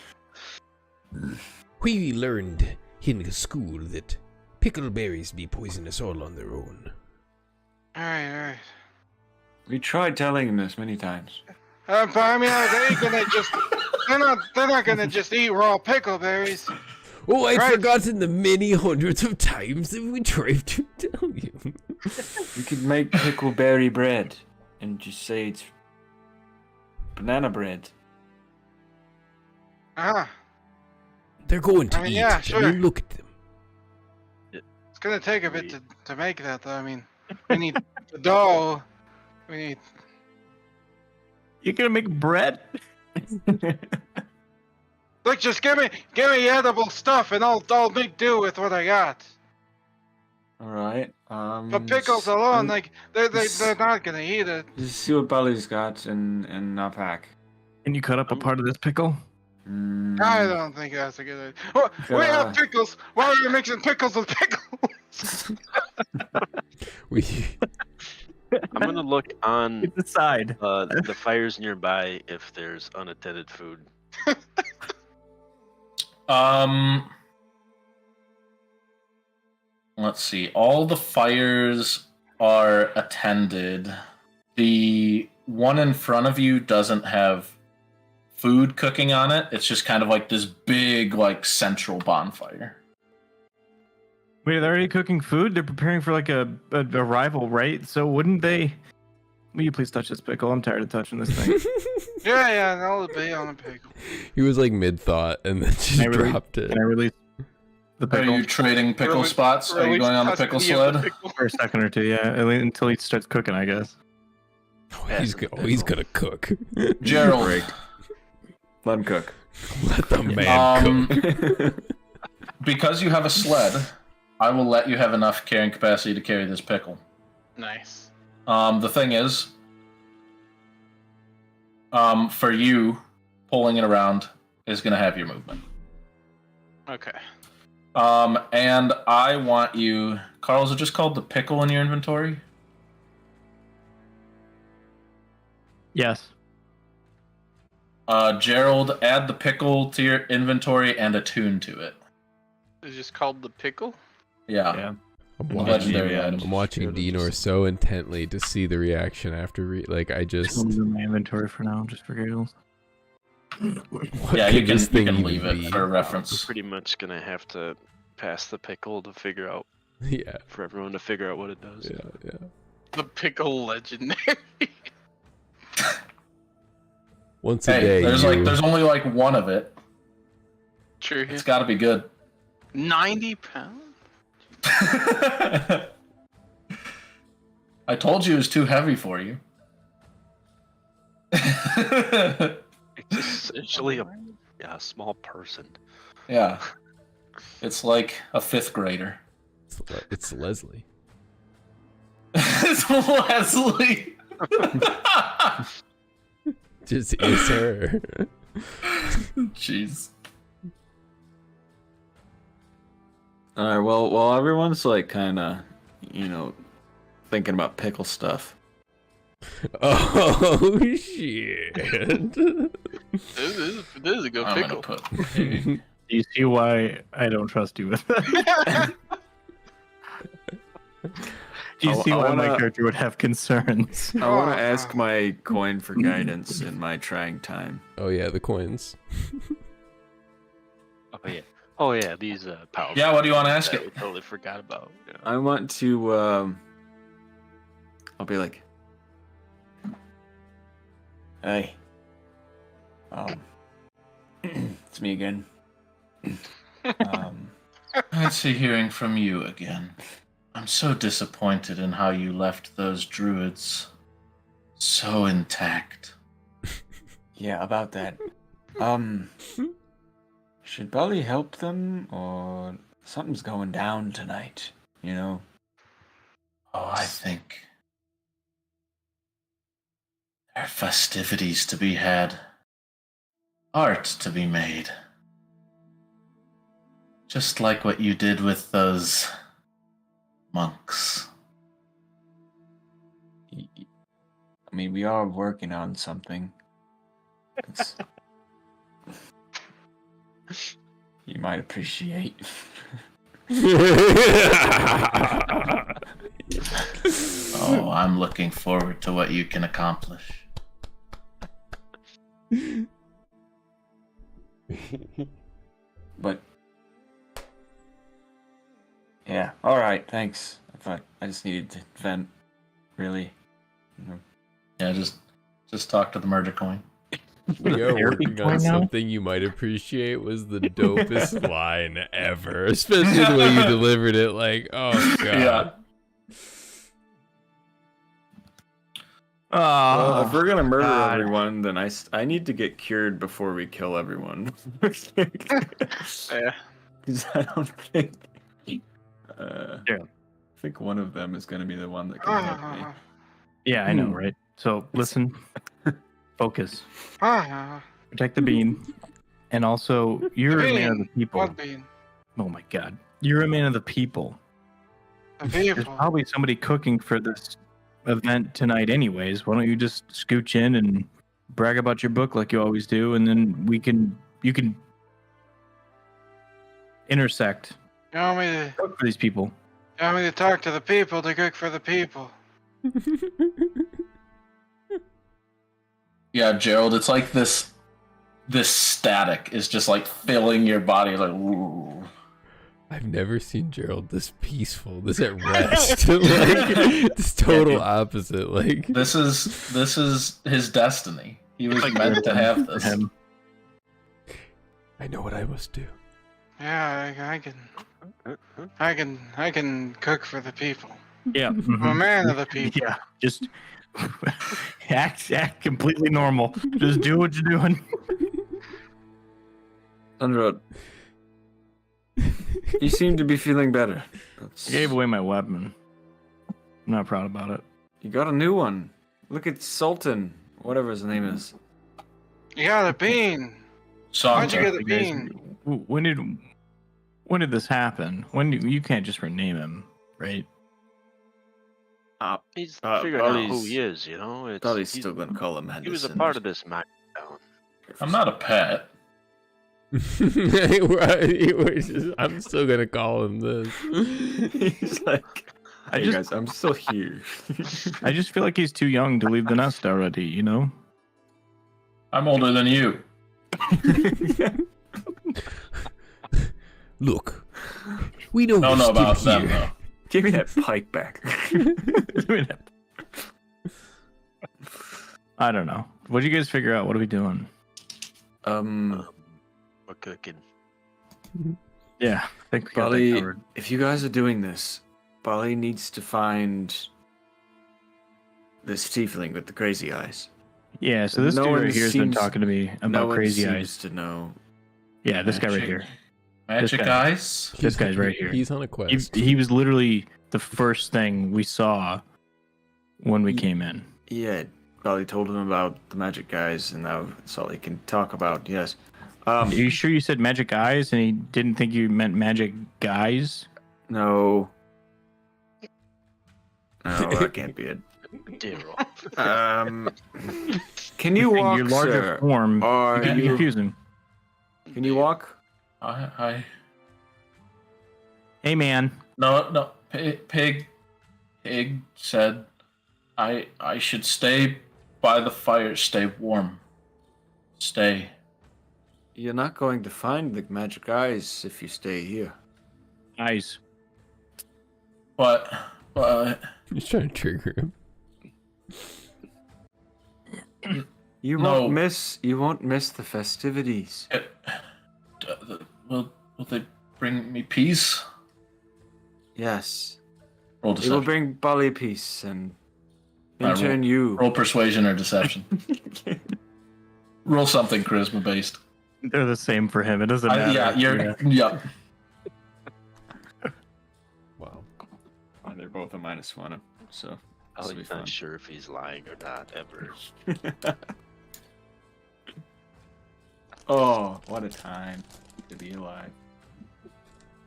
We learned in school that pickleberries be poisonous all on their own. All right. We tried telling him this many times. But I mean, are they gonna just? They're not gonna just eat raw pickleberries. Oh, I'd Right. forgotten the many hundreds of times that we tried to tell you. We could make pickleberry bread and just say it's banana bread. Ah, They're going to I mean, eat yeah, it. sure. I mean, look at them. it's gonna take a bit to make that, though. I mean, we need the dough. We need. You're gonna make bread? Look, just give me edible stuff, and I'll make do with what I got. All right. But pickles alone, like they're not gonna eat it. Just see what Bally's got in our pack. Can you cut up a part of this pickle? I don't think that's a good idea. Well, we have pickles. Why are you mixing pickles with pickles? We I'm gonna look on It's the side. the fires nearby if there's unattended food. Let's see. All the fires are attended. The one in front of you doesn't have food cooking on it. It's just kind of like this big, like, central bonfire. Wait, they're already cooking food? They're preparing for like a rival, right? So wouldn't they? Will you please touch this pickle? I'm tired of touching this thing. Yeah, no, be on a pickle. He was like mid thought and then just dropped it. Can I release the Are pickle you trading pickle Release- spots? Are you release going on the pickle custody of the sled? pickle. for a second or two? Yeah, at least until he starts cooking, I guess. Oh, he's gonna cook. Gerald, Break. Let him cook. Let the man cook. because you have a sled, I will let you have enough carrying capacity to carry this pickle. Nice. The thing is, for you, pulling it around is going to have your movement. Okay. And I want you, Carl, is it just called the pickle in your inventory? Yes. Gerald, add the pickle to your inventory and attune to it. It's just called the pickle? Yeah. Yeah. Legendary item. I'm watching Dinor so intently to see the reaction after I just I'll leave my inventory for now, just for giggles. what Yeah, could you this can thing leave even it be? for We're reference. pretty much gonna have to pass the pickle to figure out Yeah, for everyone to figure out what it does. yeah. The pickle legendary. Once a Hey, day, there's you... there's only like one of it. True. It's got to be good. 90 pounds? I told you it was too heavy for you. It's essentially a small person. Yeah. It's like a 5th grader. It's Leslie. It's Leslie. Just is her. Jeez. All right. Well, while everyone's like kind of, thinking about pickle stuff. Oh shit! This is a good I'm pickle. gonna put pig. Do you see why I don't trust you with that? Do you see I why my wanna- character would have concerns? I want to ask my coin for guidance in my trying time. Oh yeah, the coins. Oh yeah, these power. Yeah, what do you wanna ask that it? We totally forgot about. Yeah. I want to. I'll be like, hey, it's me again. Fancy hearing from you again. I'm so disappointed in how you left those druids so intact. Yeah, about that. Should probably help them, or something's going down tonight. Oh, I think there are festivities to be had, art to be made. Just like what you did with those monks. I mean, we are working on something. It's- you might appreciate. Oh, I'm looking forward to what you can accomplish. But yeah, all right, thanks. I just needed to vent, really. Yeah, just talk to the murder coin. We are Therapy working coin on now? something you might appreciate was the dopest line ever, especially the way you delivered it. Like, oh god. Yeah. Well, if we're gonna murder God. everyone, then I need to get cured before we kill everyone. Yeah. 'Cause I don't think. Yeah. I think one of them is gonna be the one that can help me. Yeah, I know, right? So listen, focus, Ah, protect the bean, and also you're a man of the people. what bean? Oh my god, you're a man of the people. The There's people. probably somebody cooking for this event tonight, anyways. Why don't you just scooch in and brag about your book like you always do, and then you can intersect, You want me to? cook for these people. You want me to talk to the people to cook for the people? Yeah, Gerald, it's like this this static is just like filling your body. Like, ooh. I've never seen Gerald this peaceful, this at rest. Like, this total opposite. Like, This is his destiny. He was meant to have this. I know what I must do. Yeah, I can cook for the people. Yeah. I'm a man of the people. Yeah. Just act completely normal. Just do what you're doing. Unroad. You seem to be feeling better. I gave away my weapon. I'm not proud about it. You got a new one. Look at Sultan, whatever his name is. You got a bean. Why'd you get a bean? When did this happen? You can't just rename him, right? He's Uh, figuring out who Ollie's- he is, you know? It's, Thought he's still gonna call him Henderson. he was a part of this magic town. I'm not a pet. I'm still gonna call him this. He's like, hey guys, I'm still here. I just feel like he's too young to leave the nest already, you know? I'm older than you. Look, we know Don't you're know still about here. them though. Give me that pike back. I don't know. What did you guys figure out? What are we doing? We're cooking. Yeah, I think we got that Bali, covered. if you guys are doing this, Bali needs to find this tiefling with the crazy eyes. Yeah, so this No dude one right here has been seems- talking to me No about one crazy seems eyes. to know. Yeah, this guy right Magic- here. Magic This guy. eyes. This guy's right here. He's on a quest. He was literally the first thing we saw when we came in. Yeah, Bali told him about the magic guys, and now that's all he can talk about. Yes. Are you sure you said magic eyes and he didn't think you meant magic guys? No. No, that can't be it. Daryl. Can you walk, Your larger sir? form. Are You could be you- confusing. Can you walk? I Hey, man. no. Pig said I should stay by the fire. Stay warm. Stay. You're not going to find the magic eyes if you stay here. Eyes. But He's trying to trigger him. You No. won't miss. You won't miss the festivities. will they bring me peace? Yes. Roll It will deception. bring Bali peace, and in I turn you. Roll persuasion or deception. Roll something charisma based. They're the same for him. It doesn't matter. Yeah, yeah. Wow. And they're both a -1, so. Oh, this'll be he's fun. not sure if he's lying or not ever. Oh, what a time to be alive.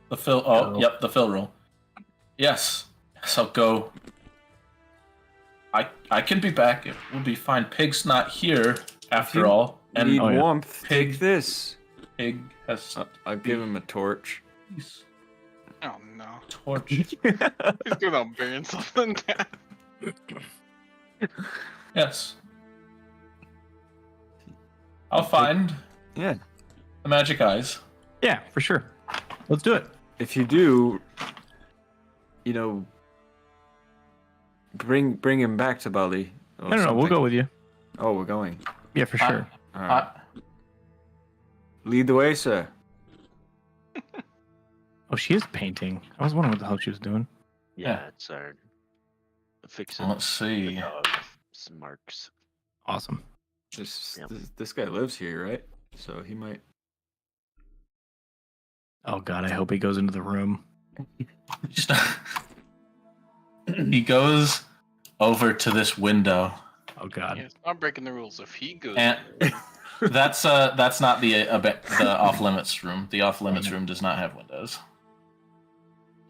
The fill. Oh, yep, the fill roll. Yes. So go. I can be back. It will be fine. Pig's not here after you and And need oh, yeah. warmth. Pig. Take this. Pig has I'll give him a torch. peace. Oh no. Torch. He's gonna burn something down. Yes. I'll find Yeah. the magic eyes. Yeah, for sure. Let's do it. If you do, bring him back to Bali. or No, we'll something. go with you. Oh, we're going. Yeah, for sure. All right. Lead the way, sir. Oh, she is painting. I was wondering what the hell she was doing. Yeah, it's our fixing. Let's see. Some marks. Awesome. This guy lives here, right? So he might. Oh, God, I hope he goes into the room. Just- he goes over to this window, Oh, God. Yeah, it's not breaking the rules if he goes. and that's not the off limits room. The off limits room does not have windows.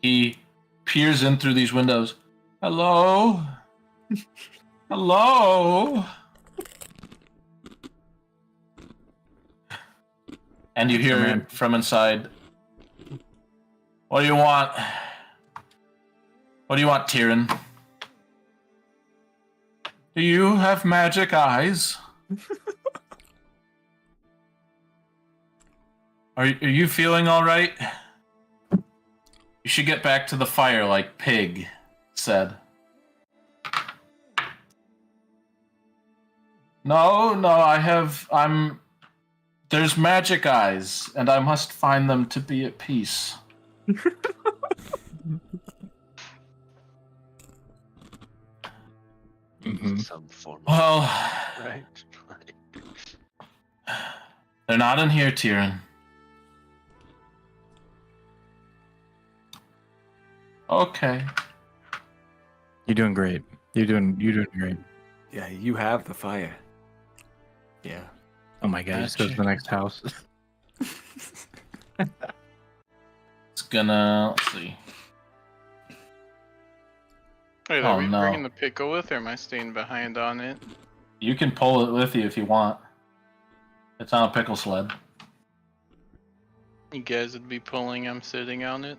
He peers in through these windows. Hello, hello, and you hear man. from inside. What do you want? What do you want, Tyrion? Do you have magic eyes? Are you feeling all right? You should get back to the fire like Pig said. No, there's magic eyes, and I must find them to be at peace. Some form of Well, right. they're not in here, Tyrion. Okay. You're doing great. You're doing great. Yeah, you have the fire. Yeah. Oh my gosh, this goes to the next house. It's gonna, let's see. Wait, Oh, are we no. bringing the pickle with, or am I staying behind on it? You can pull it with you if you want. It's on a pickle sled. You guys would be pulling, I'm sitting on it.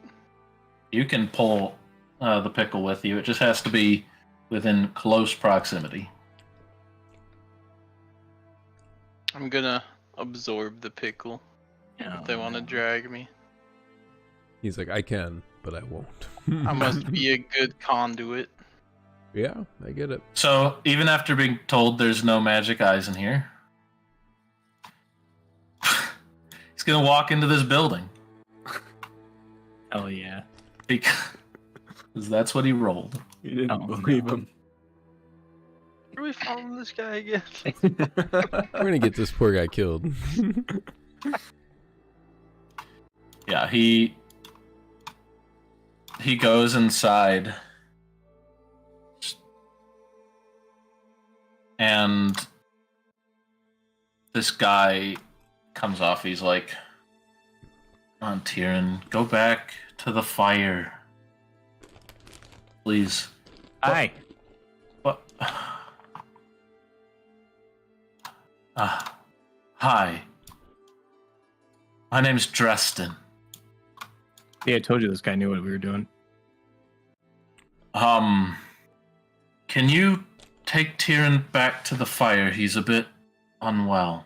You can pull the pickle with you. It just has to be within close proximity. I'm gonna absorb the pickle if they want to drag me. He's like, I can, but I won't. I must be a good conduit. Yeah, I get it. So, even after being told there's no magic eyes in here, he's gonna walk into this building. Hell yeah. Because that's what he rolled. You didn't Oh, believe no. him. Are we following this guy again? We're gonna get this poor guy killed. Yeah, he goes inside. And this guy comes off. He's like, "Come on, Tyrion, go back to the fire. Please." Hi. What? Hi. My name's Dresden. Yeah, I told you this guy knew what we were doing. Can you take Tyrion back to the fire? He's a bit unwell.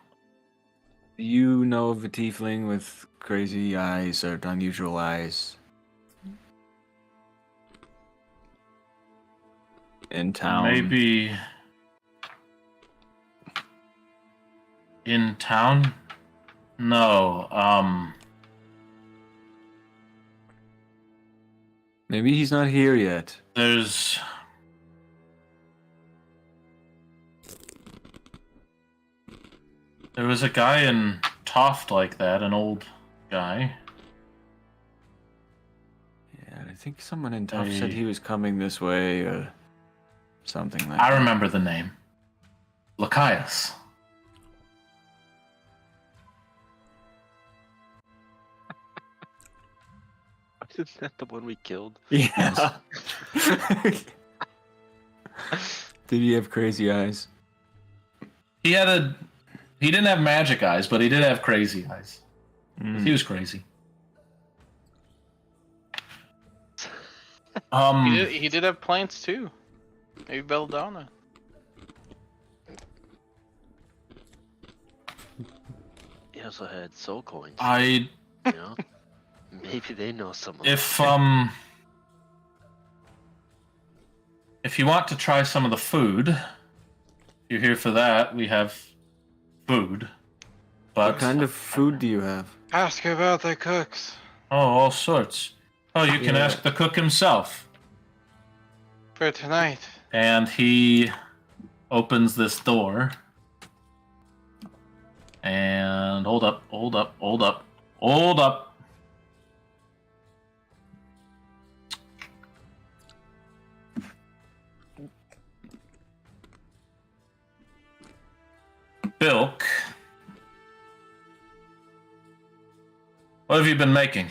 Do you know of a tiefling with crazy eyes or unusual eyes? In town? Maybe in town? No, Maybe he's not here yet. there was a guy in Toft like that, an old guy. Yeah, I think someone in town Hey. said he was coming this way or something like that. I remember the name. Lachias. Isn't that the one we killed? Yeah. Did he have crazy eyes? He didn't have magic eyes, but he did have crazy eyes. Mm. He was crazy. He did have plants too. Maybe Belladonna. He also had soul coins. I You know? Maybe they know someone. If you want to try some of the food, if you're here for that, we have food. But What kind of food do you have? Ask about the cooks. all sorts. Oh, you can Yeah. ask the cook himself. For tonight. And he opens this door. And hold up. Bilk, what have you been making?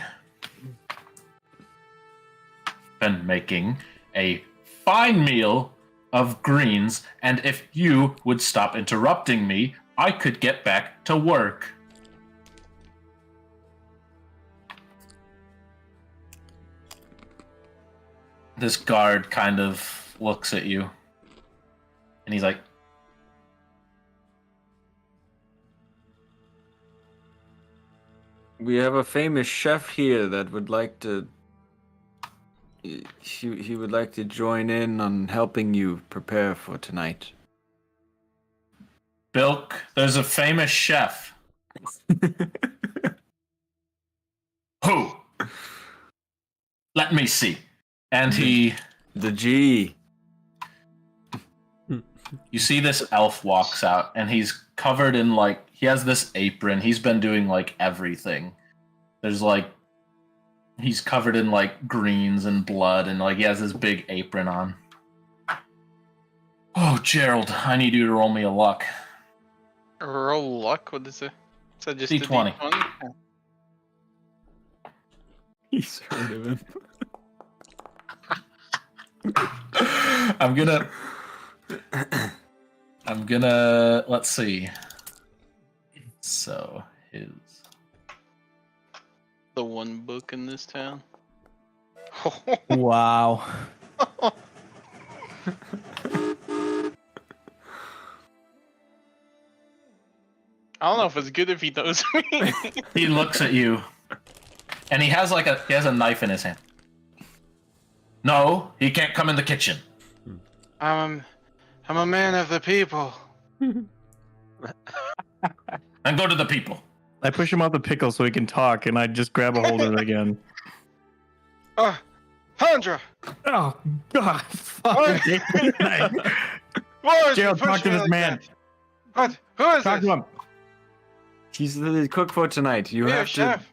Been making a fine meal of greens, and if you would stop interrupting me, I could get back to work. This guard kind of looks at you, and he's like, We have a famous chef here that would like to. He would like to join in on helping you prepare for tonight. Bilk, there's a famous chef. Who? Let me see. And he... The G. You see this elf walks out, and he's covered in, like... He has this apron. He's been doing, like, everything. There's, like... He's covered in, like, greens and blood, and, like, he has this big apron on. Oh, Gerald, I need you to roll me a luck. Roll luck? What is it? So just D20. A D20? He's heard of him. I'm gonna let's see. So his The one book in this town. Wow. I don't know if it's good if he knows me. he looks at you, and he has a knife in his hand. No, he can't come in the kitchen. I'm a man of the people. And go to the people. I push him out the pickle so he can talk, and I just grab a hold of it again. Handra! Oh, God. What? Why did you Gerald, push talk to me this like man. that? What? Who is Talk this? to him. He's the cook for tonight. You Be a have chef.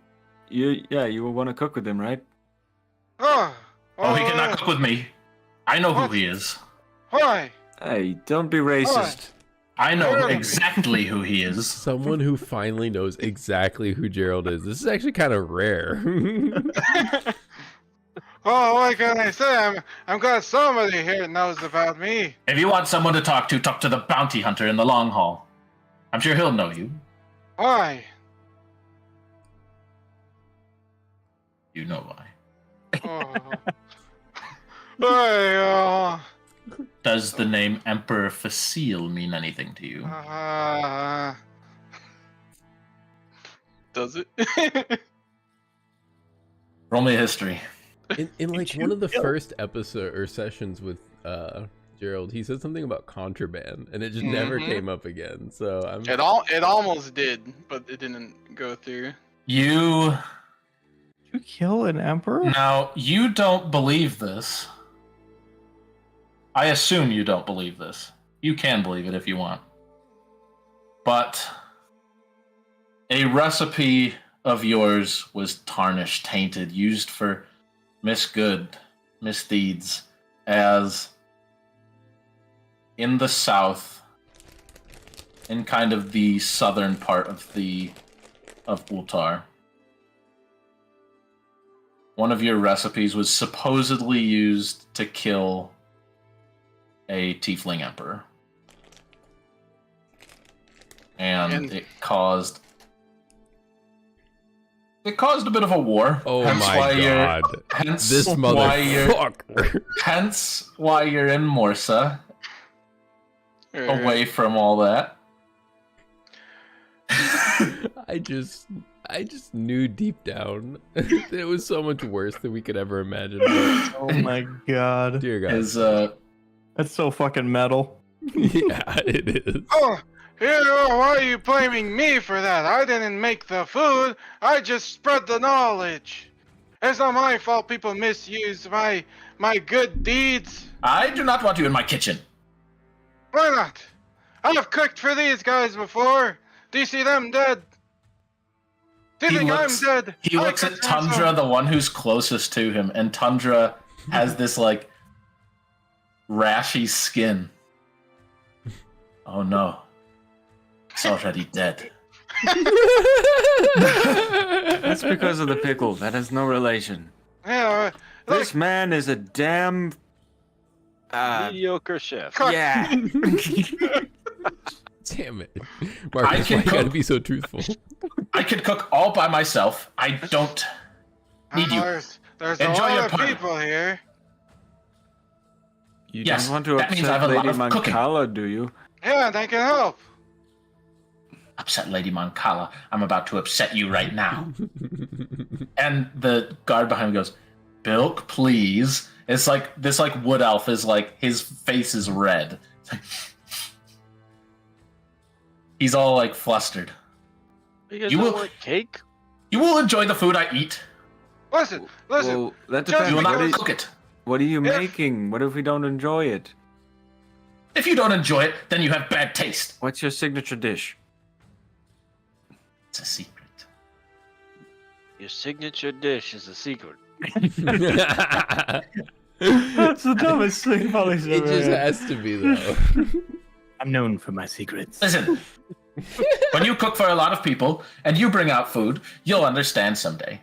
to. You will want to cook with him, right? Oh, he cannot cook with me. I know What? who he is. Why? Hey, don't be racist. I know exactly who he is. Someone who finally knows exactly who Gerald is. This is actually kind of rare. Oh, what can I say? I'm glad somebody here knows about me. If you want someone to talk to the bounty hunter in the long hall. I'm sure he'll know you. Why? You know why. Oh. Does the name Emperor Facile mean anything to you? Does it? Roll me a history. In like one of the first episode or sessions with Gerald, he said something about contraband, and it just never came up again. So It almost did, but it didn't go through. You kill an emperor? Now, you don't believe this. I assume you don't believe this. You can believe it if you want. But a recipe of yours was tarnished, tainted, used for misdeeds, as in the south, in kind of the southern part of Ultar. One of your recipes was supposedly used to kill a tiefling emperor. And it caused a bit of a war. Oh my god. This motherfucker. Hence why you're in Morsa. Away from all that. I just knew deep down it was so much worse than we could ever imagine. Oh my god. Dear God. That's so fucking metal. Yeah, it is. Oh, why are you blaming me for that? I didn't make the food. I just spread the knowledge. It's not my fault people misuse my good deeds. I do not want you in my kitchen. Why not? I've cooked for these guys before. Do you see them dead? Do you think I'm dead? He looks at Tundra, the one who's closest to him, and Tundra has this, like, rashy skin. Oh no. It's already dead. That's because of the pickle. That has no relation. Yeah, This man is a damn mediocre chef. yeah. Damn it. Marcus, why you gotta be so truthful? I can cook all by myself. I don't need you. There's a Enjoy lot your of party. people here. You Yes, don't want to that means I upset have a lot Lady of cooking. Mancala, do you? Yeah, they can help. upset Lady Moncala. I'm about to upset you right now. And the guard behind him goes, Bilk, please. It's like this like wood elf is like his face is red. It's like, he's all like flustered. You guys You don't will- want cake? You will enjoy the food I eat. Listen. Well, that Just depends. You will What not is- cook it. what are you If- making? What if we don't enjoy it? If you don't enjoy it, then you have bad taste. What's your signature dish? It's a secret. Your signature dish is a secret. That's the dumbest thing Polly's It ever just heard. has to be though. I'm known for my secrets. Listen, when you cook for a lot of people and you bring out food, you'll understand someday.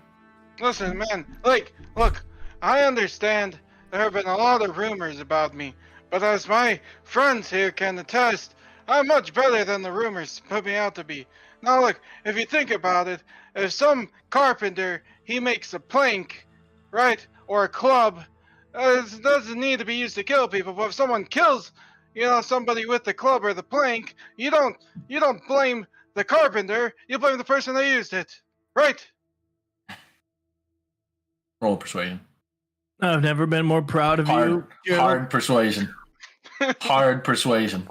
Listen, man. Like, look, I understand there have been a lot of rumors about me, but as my friends here can attest, I'm much better than the rumors put me out to be. Now, look, if you think about it, if some carpenter he makes a plank, right, or a club, it doesn't need to be used to kill people. But if someone kills, somebody with the club or the plank, you don't blame the carpenter. You blame the person that used it, right? Roll persuasion. I've never been more proud of you. Hard persuasion. Hard persuasion.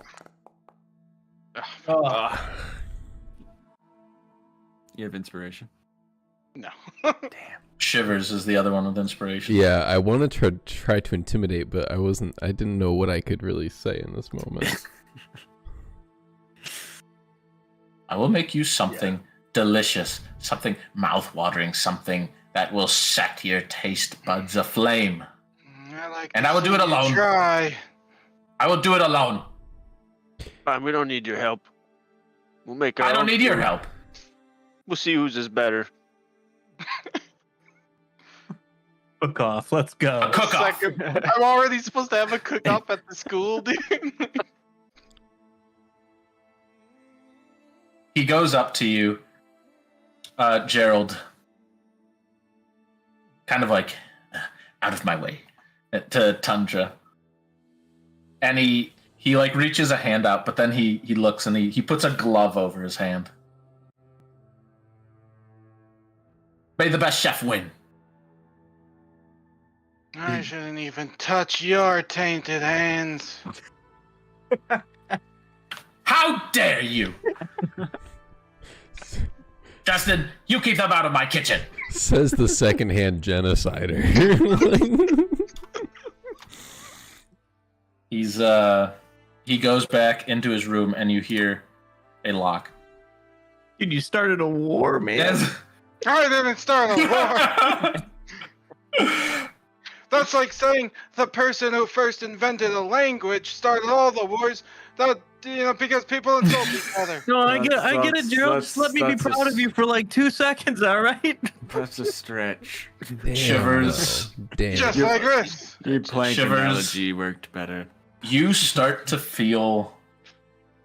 You have inspiration. No. Shivers is the other one with inspiration. Yeah, I want to try to intimidate, but I didn't know what I could really say in this moment. I will make you something delicious, something mouth-watering, something that will set your taste buds aflame. And I will do it alone. Try. I will do it alone. Fine, we don't need your help. We'll make our I don't own need your food. help. We'll see whose is better. Cook off. Let's go. A cook-off. Second, I'm already supposed to have a cook-off at the school, dude. He goes up to you, Gerald, kind of like out of my way, to Tundra. And he like reaches a hand out, but then he looks and he puts a glove over his hand. May the best chef win. I shouldn't even touch your tainted hands. How dare you? Justin, you keep them out of my kitchen. Says the secondhand genocider. He goes back into his room and you hear a lock. Dude, you started a war, man. Yes. I didn't start a war. That's like saying the person who first invented a language started all the wars. That because people insult each other. No, I get it, Gerald. that's- Just let me be that's a proud of you for like 2 seconds, all right? That's a stretch. Damn, Shivers. though. Damn. Just like this. Your plank Shivers. analogy worked better. You start to feel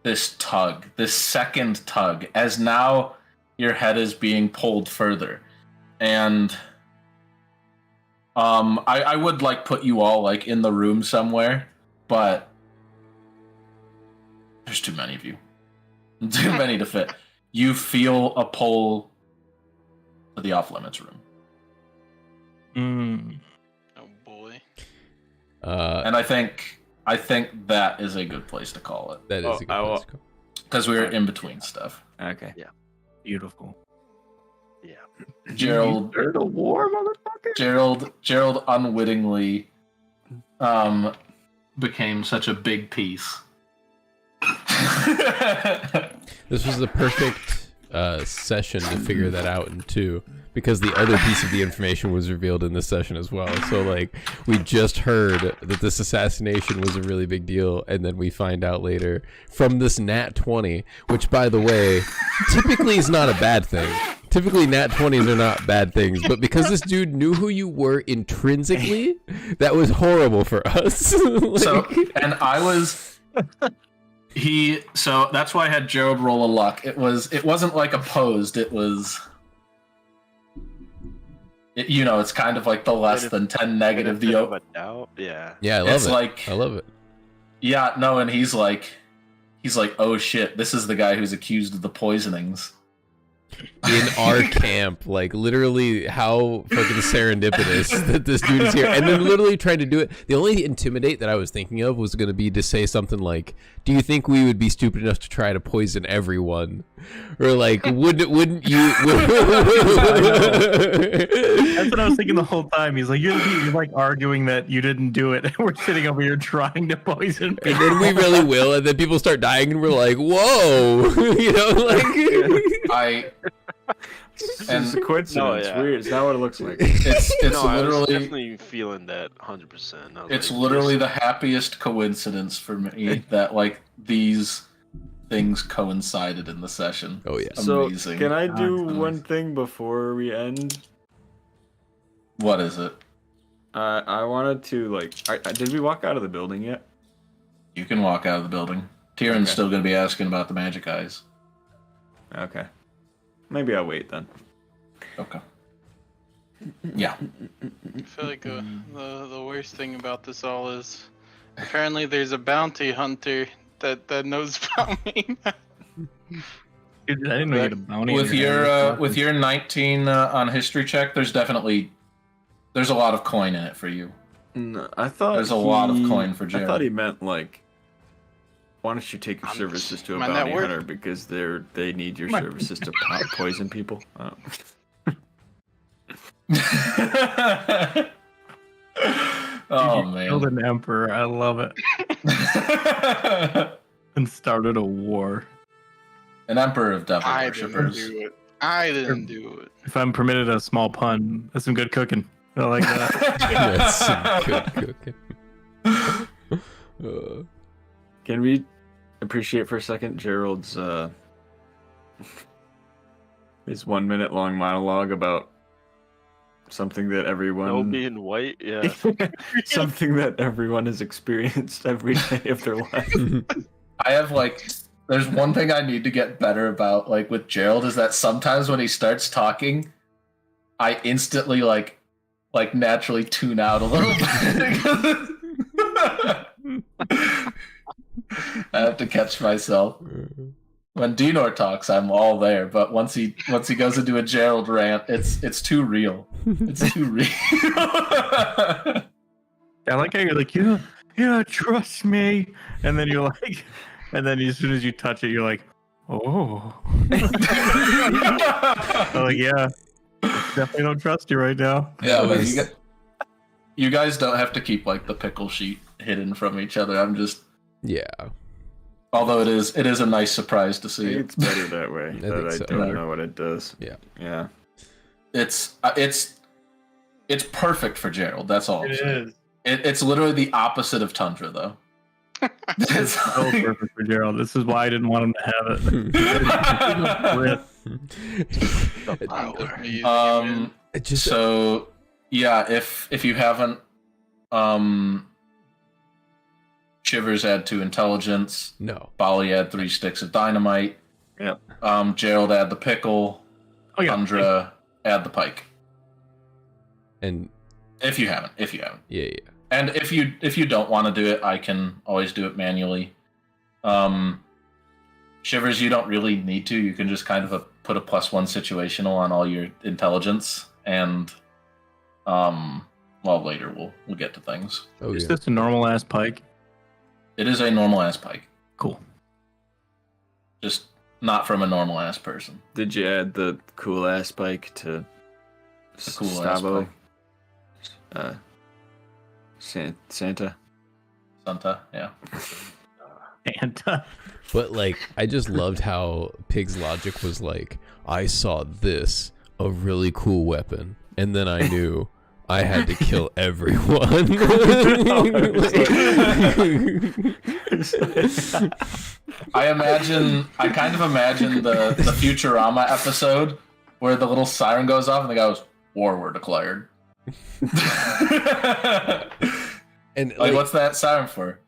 this tug, this second tug, as now your head is being pulled further. And I would like put you all like in the room somewhere, but there's too many of you. Too many to fit. You feel a pull to the off-limits room. Oh boy. And I think that is a good place to call it. That is a good I will- place to go. Because we were in between stuff. Okay. Beautiful. Gerald You started a war, motherfucker. Gerald unwittingly became such a big piece. This was the perfect session to figure that out in 2, because the other piece of the information was revealed in this session as well. So like we just heard that this assassination was a really big deal, and then we find out later from this nat 20, which by the way typically is not a bad thing. Typically nat 20s are not bad things, but because this dude knew who you were intrinsically, that was horrible for us. Like, So and I was so that's why I had Gerald roll a luck. It wasn't like opposed, it was it's kind of like the less than 10 negative Benefit of a doubt. Yeah. yeah, I love it's it. like I love it. yeah, no, and he's like, he's like, oh shit, this is the guy who's accused of the poisonings. In our camp, like literally how fucking serendipitous that this dude is here, and then literally trying to do it. The only intimidate that I was thinking of was going to be to say something like, do you think we would be stupid enough to try to poison everyone, or like wouldn't you That's what I was thinking the whole time. He's like, you're like arguing that you didn't do it, and we're sitting over here trying to poison people. and then we really will, and then people start dying and we're like, whoa. You know, like It's a coincidence. No, It's yeah. weird. It's not what it looks like. It's No, I was literally definitely feeling that 100%. it's literally the happiest coincidence for me that like these things coincided in the session. oh yeah. So, Amazing. can I do Nice. one thing before we end? What is it? I wanted to, like... did we walk out of the building yet? You can walk out of the building. Tieran's Okay. still going to be asking about the magic eyes. Okay. Maybe I'll wait then. Okay. Yeah. I feel like the worst thing about this all is apparently there's a bounty hunter that knows about me. Dude, I didn't know you had a bounty. in With your hand. with your 19 on history check, there's a lot of coin in it for you. No, I thought There's a lot of coin for I Jared. thought he meant like, why don't you take your services to a my bounty network. hunter because they need your services to poison people. Oh. Oh You killed man. an emperor. I love it. And started a war. An emperor of devil I didn't worshippers. do it. I didn't do it. If I'm permitted a small pun, that's some good cooking. I like that. That's some good cooking. Can we appreciate for a second Gerald's his 1 minute long monologue about something that No everyone being white, yeah. something that everyone has experienced every day of their life. I have there's one thing I need to get better about with Gerald is that sometimes when he starts talking, I instantly naturally tune out a little bit. I have to catch myself. When Dinor talks, I'm all there, but once he goes into a Gerald rant, it's too real. It's too real. I like how you're like, yeah, trust me. And then you're like, and then as soon as you touch it, you're like, oh. I'm like, yeah, definitely don't trust you right now. Yeah, but you guys don't have to keep the pickle sheet hidden from each other. I'm just Yeah. although it is a nice surprise to see it. It's better that way. think But I so. don't know what it does. Yeah. Yeah. It's perfect for Gerald. That's all. I'm It saying. is. It's literally the opposite of Tundra, though. It's so perfect for Gerald. This is why I didn't want him to have it. It just So yeah, if you haven't, Shivers add 2 intelligence. no. Bali add 3 sticks of dynamite. Yep. Gerald add the pickle. Oh, yeah. Tundra add the pike. And If you haven't. yeah. And if you don't want to do it, I can always do it manually. Shivers, you don't really need to. You can just kind of put a +1 situational on all your intelligence, and later we'll get to things. Oh Is yeah. this a normal ass pike? It is a normal ass pike, Cool. just not from a normal ass person. Did you add the cool ass spike to The cool ass Stavo? pike. Santa? Santa, yeah. And But I just loved how Pig's logic was I saw this, a really cool weapon, and then I knew I had to kill everyone. I kind of imagine the Futurama episode where the little siren goes off and the guy goes, "War were declared." And What's that siren for?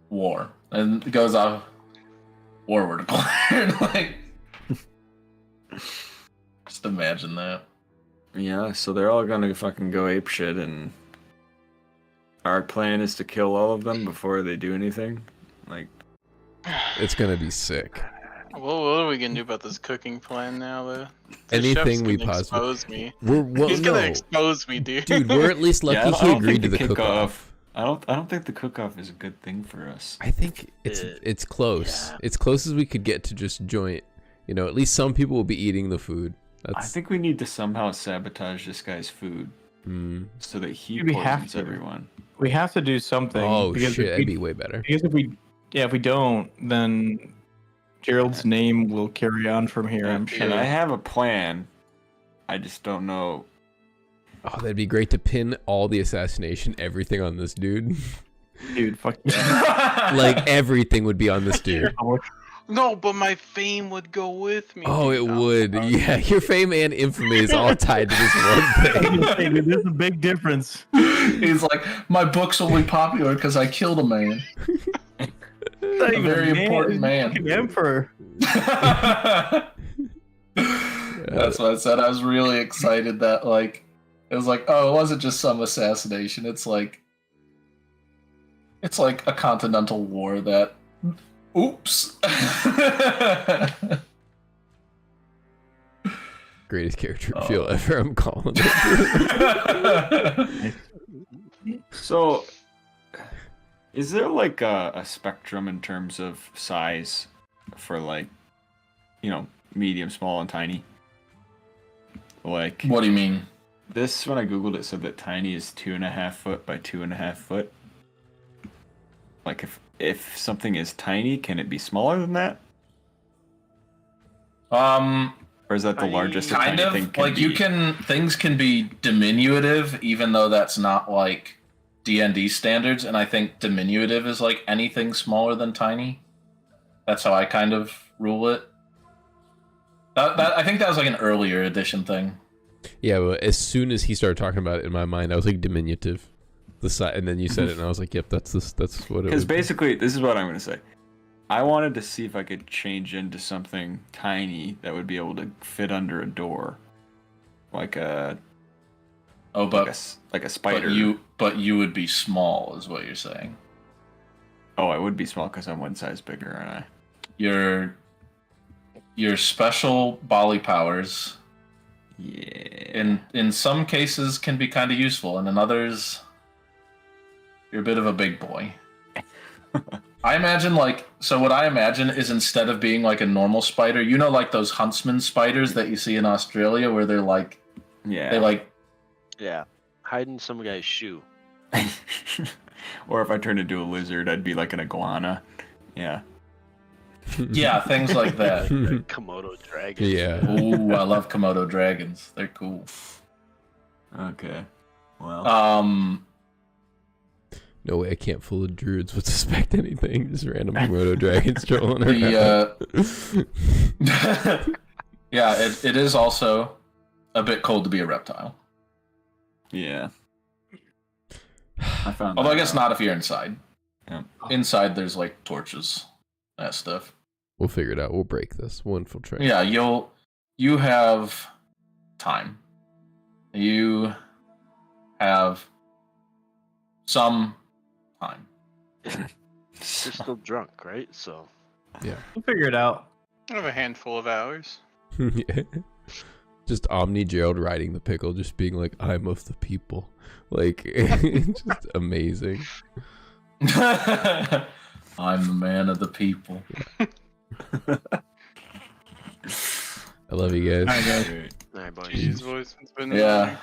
War. And it goes off, "War were declared." Just imagine that. Yeah, so they're all gonna fucking go apeshit and our plan is to kill all of them before they do anything. Like, It's gonna be sick. Well, what are we gonna do about this cooking plan now, though? The Anything chef's we gonna possibly. expose me. No, He's gonna expose me, dude. dude, we're at least lucky Yeah, I he don't agreed to think the cook-off. I don't think the cook-off is a good thing for us. I think it's close. yeah. It's close as we could get to just joint. You know, at least some people will be eating the food. I think we need to somehow sabotage this guy's food so that he We have poisons to. everyone. We have to do something. Oh because shit, if that'd we, be way better. because if we don't, then Gerald's name will carry on from here. I'm sure. And I have a plan. I just don't know. Oh, that'd be great to pin all the assassination, everything on this dude. Dude, fuck yeah. Like everything would be on this dude. No, but my fame would go with me. Oh, dude. it would. Yeah, your fame and infamy is all tied to this one thing. Hey, dude, there's a big difference. He's like, my book's only popular because I killed a man. Not A even very man, important he's man. fucking emperor. That's what I said. I was really excited that like it was like, oh, it wasn't just some assassination. It's like a continental war that oops. Greatest character reveal ever, I'm calling it. So, is there like a spectrum in terms of size for like, medium, small, and tiny? Like, What do you mean? this, when I googled it, said that tiny is 2.5 foot by 2.5 foot. Like, if something is tiny, can it be smaller than that? Or is that the Tiny- largest a Kind tiny of thing can like be? things can be diminutive, even though that's not like D&D standards. And I think diminutive is like anything smaller than tiny. That's how I kind of rule it. I think that was like an earlier edition thing. Yeah, but as soon as he started talking about it in my mind, I was like diminutive. The size, and then you said it, and I was like, "Yep, that's what it Because was." basically, this is what I'm going to say. I wanted to see if I could change into something tiny that would be able to fit under a door, like a spider. But you would be small, is what you're saying. Oh, I would be small because I'm one size bigger, aren't I? Your special Bali powers, Yeah. in some cases, can be kind of useful, and in others, you're a bit of a big boy. I imagine what I imagine is instead of being like a normal spider, like those huntsman spiders that you see in Australia, where they're like, Yeah. Yeah, hiding some guy's shoe. Or if I turned into a lizard, I'd be like an iguana. Yeah. yeah, things like that. Komodo dragon. Yeah. Ooh, I love Komodo dragons. They're cool. Okay. Well. No way, I can't fool the druids would suspect anything. Just random Komodo dragons trolling around. Yeah, it is also a bit cold to be a reptile. Yeah. I found. Although I that guess out. not if you're inside. Yeah. Inside, there's like torches, that stuff. We'll figure it out. We'll break this. We'll infiltrate. Yeah, you have time. You have some time. You're still drunk, right? So We'll figure it out. I have a handful of hours. Yeah. Just Omni Gerald riding the pickle, just being like, "I'm of the people." Like, just amazing. I'm the man of the people. I love you guys. All right, guys. Dude. all right, boys. Jeez, boys, it's been Yeah.